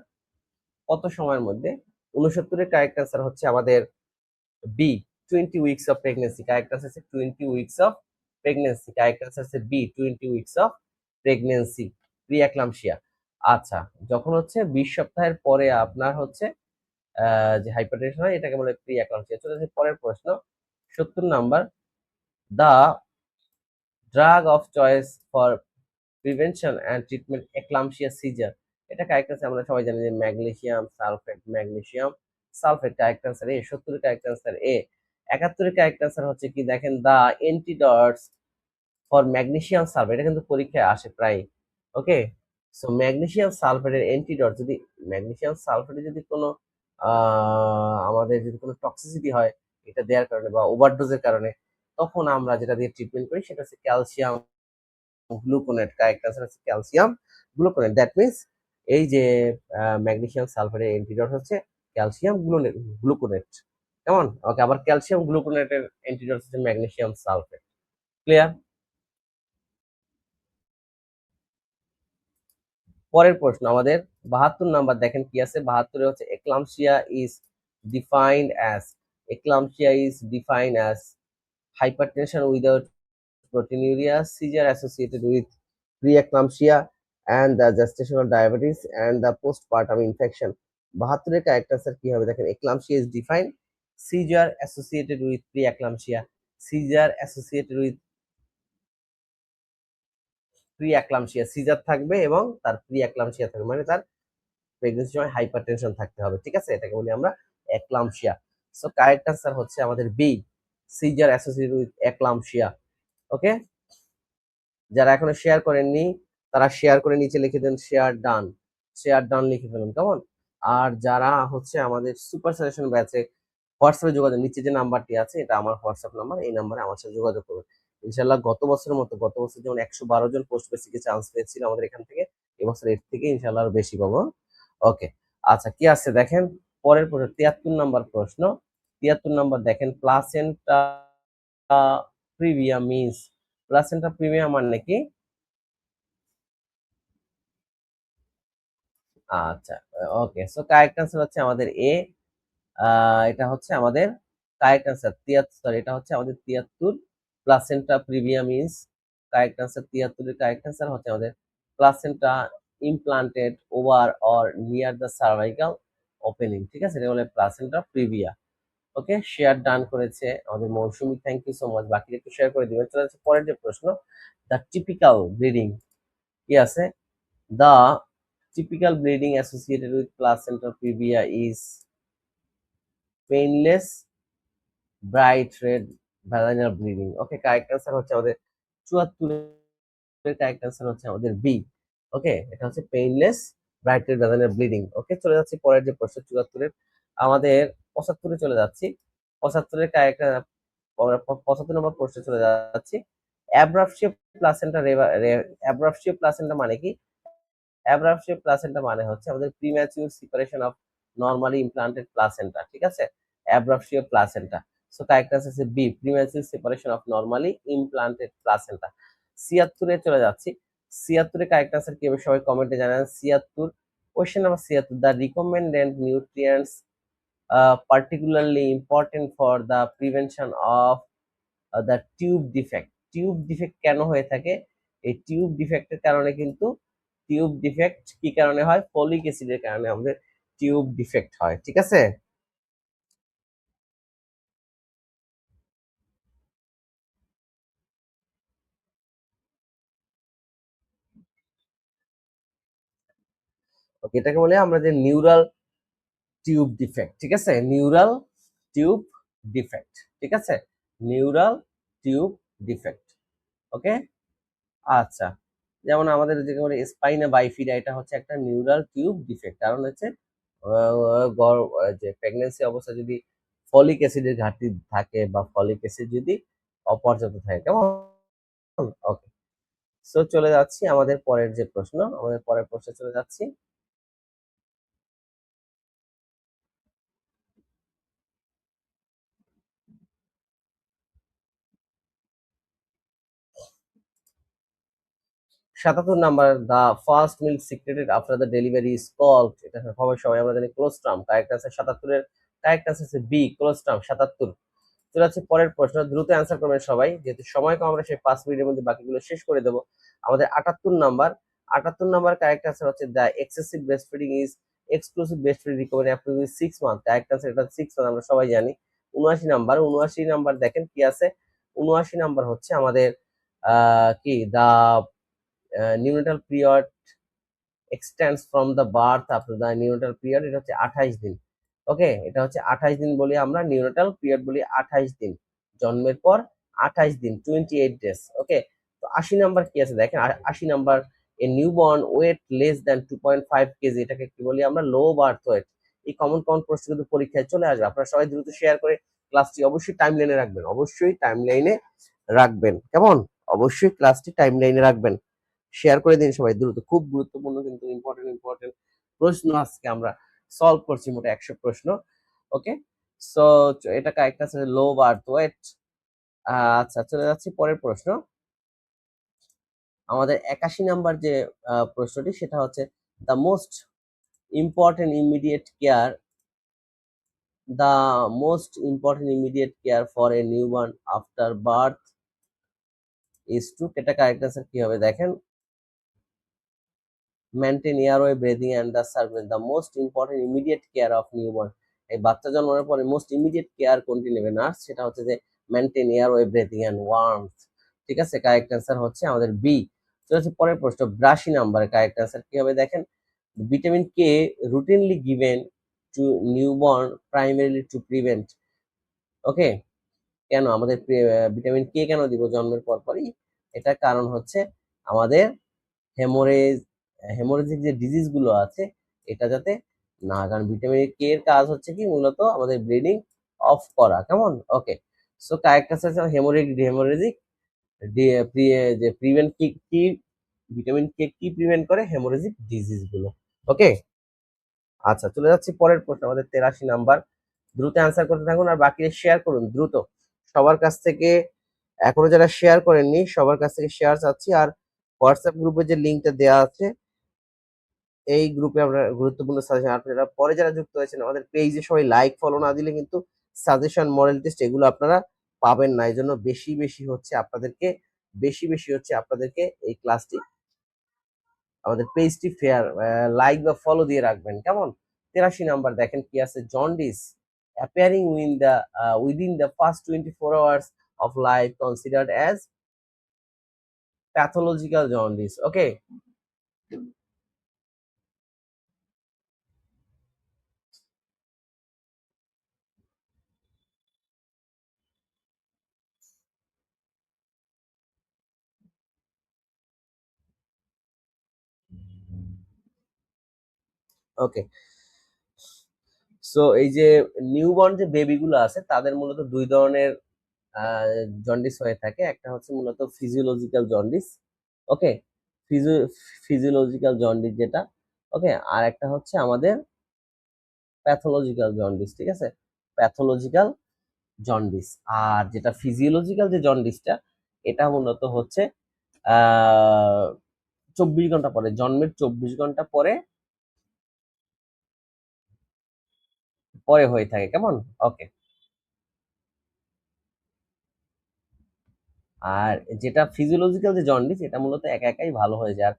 কত সময়ের মধ্যে, ৬৯ কারেক্ট আনসার হচ্ছে আমাদের B, 20 weeks of pregnancy, correct answer হচ্ছে 20 weeks of pregnancy, correct answer হচ্ছে B, 20 weeks of pregnancy, pre eclampsia. আচ্ছা, যখন হচ্ছে 20 সপ্তাহের পরে আপনার হচ্ছে যে হাইপারটেনশন হয় এটাকে বলে প্রি অ্যাক্লাম্পসিয়া। চলে যাচ্ছে পরের প্রশ্ন ৭০ number, the drug of choice for prevention and treatment eclampsia seizure, এটা কারেক্ট আনসার আমরা সবাই জানি যে magnesium sulphate, magnesium sulphate, correct answer A. ৭০ correct answer A. ৭১ correct answer হচ্ছে কি দেখেন, the antidotes for magnesium sulphate, এটা কিন্তু পরীক্ষায় আসে প্রায়। ওকে, সো ম্যাগনেসিয়াম সালফেটের অ্যান্টিডট, যদি ম্যাগনেসিয়াম সালফেটে যদি কোনো আমাদের যদি কোনো টক্সিসিটি হয় এটা দেওয়ার কারণে বা ওভারডোজের কারণে, তখন আমরা যেটা দিয়ে ট্রিটমেন্ট করি সেটা হচ্ছে ক্যালসিয়াম গ্লুকোনেট, কারেক্ট আনসার হচ্ছে ক্যালসিয়াম গ্লুকোনেট। দ্যাট মিনস এই যে ম্যাগনেসিয়াম সালফেটের অ্যান্টিডট হচ্ছে ক্যালসিয়াম গ্লুকোনেট, কেমন, ওকে, আবার ক্যালসিয়াম গ্লুকোনেটের অ্যান্টিডট হচ্ছে ম্যাগনেসিয়াম সালফেট। ক্লিয়ার? পরের প্রশ্ন আমাদের ৭২ নাম্বার দেখেন কি আছে, ৭২ হচ্ছে eclampsia is defined as, eclampsia is defined as hypertension without proteinuria, seizure associated with preeclampsia and the gestational diabetes and the postpartum infection। ৭২ এর কারেক্ট আনসার কি হবে দেখেন, eclampsia is defined seizure associated with preeclampsia, seizure associated with preeclampsia, seizure থাকবে এবং তার প্রিএক্লাম্পসিয়া থাকবে, মানে তার প্রেগন্যান্সির সময় হাইপারটেনশন থাকতে হবে, ঠিক আছে, এটাকে বলি আমরা এক্লাম্পসিয়া। সো কারেক্ট আনসার হচ্ছে আমাদের B, seizure associated with eclampsia. Okay, যারা এখনো শেয়ার করেননি তারা শেয়ার করে নিচে লিখে দেন শেয়ার ডান, শেয়ার ডান লিখে ফেলুন, কেমন। আর যারা হচ্ছে আমাদের সুপার সাজেশন ব্যাচে হোয়াটসঅ্যাপে যোগাযোগ, নিচে যে নাম্বারটি আছে এটা আমার হোয়াটসঅ্যাপ নাম্বার, এই নাম্বারে আমার সাথে যোগাযোগ করুন। ইনশাল্লাহ গত বছরের মতো, গত বছর যেমন ১১২ জন পোস্ট বেসিকে চান্স পেয়েছিল আমাদের এখান থেকে, এবছর এর থেকে ইনশাল্লাহ আরো বেশি পাবো। ওকে, আচ্ছা, কি আছে দেখেন পরের প্রশ্ন ৭৩ নাম্বার প্রশ্ন, ৭৩ নাম্বার দেখেন, placenta previa means, placenta previa মানে কি, আচ্ছা, ওকে, সো কারেক্ট আনসার হচ্ছে আমাদের এ, এটা হচ্ছে আমাদের কারেক্ট আনসার ৭৩, এটা হচ্ছে আমাদের ৭৩, placenta previa means, correct answer ৭৩ এর কারেক্ট আনসার হচ্ছে আমাদের placenta implanted over or near the cervical opening, ঠিক আছে, এটা বলে প্লাসেন্টা প্রিভিয়া। ওকে, শেয়ার ডান করেছে আমাদের মৌসুমী, থ্যাংক ইউ সো মাচ, বাকি একটু শেয়ার করে দিবেন। চলে যাচ্ছে পরের যে প্রশ্ন, দ্য টিপিক্যাল ব্লিডিং, কি আছে, the typical bleeding associated with placenta previa is painless bright red vaginal bleeding। Okay, correct answer হচ্ছে আমাদের ৭৪ এর কারেক্ট আনসার হচ্ছে আমাদের বি। ওকে, এটা হচ্ছে painless bright red vaginal bleeding. Okay, চলে যাচ্ছি পরের যে প্রশ্ন ৭৪ এর, আমাদের ৭৫ এ চলে যাচ্ছি। ৭৫ এর কারেক্ট ৭৫ নম্বর প্রশ্নে চলে যাচ্ছি। অ্যাব্রাপশিয়া প্লাসেন্টা অ্যাব্রাপশিয়া প্লাসেন্টা মানে কি? অ্যাব্রাপটিভ প্লাসেন্টা মানে হচ্ছে আমাদের premature separation of normally implanted placenta, ঠিক আছে, abruptio placenta. So correct answer হচ্ছে B, premature separation of normally implanted placenta. 76 চলে যাচ্ছি। 76 কারেক্ট আনসার কি হবে সবাই কমেন্টে জানান। 76, question number 76, the recommended nutrients particularly important for the prevention of the tube defect. Tube defect কেন হয়ে থাকে? এই টিউব ডিফেক্টের কারণে কিন্তু, টিউব ডিফেক্ট কি কারণে হয়? ফলিক অ্যাসিডের কারণে আমাদের টিউব ডিফেক্ট হয়, ঠিক আছে। ওকে, এটাকে বলে আমরা যে নিউরাল টিউব ডিফেক্ট, ঠিক আছে, নিউরাল টিউব ডিফেক্ট, ঠিক আছে, নিউরাল টিউব ডিফেক্ট। ওকে, আচ্ছা, যেমন আমাদের যে স্পাইনা বাইফিডা, এটা হচ্ছে একটা নিউরাল টিউব ডিফেক্ট। কারণ হচ্ছে যে প্রেগন্যান্সি অবস্থা যদি ফলিক অ্যাসিডের ঘাটতি থাকে বা ফলিক অ্যাসিড যদি অপর্যাপ্ত থাকে, কেমন। ওকে, সো চলে যাচ্ছি আমাদের পরের যে প্রশ্ন, আমাদের পরের প্রশ্নে চলে যাচ্ছি। সাতাত্তর number, the first milk secreted after the delivery is called, এটা সবাই আমরা জানি কোলোস্ট্রাম। কারেক্ট আনসার 77-এর কারেক্ট আনসার হচ্ছে বি, কোলোস্ট্রাম। 77। চলে যাচ্ছে পরের প্রশ্ন, দ্রুত অ্যান্সার করবেন সবাই, যেহেতু সময় কম, আমরা সেই 5 মিনিটের মধ্যে বাকিগুলো শেষ করে দেবো। আমাদের 78 নাম্বার, 78 নাম্বার কারেক্ট আনসার হচ্ছে the excessive breast feeding is exclusive breast feeding recovery up to 6 month. Correct answer এটা 6 মান্থ, আমরা সবাই জানি। 79 নাম্বার, 79 নাম্বার দেখেন কি আছে। 79 নাম্বার হচ্ছে আমাদের কি, the neonatal period extends from the birth up to the neonatal period, এটা হচ্ছে 28 দিন। ওকে, এটা হচ্ছে 28 দিন বলি আমরা, নিউনেটাল পিরিয়ড বলি 28 দিন, জন্মের পর 28 দিন, 28 days। ওকে, তো 80 নাম্বার কি আছে দেখেন। 80 number, a newborn weight less than 2.5 kg, এটাকে কি বলি আমরা? Low birth weight. এই কমন কমন প্রশ্ন কিন্তু পরীক্ষায় চলে আসবে। আপনারা সবাই দ্রুত শেয়ার করে ক্লাসটি অবশ্যই টাইম লাইনে রাখবেন, অবশ্যই টাইম লাইনে রাখবেন, কেমন, অবশ্যই ক্লাসটি টাইম লাইনে রাখবেন। শেয়ার করে দিন সবাই দ্রুত, খুব গুরুত্বপূর্ণ কিন্তু ইম্পর্টেন্ট ইম্পর্টেন্ট প্রশ্ন আজকে আমরা সলভ করছি, মোট 100 প্রশ্ন। ওকে, সো এটা কারেক্ট আছে লো বার্থ ওয়েট। আচ্ছা, চলে যাচ্ছি পরের প্রশ্ন। আমাদের 81 নাম্বার যে প্রশ্নটি, সেটা হচ্ছে the most important immediate care, the most important immediate care for a newborn after birth is to, এটা কারেক্ট আনসার কি হবে দেখেন। Maintain airway breathing and the surveillance, the most important immediate care of newborn. এই বাচ্চা জন্মানোর পরে most immediate care কোনটি নেবে নার্স? সেটা হচ্ছে যে maintain airway breathing and warmth, ঠিক আছে, কারেক্ট অ্যান্সার হচ্ছে আমাদের বি। চলে হচ্ছে পরের প্রশ্ন, 82 নাম্বার, কারেক্ট অ্যান্সার কি হবে দেখেন। Vitamin K routinely given to newborn primarily to prevent. Okay, কেন আমাদের ভিটামিন কে কেন দিব জন্মের পরপরই? এটা কারণ হচ্ছে আমাদের হেমোরেজ, হেমোরেজিক যে ডিজিজ গুলো আছে, এটা যাতে না, কারণ ভিটামিন কে এর কাজ হচ্ছে কি মূলত আমাদের ব্লিডিং অফ করা, কেমন। ওকে, সো কারেক্ট আনসার হচ্ছে হেমোরেজিক যে প্রিভেন্ট কি কি, ভিটামিন কে কি প্রিভেন্ট করে? হেমোরেজিক ডিজিজ গুলো। ওকে, আচ্ছা, চলে যাচ্ছি পরের প্রশ্ন, আমাদের 83 নাম্বার। দ্রুত অ্যান্সার করতে থাকুন আর বাকি শেয়ার করুন দ্রুত সবার কাছ থেকে। এখনো যারা শেয়ার করেননি সবার কাছ থেকে শেয়ার চাচ্ছি। আর হোয়াটসঅ্যাপ গ্রুপে যে লিঙ্কটা দেওয়া আছে, এই গ্রুপে আমরা গুরুত্বপূর্ণ সাজেশন, আপনারা পরে যারা যুক্ত হয়েছেন আমাদের পেজে সবাই লাইক ফলো না দিলে কিন্তু সাজেশন, মডেল টেস্ট এগুলো আপনারা পাবেন না। এই জন্য বেশি বেশি হচ্ছে আপনাদেরকে এই ক্লাসটি, আমাদের পেজটি ফেয়ার লাইক বা ফলো দিয়ে রাখবেন, কেমন। 83 নাম্বার দেখেন কি আছে, jaundice appearing within the first 24 hours of life considered as pathological jaundice. Okay, okay, so এই যে নিউবর্ন যে বেবি গুলো আছে তাদের মূলত দুই ধরনের জন্ডিস হয়ে থাকে। একটা হচ্ছে মূলত ফিজিওলজিক্যাল জন্ডিস। ওকে, ফিজিওলজিক্যাল জন্ডিস যেটা, ওকে, আর একটা হচ্ছে আমাদের প্যাথোলজিক্যাল জন্ডিস, ঠিক আছে, প্যাথোলজিক্যাল জন্ডিস। আর যেটা ফিজিওলজিক্যাল যে জন্ডিসটা, এটা মূলত হচ্ছে 24 ঘন্টা পরে, জন্মের 24 ঘন্টা পরে পরে হয়ে থাকে, কেমন? ওকে। আর যেটা ফিজিওলজিক্যাল যে জন্ডিস, এটা মূলত একা একাই ভালো হয়ে যায়। আর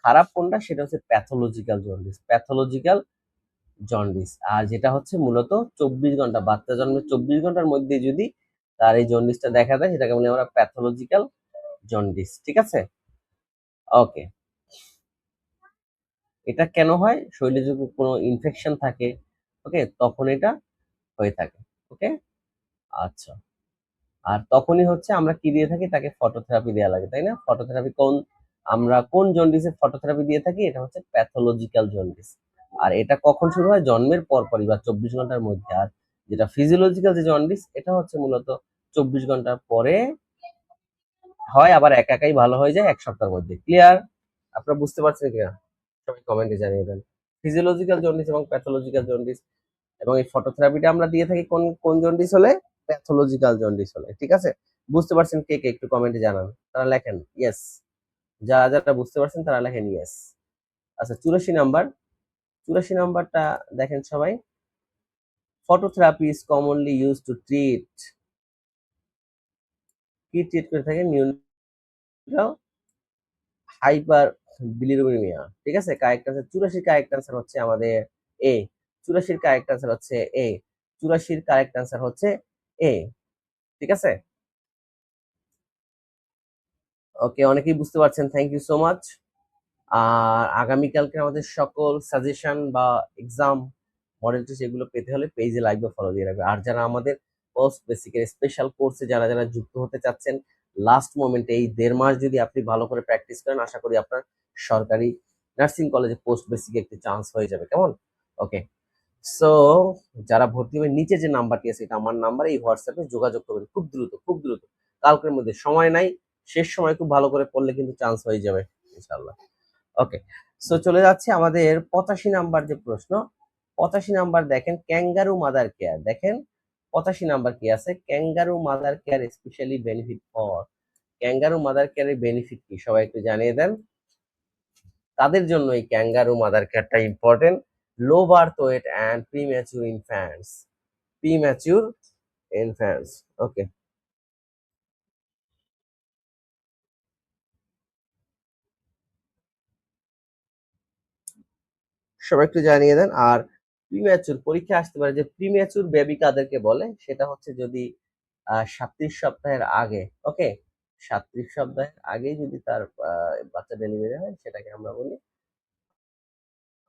খারাপ কোনটা, সেটা হচ্ছে প্যাথোলজিক্যাল জন্ডিস, প্যাথোলজিক্যাল জন্ডিস। আর যেটা হচ্ছে মূলত 24 ঘন্টা, বাচ্চা জন্মের 24 ঘন্টার মধ্যে যদি তার এই জন্ডিসটা দেখা দেয়, সেটাকে বলি আমরা প্যাথোলজিক্যাল জন্ডিস, ঠিক আছে? ওকে। এটা কেন হয়? শরীরে যদি কোনো ইনফেকশন থাকে, ওকে, তখন এটা হয়ে থাকে, ওকে। আচ্ছা। আর তখনই হচ্ছে আমরা কি দিয়ে থাকি, তাকে ফটোথেরাপি দেওয়া লাগে, তাই না? ফটোথেরাপি আমরা কোন জন্ডিসে ফটোথেরাপি দিয়ে থাকি? এটা হচ্ছে প্যাথোলজিক্যাল জন্ডিস। আর এটা কখন শুরু হয়? জন্মের পরপরই বা 24 ঘন্টার মধ্যে। আর যেটা ফিজিওলজিক্যাল যে জন্ডিস, এটা হচ্ছে মূলত 24 ঘন্টার পরে হয়, আবার একা একাই ভালো হয়ে যায় 1 সপ্তাহের মধ্যে। ক্লিয়ার? আপনারা বুঝতে পারছেন কিনা? সবাই কমেন্টে জানিয়ে দেন। ফিজিওলজিক্যাল জন্ডিস এবং প্যাথোলজিক্যাল জন্ডিস, এবং এই ফটোথেরাপিটা আমরা দিয়ে থাকি কোন কোন জন্ডিস হলে? প্যাথোলজিক্যাল জন্ডিস হলে, ঠিক আছে? বুঝতে পারছেন কে কে? একটু কমেন্টে জানান। তারা লেখেন ইয়েস। যারা যারা বুঝতে পারছেন তারা লেখেন ইয়েস। আচ্ছা, 84 নাম্বার, 84 নাম্বারটা দেখেন সবাই। Phototherapy is commonly use to treat, কি ট্রিট করে থাকে? নিউরো হাইপার বিলিরুবিনিয়া, ঠিক আছে? কারেক্ট আনসার 84, কারেক্ট আনসার হচ্ছে আমাদের এ। 84 কারেক্ট আনসার হচ্ছে এ। 84 কারেক্ট আনসার হচ্ছে এ, ঠিক আছে? ওকে, অনেকেই বুঝতে পারছেন, থ্যাংক ইউ সো মাচ। আর আগামীকালকে আমাদের সকল সাজেশন বা এক্সাম মডেল টেস্ট এগুলো পেতে হলে পেজে লাইক বা ফলো দিয়ে রাখবে। আর যারা আমাদের পোস্ট বেসিকের স্পেশাল কোর্সে যারা যারা যুক্ত হতে চাচ্ছেন, লাস্ট মোমেন্টে এই 1.5 মাস যদি আপনি ভালো করে প্র্যাকটিস করেন, আশা করি আপনার সরকারি নার্সিং কলেজে পোস্ট বেসিকে একটি চান্স হয়ে যাবে, কেমন? ওকে। সো যারা ভর্তি হবে, নিচে যে নাম্বারটি আছে, এটা আমার নাম্বার, এই হোয়াটসঅ্যাপে যোগাযোগ করবেন খুব দ্রুত, খুব দ্রুত। কালকের মধ্যে সময় নাই, শেষ সময় খুব ভালো করে পড়লে কিন্তু চান্স হয়ে যাবে ইনশাআল্লাহ। ওকে, সো চলে যাচ্ছে আমাদের 85 নাম্বার যে প্রশ্ন। 85 নাম্বার দেখেন, ক্যাঙ্গারু মাদার কেয়ার। দেখেন 85 নাম্বার কি আছে? Kangaroo mother care specially benefit for, kangaroo mother কেয়ারের বেনিফিট কি সবাই একটু জানিয়ে দেন। তাদের জন্য এই ক্যাঙ্গারু মাদার কেয়ারটা important. Low birth weight and premature infants, premature infants, okay, সবাই একটু জানিয়ে দেন। আর প্রিম্যাচুর পরীক্ষা আসতে পারে যে প্রিম্যাচুর বেবি কাদেরকে বলে, সেটা হচ্ছে যদি 37 সপ্তাহের আগে, ওকে, 37 সপ্তাহের আগেই যদি তার বাচ্চা ডেলিভারি হয়, সেটাকে আমরা বলি,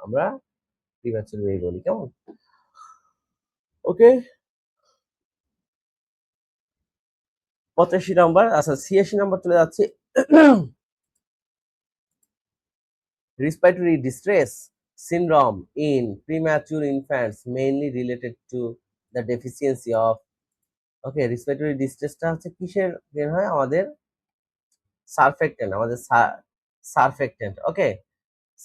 আমরা প্রিম্যাচুর বেবি বলি, কেমন? ওকে। 85 নাম্বার, আচ্ছা 86 নাম্বার চলে যাচ্ছে। Respiratory distress syndrome in premature infants mainly related to the deficiency of, okay, respiratory ডিস্ট্রেসটা হচ্ছে কিসের বের হয়? আমাদের সারফেক্টেন্ট, আমাদের সারফেক্টেন্ট, ওকে,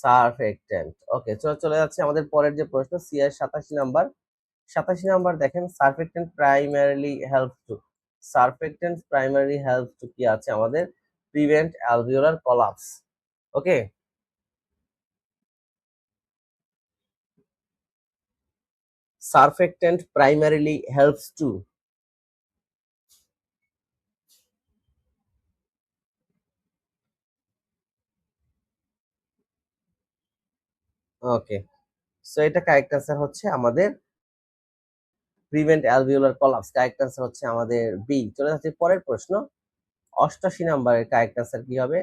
সারফেক্টেন্ট। ওকে, চলে যাচ্ছে আমাদের পরের যে প্রশ্ন, সি এর 87 নাম্বার। 87 নাম্বার দেখেন, surfactant primarily help to, surfactant primary help to কি আছে আমাদের? Prevent alveolar collapse, okay, surfactant primarily helps to, okay, so এটা কারেক্ট আনসার হচ্ছে আমাদের prevent alveolar collapse, correct answer হচ্ছে আমাদের বি। চলে যাচ্ছে পরের প্রশ্ন। 88 নাম্বারের কারেক্ট আনসার কি হবে?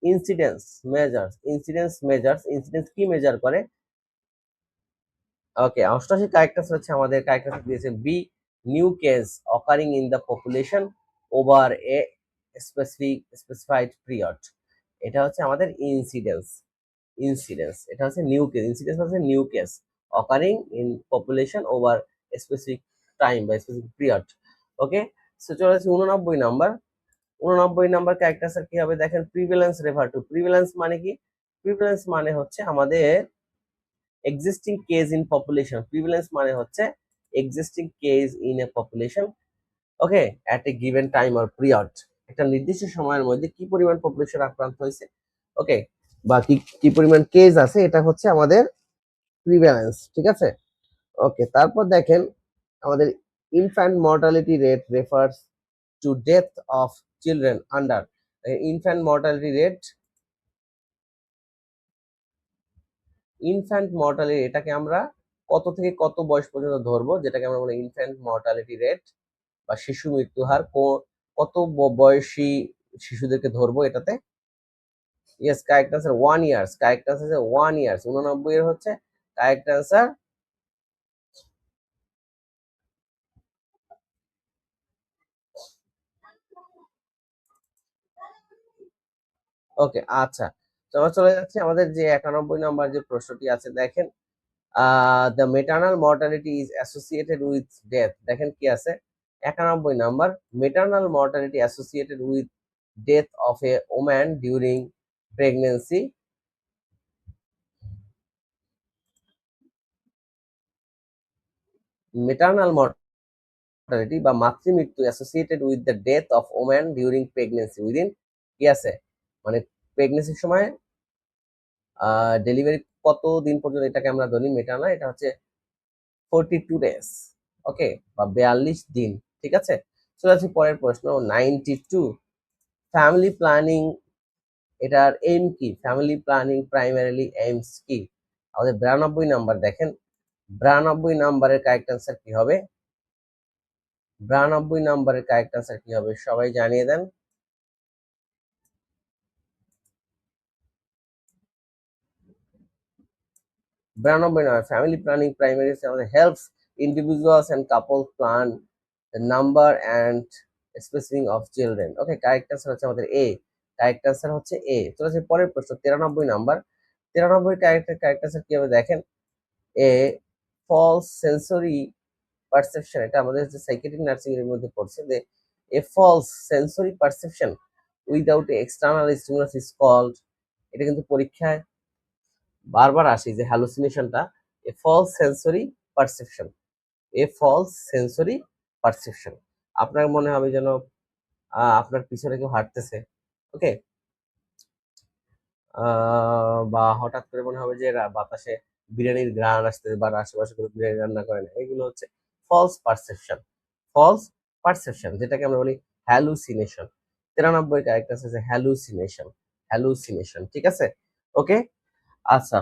ইনসিডেন্স মেজার্স, ইনসিডেন্স কি মেজার করে? ওকে, 88 কারেক্ট আনসার হচ্ছে আমাদের, কারেক্ট আনসার দিয়েছে B, new case occurring in the population over a specified period. এটা হচ্ছে আমাদের ইনসিডেন্স, এটা হচ্ছে নিউ কেস, ইনসিডেন্স হচ্ছে new case occurring in population over specific time বা স্পেসিফিক পিরিয়ড, ওকে। সো চলে যাচ্ছে 89 নাম্বার। 89 নাম্বার ক্যারেক্টার কি হবে দেখেন, প্রিভ্যালেন্স রেফার টু। প্রিভ্যালেন্স মানে কি? প্রিভ্যালেন্স মানে হচ্ছে আমাদের existing case in population. Prevalence মানে হচ্ছে existing case in a population, okay, at a given time or period. একটা নির্দিষ্ট সময়ের মধ্যে কি পরিমাণ পপুলেশন আক্রান্ত হয়েছে, ওকে, বা কি কি পরিমাণ কেস আছে, এটা হচ্ছে আমাদের প্রিভ্যালেন্স, ঠিক আছে। ওকে, তারপর দেখেন আমাদের infant mortality rate refers to death of children under. Infant mortality rate, infant mortality এটাকে আমরা কত থেকে কত বয়স পর্যন্ত ধরবো, যেটাকে আমরা বলি ইনফ্যান্ট মর্টালিটি রেট বা শিশু মৃত্যু হার। কত বয়সী শিশুদেরকে ধরবো এটাতে? Yes, correct answer 1 years. Correct answer 1 years. 89 এর হচ্ছে কারেক্ট আনসার। ওকে, আচ্ছা, তো আমরা চলে যাচ্ছি আমাদের যে 91 নাম্বার যে প্রশ্নটি আছে, দেখেন the maternal mortality is associated with death. দেখেন কি আছে 91 number, maternal mortality associated with death of a woman during pregnancy. Maternal mortality বা মাতৃমৃত্যু associated with the death of woman during pregnancy within, কি আছে মানে প্রেগনেন্সির সময় ডেলিভারি কত দিন পর্যন্ত, এটাকে আমরা ধরি মেটার্নাল, এটা হচ্ছে 42 ডেজ, ওকে, বা 42 দিন, ঠিক আছে। চলে আসি পরের প্রশ্ন 92, ফ্যামিলি প্ল্যানিং এটার এম কি? ফ্যামিলি প্ল্যানিং প্রাইমারিলি এইমস কি? আমাদের 92 নাম্বার দেখেন, 92 নাম্বারের কারেক্ট আনসার কি হবে? 92 নাম্বারের কারেক্ট আনসার কি হবে সবাই জানিয়ে দেন। 92 নাম্বার, ফ্যামিলি প্ল্যানিং প্রাইমারি আমাদের helps individuals and couples plan the number and spacing of children, okay, correct answer হচ্ছে আমাদের এ। কারেক্ট আনসার হচ্ছে এ। চলে আসি পরের প্রশ্ন 93 নাম্বার। 93 কারেক্ট আনসার কি হবে দেখেন, এ ফলস সেন্সরি পারসেপশন। এটা আমাদের যে সাইকিয়াট্রিক নার্সিং এর মধ্যে পড়ছে যে a false sensory perception without external stimulus is called. এটা কিন্তু পরীক্ষায় বারবার আসে যে হ্যালুসিনেশনটা, a false sensory perception. A false sensory perception. আপনার মনে হবে যেন আপনার পিছনে কেউ হাঁটতেছে, ওকে, বা হঠাৎ করে মনে হবে যে বাতাসে বিরিয়ানির ঘ্রাণ আসতেছে বা আশেপাশে কোনো বিরিয়ানি রান্না করে না, এগুলো হচ্ছে ফলস পারসেপশন। ফলস পারসেপশন যেটাকে আমরা বলি হ্যালুসিনেশন। 93 কারেক্ট আছে যে হ্যালুসিনেশন। হ্যালুসিনেশন, ঠিক আছে, ওকে, আচ্ছা।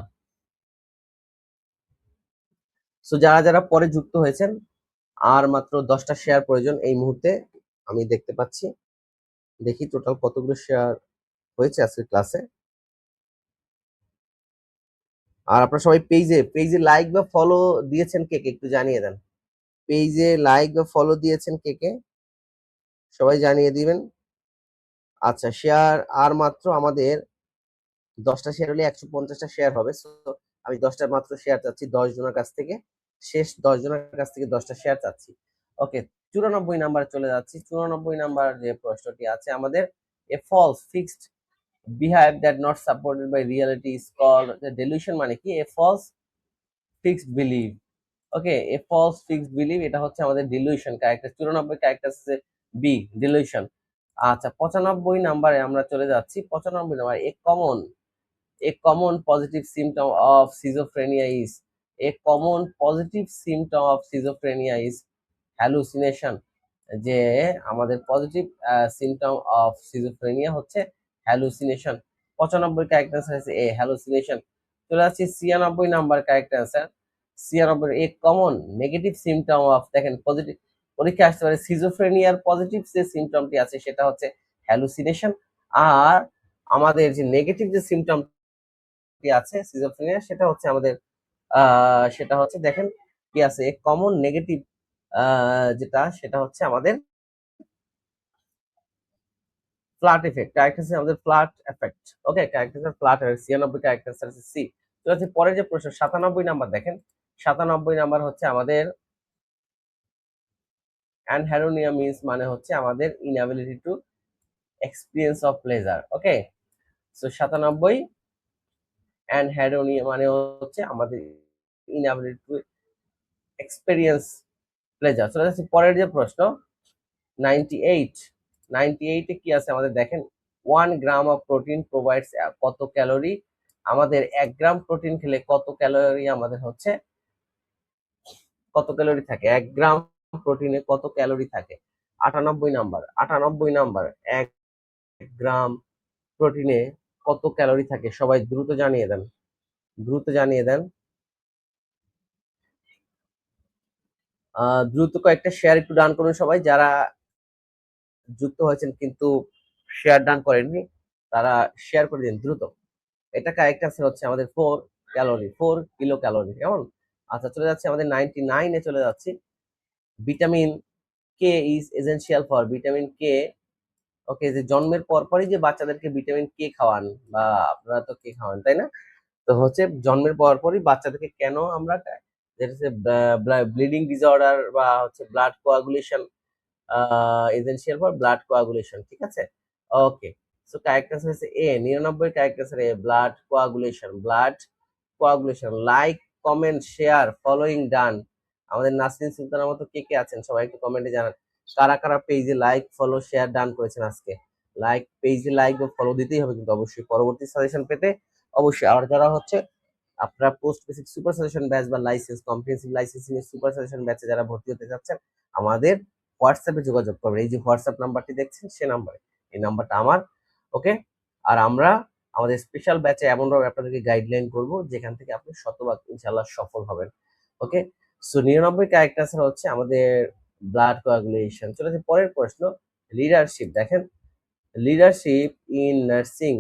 সো যারা যারা পরে যুক্ত হয়েছেন, আর মাত্র 10টা শেয়ার প্রয়োজন এই মুহূর্তে। আমি দেখতে পাচ্ছি, দেখি টোটাল কতগুলো শেয়ার হয়েছে আজকের ক্লাসে। আর আপনারা সবাই পেজে লাইক বা ফলো দিয়েছেন কে কে একটু জানিয়ে দেন। পেজে লাইক বা ফলো দিয়েছেন কে কে সবাই জানিয়ে দিবেন। আচ্ছা, শেয়ার আর মাত্র আমাদের 10টা শেয়ার হলে 150টা শেয়ার হবে। সো আমি 10টা মাত্র শেয়ার চাচ্ছি 10 জনের কাছ থেকে, শেষ 10 জনের কাছ থেকে 10টা শেয়ার চাচ্ছি। ওকে, 94 নাম্বার চলে যাচ্ছি। 94 নাম্বার যে প্রশ্নটি আছে আমাদের, a false fixed behave that not supported by reality is called delusion. মানে কি? A false fixed believe, okay, a false fixed believe এটা হচ্ছে আমাদের ডিলিউশন। ক্যারেক্টার 94 ক্যারেক্টার হচ্ছে বি, ডিলিউশন। আচ্ছা, 95 নাম্বারে আমরা চলে যাচ্ছি। 95 number, a common positive symptom of schizophrenia is, a common positive symptom of schizophrenia is hallucination. যে আমাদের পজিটিভ সিমটম অফ সিজোফ্রেনিয়া হচ্ছে হ্যালুসিনেশন। 95 ক্যারেক্টার আনসার হচ্ছে এ, হ্যালুসিনেশন। চলে আসছি 96 number character answer. 96 a common negative symptom of, দেখেন positive পরীক্ষা আসতে পারে, সিজোফ্রেনিয়ার পজিটিভ যে সিমটমটি আছে সেটা হচ্ছে হ্যালুসিনেশন। আর আমাদের যে নেগেটিভ যে সিমটমটি আছে সিজোফ্রেনিয়া সেটা হচ্ছে আমাদের সেটা হচ্ছে দেখেন কি আছে, কমন নেগেটিভ যেটা সেটা হচ্ছে আমাদের ফ্ল্যাট ইফেক্ট। ক্যারেক্টার আমাদের ফ্ল্যাট এফেক্ট, ওকে, ক্যারেক্টার ফ্ল্যাট এফেক্ট। 96 ক্যারেক্টার হচ্ছে সি। তো হচ্ছে পরের যে প্রশ্ন 97 নাম্বার দেখেন। 97 নাম্বার হচ্ছে আমাদের অ্যানহেরোনিয়া মিন্স মানে হচ্ছে আমাদের inability to experience of pleasure. Okay, so 97 anhedonia মানে হচ্ছে আমাদের ইনএবিলিটি টু এক্সপেরিয়েন্স প্লেজার। চলে যাচ্ছে পরের যে প্রশ্ন 98। 98-এ কি আছে আমাদের দেখেন, 1 গ্রাম অফ প্রোটিন প্রোভাইডস কত ক্যালোরি। আমাদের 1 গ্রাম প্রোটিন খেলে কত ক্যালোরি আমাদের হচ্ছে, কত ক্যালোরি থাকে 1 গ্রাম প্রোটিনে, কত ক্যালোরি থাকে? 98 নাম্বার, 98 নাম্বার। 1 গ্রাম প্রোটিনে কত ক্যালোরি থাকে? সবাই দ্রুত জানিয়ে দেন, দ্রুত জানিয়ে দেন। দ্রুত কয়েকটা শেয়ার একটু ডান করুন সবাই, যারা যুক্ত হয়েছেন কিন্তু শেয়ার ডান করেননি তারা শেয়ার করে দিন দ্রুত। এটা কারেক্ট আনসার হচ্ছে আমাদের 4 ক্যালোরি, 4 কিলো ক্যালোরি। কেমন? আচ্ছা, চলে যাচ্ছে আমাদের 99-এ চলে যাচ্ছি। Vitamin K is essential for, vitamin K. Okay, যে জন্মের পরপরই যে বাচ্চাদেরকে ভিটামিন কে খাওয়ান, বা আপনারা তো কে খাওয়ান তাই না? তো হচ্ছে জন্মের পরপরই বাচ্চাদেরকে কেন আমরা, যেটা হচ্ছে ব্লিডিং ডিসঅর্ডার বা হচ্ছে blood coagulation, essential for blood coagulation, ঠিক আছে? ওকে, সো কারেক্ট আনসার হচ্ছে A, 99 correct answer A, blood coagulation, blood coagulation. Like, comment, share, following done. আমাদের নাসরিন সুলতানের মতো কে কে আছেন সবাই একটু কমেন্টে জানান, কারা কারা পেজে লাইক, ফলো, শেয়ার ডান করেছেন আজকে। লাইক, পেজে লাইক বা ফলো দিতেই হবে কিন্তু অবশ্যই, পরবর্তী সাজেশন পেতে অবশ্যই। আর যারা হচ্ছে আপনারা post basic super suggestion batch বা লাইসেন্স, কম্প্রিহেন্সিভ লাইসেন্সিং এর সুপার সাজেশন ব্যাচে যারা ভর্তি হতে চাচ্ছেন, আমাদের হোয়াটসঅ্যাপে যোগাযোগ করবেন। এই যে হোয়াটসঅ্যাপ নাম্বারটি দেখছেন সে নাম্বারে, এই নাম্বারটা আমার। ওকে, আর আমরা আমাদের স্পেশাল ব্যাচে এমনভাবে আপনাদেরকে গাইডলাইন করব যেখান থেকে আপনি শতভাগ ইনশাল্লাহ সফল হবেন। ওকে, সো 99 ক্যারেক্টার আনসার হচ্ছে আমাদের ব্লাড কোয়াগুলেশন। চলে যাচ্ছে পরের প্রশ্ন, লিডারশিপ। দেখেন, leadership in nursing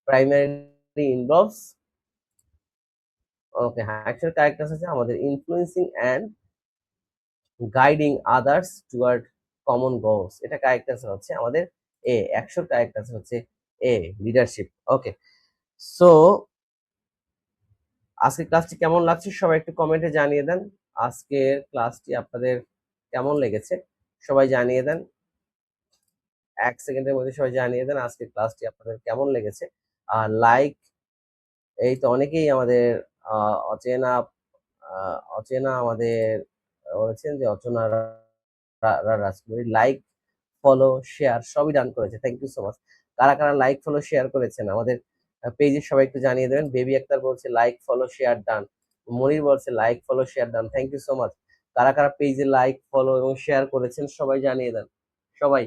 primary involves, okay হ্যাঁ, অ্যাকচুয়াল ক্যারেক্টার হচ্ছে আমাদের influencing and guiding others toward common goals. এটা ক্যারেক্টার হচ্ছে আমাদের এ, 100 ক্যারেক্টার হচ্ছে এ, লিডারশিপ। ওকে, সো আজকের ক্লাসটি কেমন লাগছে সবাই একটু কমেন্টে জানিয়ে দেন। আজকের ক্লাসটি আপনাদের কেমন লেগেছে সবাই জানিয়ে দেন, 1 সেকেন্ডের মধ্যে সবাই জানিয়ে দেন আজকের ক্লাসটি আপনাদের কেমন লেগেছে। আর লাইক, এই তো অনেকেই আমাদের অচেনা, অচেনা আমাদের বলেছেন যে অচেনা রাজকুমারী লাইক, ফলো, শেয়ার সবই ডান করেছে, থ্যাংক ইউ সো মাচ। কারা কারা লাইক, ফলো, শেয়ার করেছেন আমাদের পেজে সবাই একটু জানিয়ে দেবেন। বেবি আক্তার বলছে like, follow, share done. Monir বলছে like, follow, share done, thank you so much. কারা কারা পেজে লাইক, ফলো এবং শেয়ার করেছেন সবাই জানিয়ে দেন, সবাই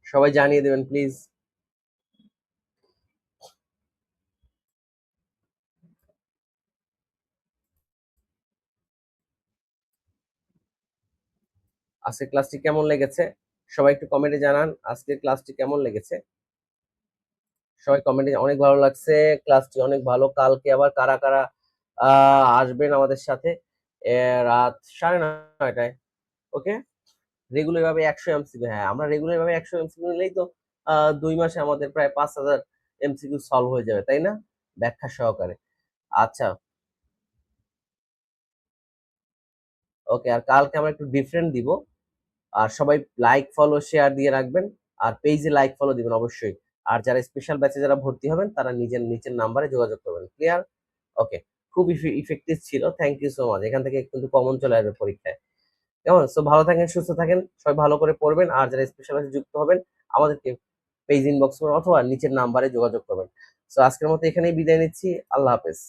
সবাই জানিয়ে দেবেন প্লিজ। আজকের ক্লাসটি কেমন লেগেছে সবাই একটু কমেন্টে জানান, আজকের ক্লাসটি কেমন লেগেছে সবাই কমেন্টে। অনেক ভালো লাগছে, ক্লাসটি অনেক ভালো। কালকে আবার কারা কারা আসবেন আমাদের সাথে রাত 9:30টায়? ওকে, রেগুলার ভাবে 100 এমসিকিউ, হ্যাঁ আমরা রেগুলার ভাবে 100 এমসিকিউ নিলেই তো 2 মাসে আমাদের প্রায় 5,000 এমসিকিউ সলভ হয়ে যাবে তাই না, ব্যাখ্যা সহকারে। আচ্ছা, ওকে, আর কালকে আমরা একটু ডিফারেন্ট দিব। আর সবাই লাইক, ফলো, শেয়ার দিয়ে রাখবেন, আর পেজে লাইক, ফলো দিবেন অবশ্যই। আর যারা স্পেশাল ব্যাচে যারা ভর্তি হবেন তারা নিজের নিচের নাম্বারে যোগাযোগ করবেন। ক্লিয়ার? ওকে, খুব ইফেক্টিভ ছিল, থ্যাংক ইউ সো মাচ। এখান থেকে কিন্তু কমন চলে আসবে পরীক্ষায়। কেমন? সো ভালো থাকেন, সুস্থ থাকেন, সবাই ভালো করে পড়বেন। আর যারা স্পেশাল ব্যাচে যুক্ত হবেন আমাদেরকে পেজ ইনবক্স করবেন অথবা নিচের নাম্বারে যোগাযোগ করবেন। সো আজকের মতো এখানেই বিদায় নিচ্ছি, আল্লাহ হাফেজ।